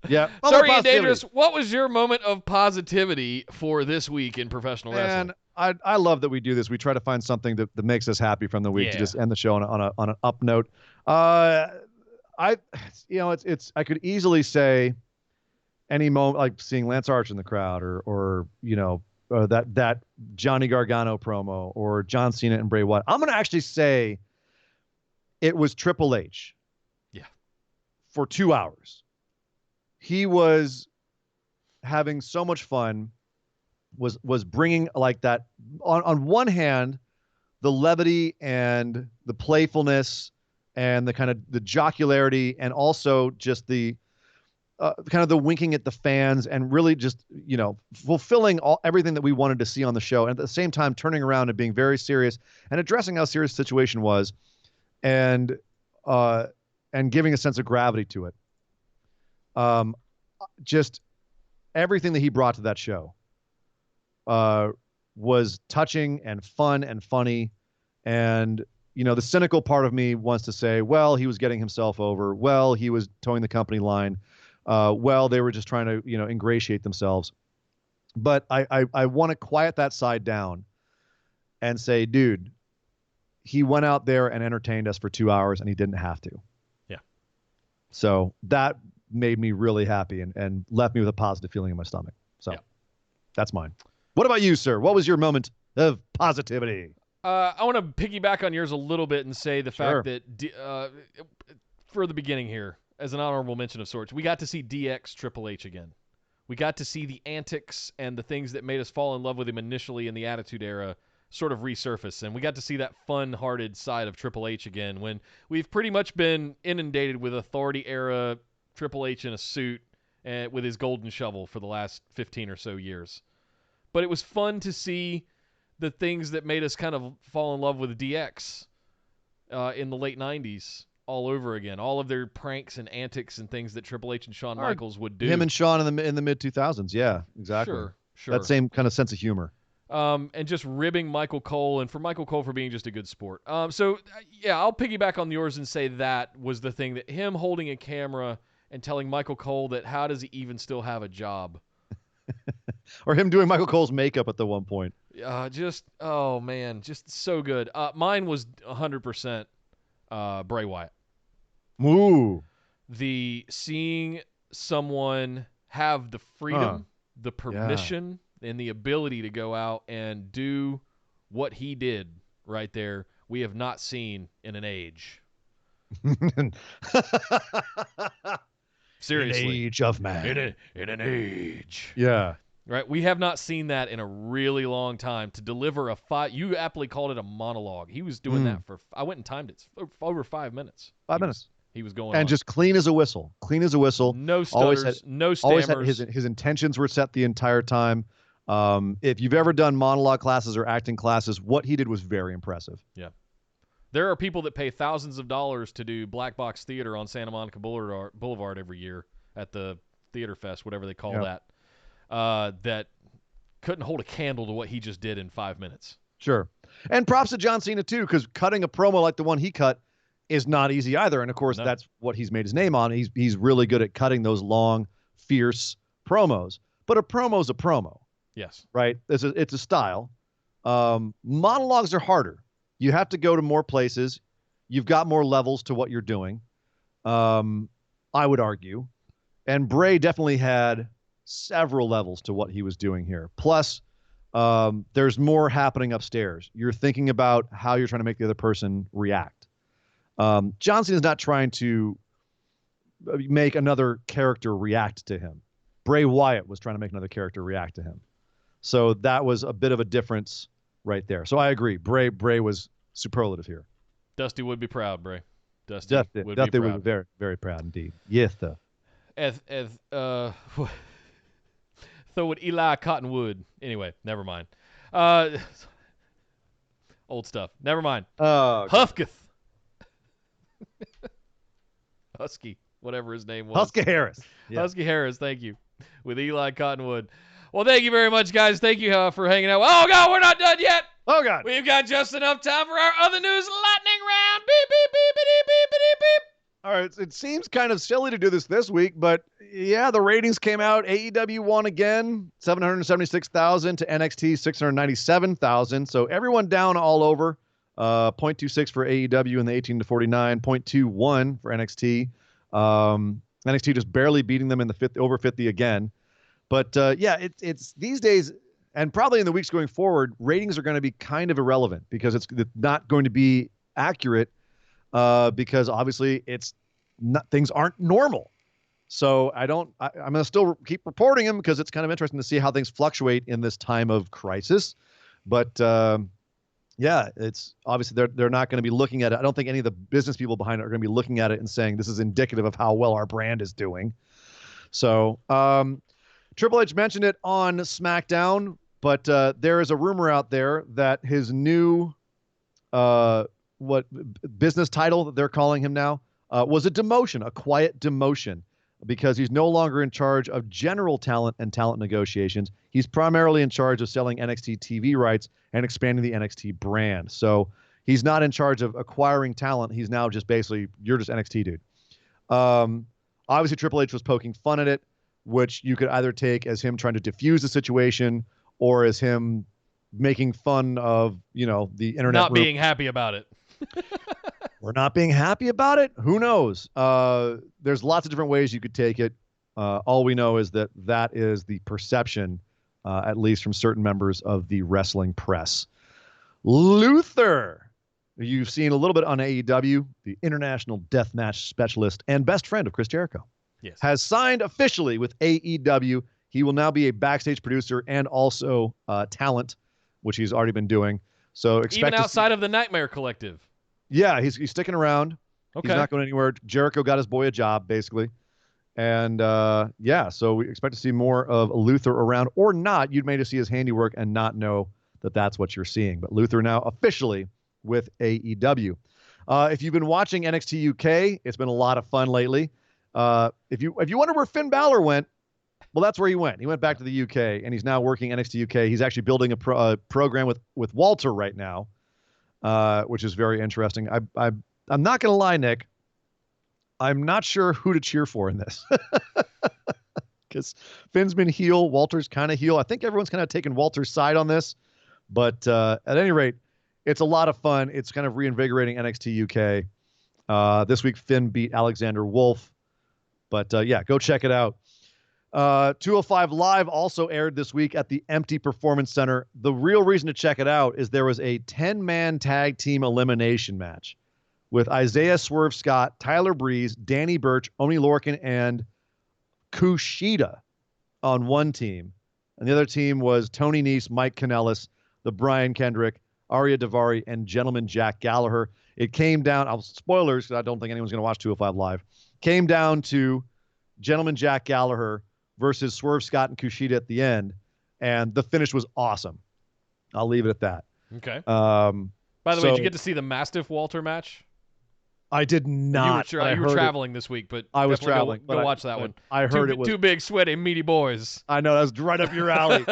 Yeah. Sorry and Dangerous, what was your moment of positivity for this week in professional wrestling? I love that we do this. We try to find something that makes us happy from the week to just end the show on an up note. I could easily say any moment, like seeing Lance Archer in the crowd, or that Johnny Gargano promo or John Cena and Bray Wyatt. I'm going to actually say it was Triple H. Yeah. For 2 hours. He was having so much fun, was bringing like that on one hand, the levity and the playfulness and the kind of the jocularity, and also just the kind of the winking at the fans, and really just, fulfilling everything that we wanted to see on the show. And at the same time, turning around and being very serious and addressing how serious the situation was, and giving a sense of gravity to it. Just everything that he brought to that show was touching and fun and funny. And, the cynical part of me wants to say, well, he was getting himself over. Well, he was towing the company line. Well, they were just trying to, ingratiate themselves. But I want to quiet that side down and say, dude, he went out there and entertained us for 2 hours, and he didn't have to. Yeah. So that made me really happy and left me with a positive feeling in my stomach. So that's mine. What about you, sir? What was your moment of positivity? I want to piggyback on yours a little bit and say the fact that for the beginning here, as an honorable mention of sorts, we got to see DX Triple H again. We got to see the antics and the things that made us fall in love with him initially in the Attitude Era sort of resurface, and we got to see that fun-hearted side of Triple H again, when we've pretty much been inundated with Authority Era Triple H in a suit and with his golden shovel for the last 15 or so years. But it was fun to see the things that made us kind of fall in love with DX in the late 90s all over again. All of their pranks and antics and things that Triple H and Shawn Michaels would do. Him and Shawn in the mid 2000s. Yeah, exactly. Sure. That same kind of sense of humor. And just ribbing Michael Cole, and for Michael Cole for being just a good sport. So I'll piggyback on yours and say that was the thing, that him holding a camera and telling Michael Cole that how does he even still have a job? Or him doing Michael Cole's makeup at the one point. Oh man, just so good. Mine was 100% Bray Wyatt. Ooh. The seeing someone have the freedom, the permission, and the ability to go out and do what he did right there, we have not seen in an age. Seriously. An age of man. In an age. Yeah. Right? We have not seen that in a really long time. To deliver you aptly called it a monologue. He was doing that I went and timed it, over 5 minutes. 5 minutes. He was going and on. Just clean as a whistle. Clean as a whistle. No stutters, no stammers. Always had his intentions were set the entire time. If you've ever done monologue classes or acting classes, what he did was very impressive. Yeah. There are people that pay thousands of dollars to do black box theater on Santa Monica Boulevard every year at the Theater Fest, whatever they call that, that couldn't hold a candle to what he just did in 5 minutes. Sure. And props to John Cena, too, because cutting a promo like the one he cut is not easy either. And, of course, that's what he's made his name on. He's really good at cutting those long, fierce promos. But a promo's a promo. Yes. Right? It's a style. Monologues are harder. You have to go to more places. You've got more levels to what you're doing, I would argue. And Bray definitely had several levels to what he was doing here. Plus, there's more happening upstairs. You're thinking about how you're trying to make the other person react. John Cena is not trying to make another character react to him. Bray Wyatt was trying to make another character react to him. So that was a bit of a difference right there. So I agree. Bray was superlative here. Dusty would be proud, Bray. Dusty would be very, very proud indeed. Yes, sir. So would Eli Cottonwood. Anyway, never mind. Old stuff. Never mind. Hufketh. Husky, whatever his name was. Husky Harris. Yeah. Husky Harris, thank you. With Eli Cottonwood. Well, thank you very much, guys. Thank you for hanging out. Oh, God, we're not done yet. Oh, God. We've got just enough time for our other news lightning round. Beep, beep, beep, beep, beep, beep, beep. All right, it seems kind of silly to do this week, but yeah, the ratings came out. AEW won again, 776,000 to NXT 697,000. So everyone down all over. 0.26 for AEW in the 18 to 49, 0.21 for NXT. NXT just barely beating them in the over 50 again. But yeah, it's these days And probably in the weeks going forward, ratings are going to be kind of irrelevant because it's not going to be accurate because obviously things aren't normal. So I'm going to still keep reporting them because it's kind of interesting to see how things fluctuate in this time of crisis. But yeah, it's obviously they're not going to be looking at it. I don't think any of the business people behind it are going to be looking at it and saying this is indicative of how well our brand is doing. So Triple H mentioned it on SmackDown, but there is a rumor out there that his new business title that they're calling him now was a demotion, a quiet demotion, because he's no longer in charge of general talent and talent negotiations. He's primarily in charge of selling NXT TV rights and expanding the NXT brand. So he's not in charge of acquiring talent. He's now just basically, you're just NXT dude. Obviously, Triple H was poking fun at it, which you could either take as him trying to diffuse the situation or as him making fun of, the internet. Not being happy about it. We're not being happy about it? Who knows? There's lots of different ways you could take it. All we know is that is the perception, at least from certain members of the wrestling press. Luther, you've seen a little bit on AEW, the international deathmatch specialist and best friend of Chris Jericho, yes, has signed officially with AEW. He will now be a backstage producer and also talent, which he's already been doing. So expect even outside of the Nightmare Collective. Yeah, he's sticking around. Okay. He's not going anywhere. Jericho got his boy a job, basically. And, so we expect to see more of Luther around, or not. You may just see his handiwork and not know that that's what you're seeing. But Luther now officially with AEW. If you've been watching NXT UK, it's been a lot of fun lately. If you wonder where Finn Balor went, well, that's where he went. He went back to the UK, and he's now working NXT UK. He's actually building a program with Walter right now, which is very interesting. I'm not going to lie, Nick. I'm not sure who to cheer for in this. Because Finn's been heel. Walter's kind of heel. I think everyone's kind of taken Walter's side on this. But at any rate, it's a lot of fun. It's kind of reinvigorating NXT UK. This week, Finn beat Alexander Wolf. But yeah, go check it out. 205 Live also aired this week at the Empty Performance Center. The real reason to check it out is there was a 10-man tag team elimination match with Isaiah Swerve Scott, Tyler Breeze, Danny Burch, Oni Lorcan, and Kushida on one team. And the other team was Tony Nese, Mike Kanellis, the Brian Kendrick, Arya Davari, and Gentleman Jack Gallagher. It came down, spoilers, because I don't think anyone's going to watch 205 Live, came down to Gentleman Jack Gallagher versus Swerve Scott and Kushida at the end, and the finish was awesome. I'll leave it at that. Okay. By the way, did you get to see the Mastiff Walter match? I did not. You were traveling this week, but I was traveling. Go watch that one. I heard it was two big, sweaty, meaty boys. I know, that's right up your alley.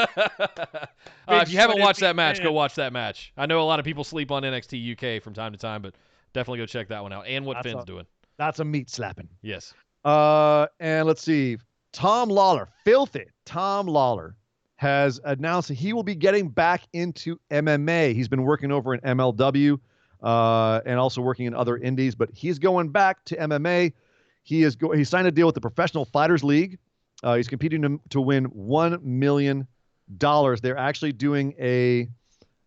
If you haven't watched that match, go watch that match. I know a lot of people sleep on NXT UK from time to time, but definitely go check that one out. And what Finn's doing. That's a meat slapping. Yes. And let's see. Tom Lawler, filthy Tom Lawler, has announced that he will be getting back into MMA. He's been working over in MLW and also working in other indies, but he's going back to MMA. He signed a deal with the Professional Fighters League. He's competing to win $1 million. They're actually doing a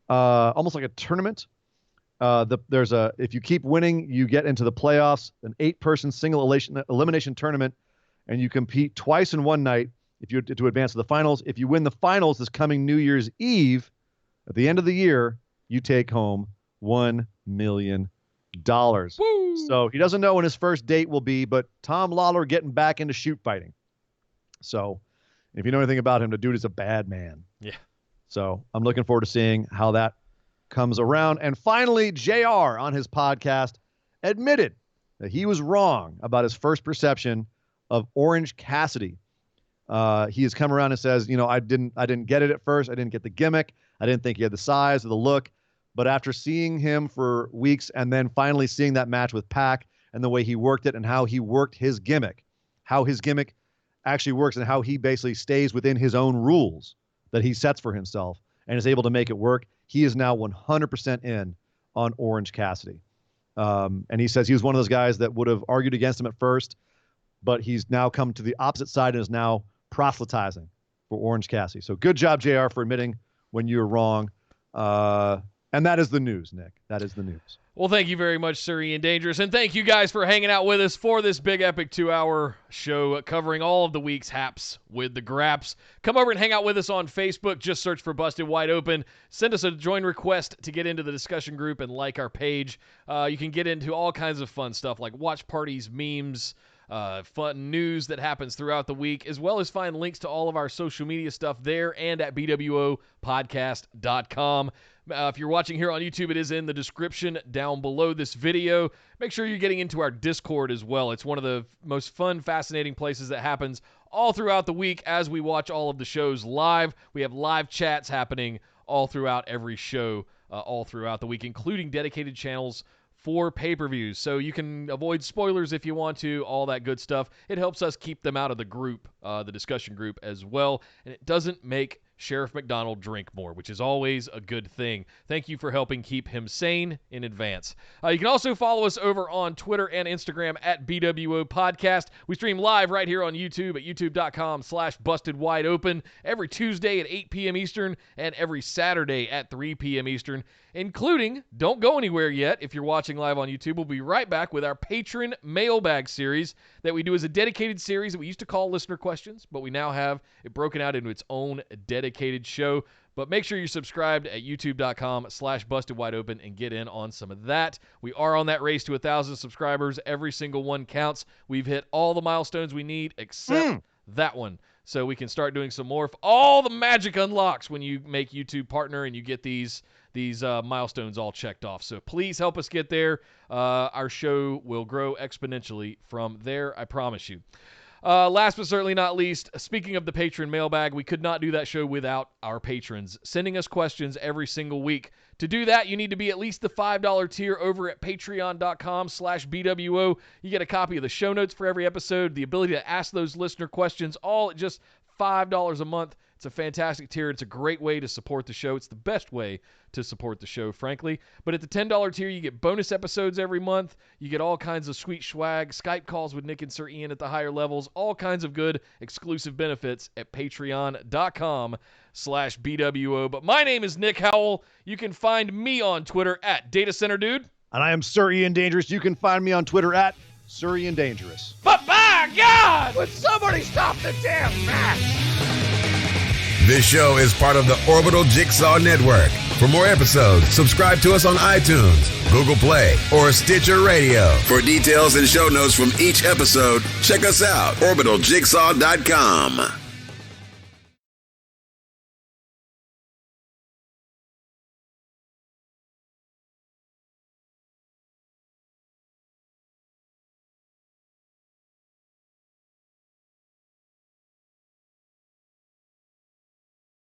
almost like a tournament. If you keep winning, you get into the playoffs, an 8-person single elimination tournament, and you compete twice in one night to advance to the finals. If you win the finals this coming New Year's Eve, at the end of the year, you take home $1 million. Woo! So he doesn't know when his first date will be, but Tom Lawler getting back into shoot fighting. So if you know anything about him, the dude is a bad man. Yeah. So I'm looking forward to seeing how that comes around. And finally, JR on his podcast admitted that he was wrong about his first perception of Orange Cassidy. He has come around and says, I didn't get it at first. I didn't get the gimmick. I didn't think he had the size or the look. But after seeing him for weeks and then finally seeing that match with Pac and the way he worked it and how he worked his gimmick, how his gimmick actually works and how he basically stays within his own rules that he sets for himself and is able to make it work, he is now 100% in on Orange Cassidy. And he says he was one of those guys that would have argued against him at first, but he's now come to the opposite side and is now proselytizing for Orange Cassidy. So good job, JR, for admitting when you were wrong. And that is the news, Nick. That is the news. Well, thank you very much, Sir Ian Dangerous, and thank you guys for hanging out with us for this big epic 2-hour show covering all of the week's haps with the Graps. Come over and hang out with us on Facebook. Just search for Busted Wide Open. Send us a join request to get into the discussion group and like our page. You can get into all kinds of fun stuff like watch parties, memes, fun news that happens throughout the week, as well as find links to all of our social media stuff there and at bwopodcast.com. If you're watching here on YouTube, it is in the description down below this video. Make sure you're getting into our Discord as well. It's one of the most fun, fascinating places that happens all throughout the week as we watch all of the shows live. We have live chats happening all throughout every show, all throughout the week, including dedicated channels for pay-per-views. So you can avoid spoilers if you want to, all that good stuff. It helps us keep them out of the group, the discussion group as well. And it doesn't make Sheriff McDonald drink more, which is always a good thing. Thank you for helping keep him sane in advance. You can also follow us over on Twitter and Instagram at BWO Podcast. We stream live right here on YouTube at youtube.com/bustedwideopen every Tuesday at 8 p.m. Eastern and every Saturday at 3 p.m. Eastern, including, don't go anywhere yet if you're watching live on YouTube. We'll be right back with our Patron Mailbag series that we do as a dedicated series that we used to call Listener Questions, but we now have it broken out into its own dedicated show. But make sure you're subscribed at youtube.com/bustedwideopen and get in on some of that. We are on that race to 1,000 subscribers. Every single one counts. We've hit all the milestones we need except that one. So we can start doing some more. All the magic unlocks when you make YouTube partner and you get these milestones all checked off. So please help us get there. Our show will grow exponentially from there, I promise you. Last but certainly not least, speaking of the patron mailbag, we could not do that show without our patrons sending us questions every single week. To do that, you need to be at least the $5 tier over at patreon.com/BWO. You get a copy of the show notes for every episode, the ability to ask those listener questions, all at just $5 a month. It's a fantastic tier. It's a great way to support the show. It's the best way to support the show, frankly. But at the $10 tier, you get bonus episodes every month. You get all kinds of sweet swag, Skype calls with Nick and Sir Ian at the higher levels, all kinds of good exclusive benefits at patreon.com/BWO. But my name is Nick Howell. You can find me on Twitter at DataCenterDude. And I am Sir Ian Dangerous. You can find me on Twitter at Sir Ian Dangerous. But by God, would somebody stop the damn match? This show is part of the Orbital Jigsaw Network. For more episodes, subscribe to us on iTunes, Google Play, or Stitcher Radio. For details and show notes from each episode, check us out, orbitaljigsaw.com.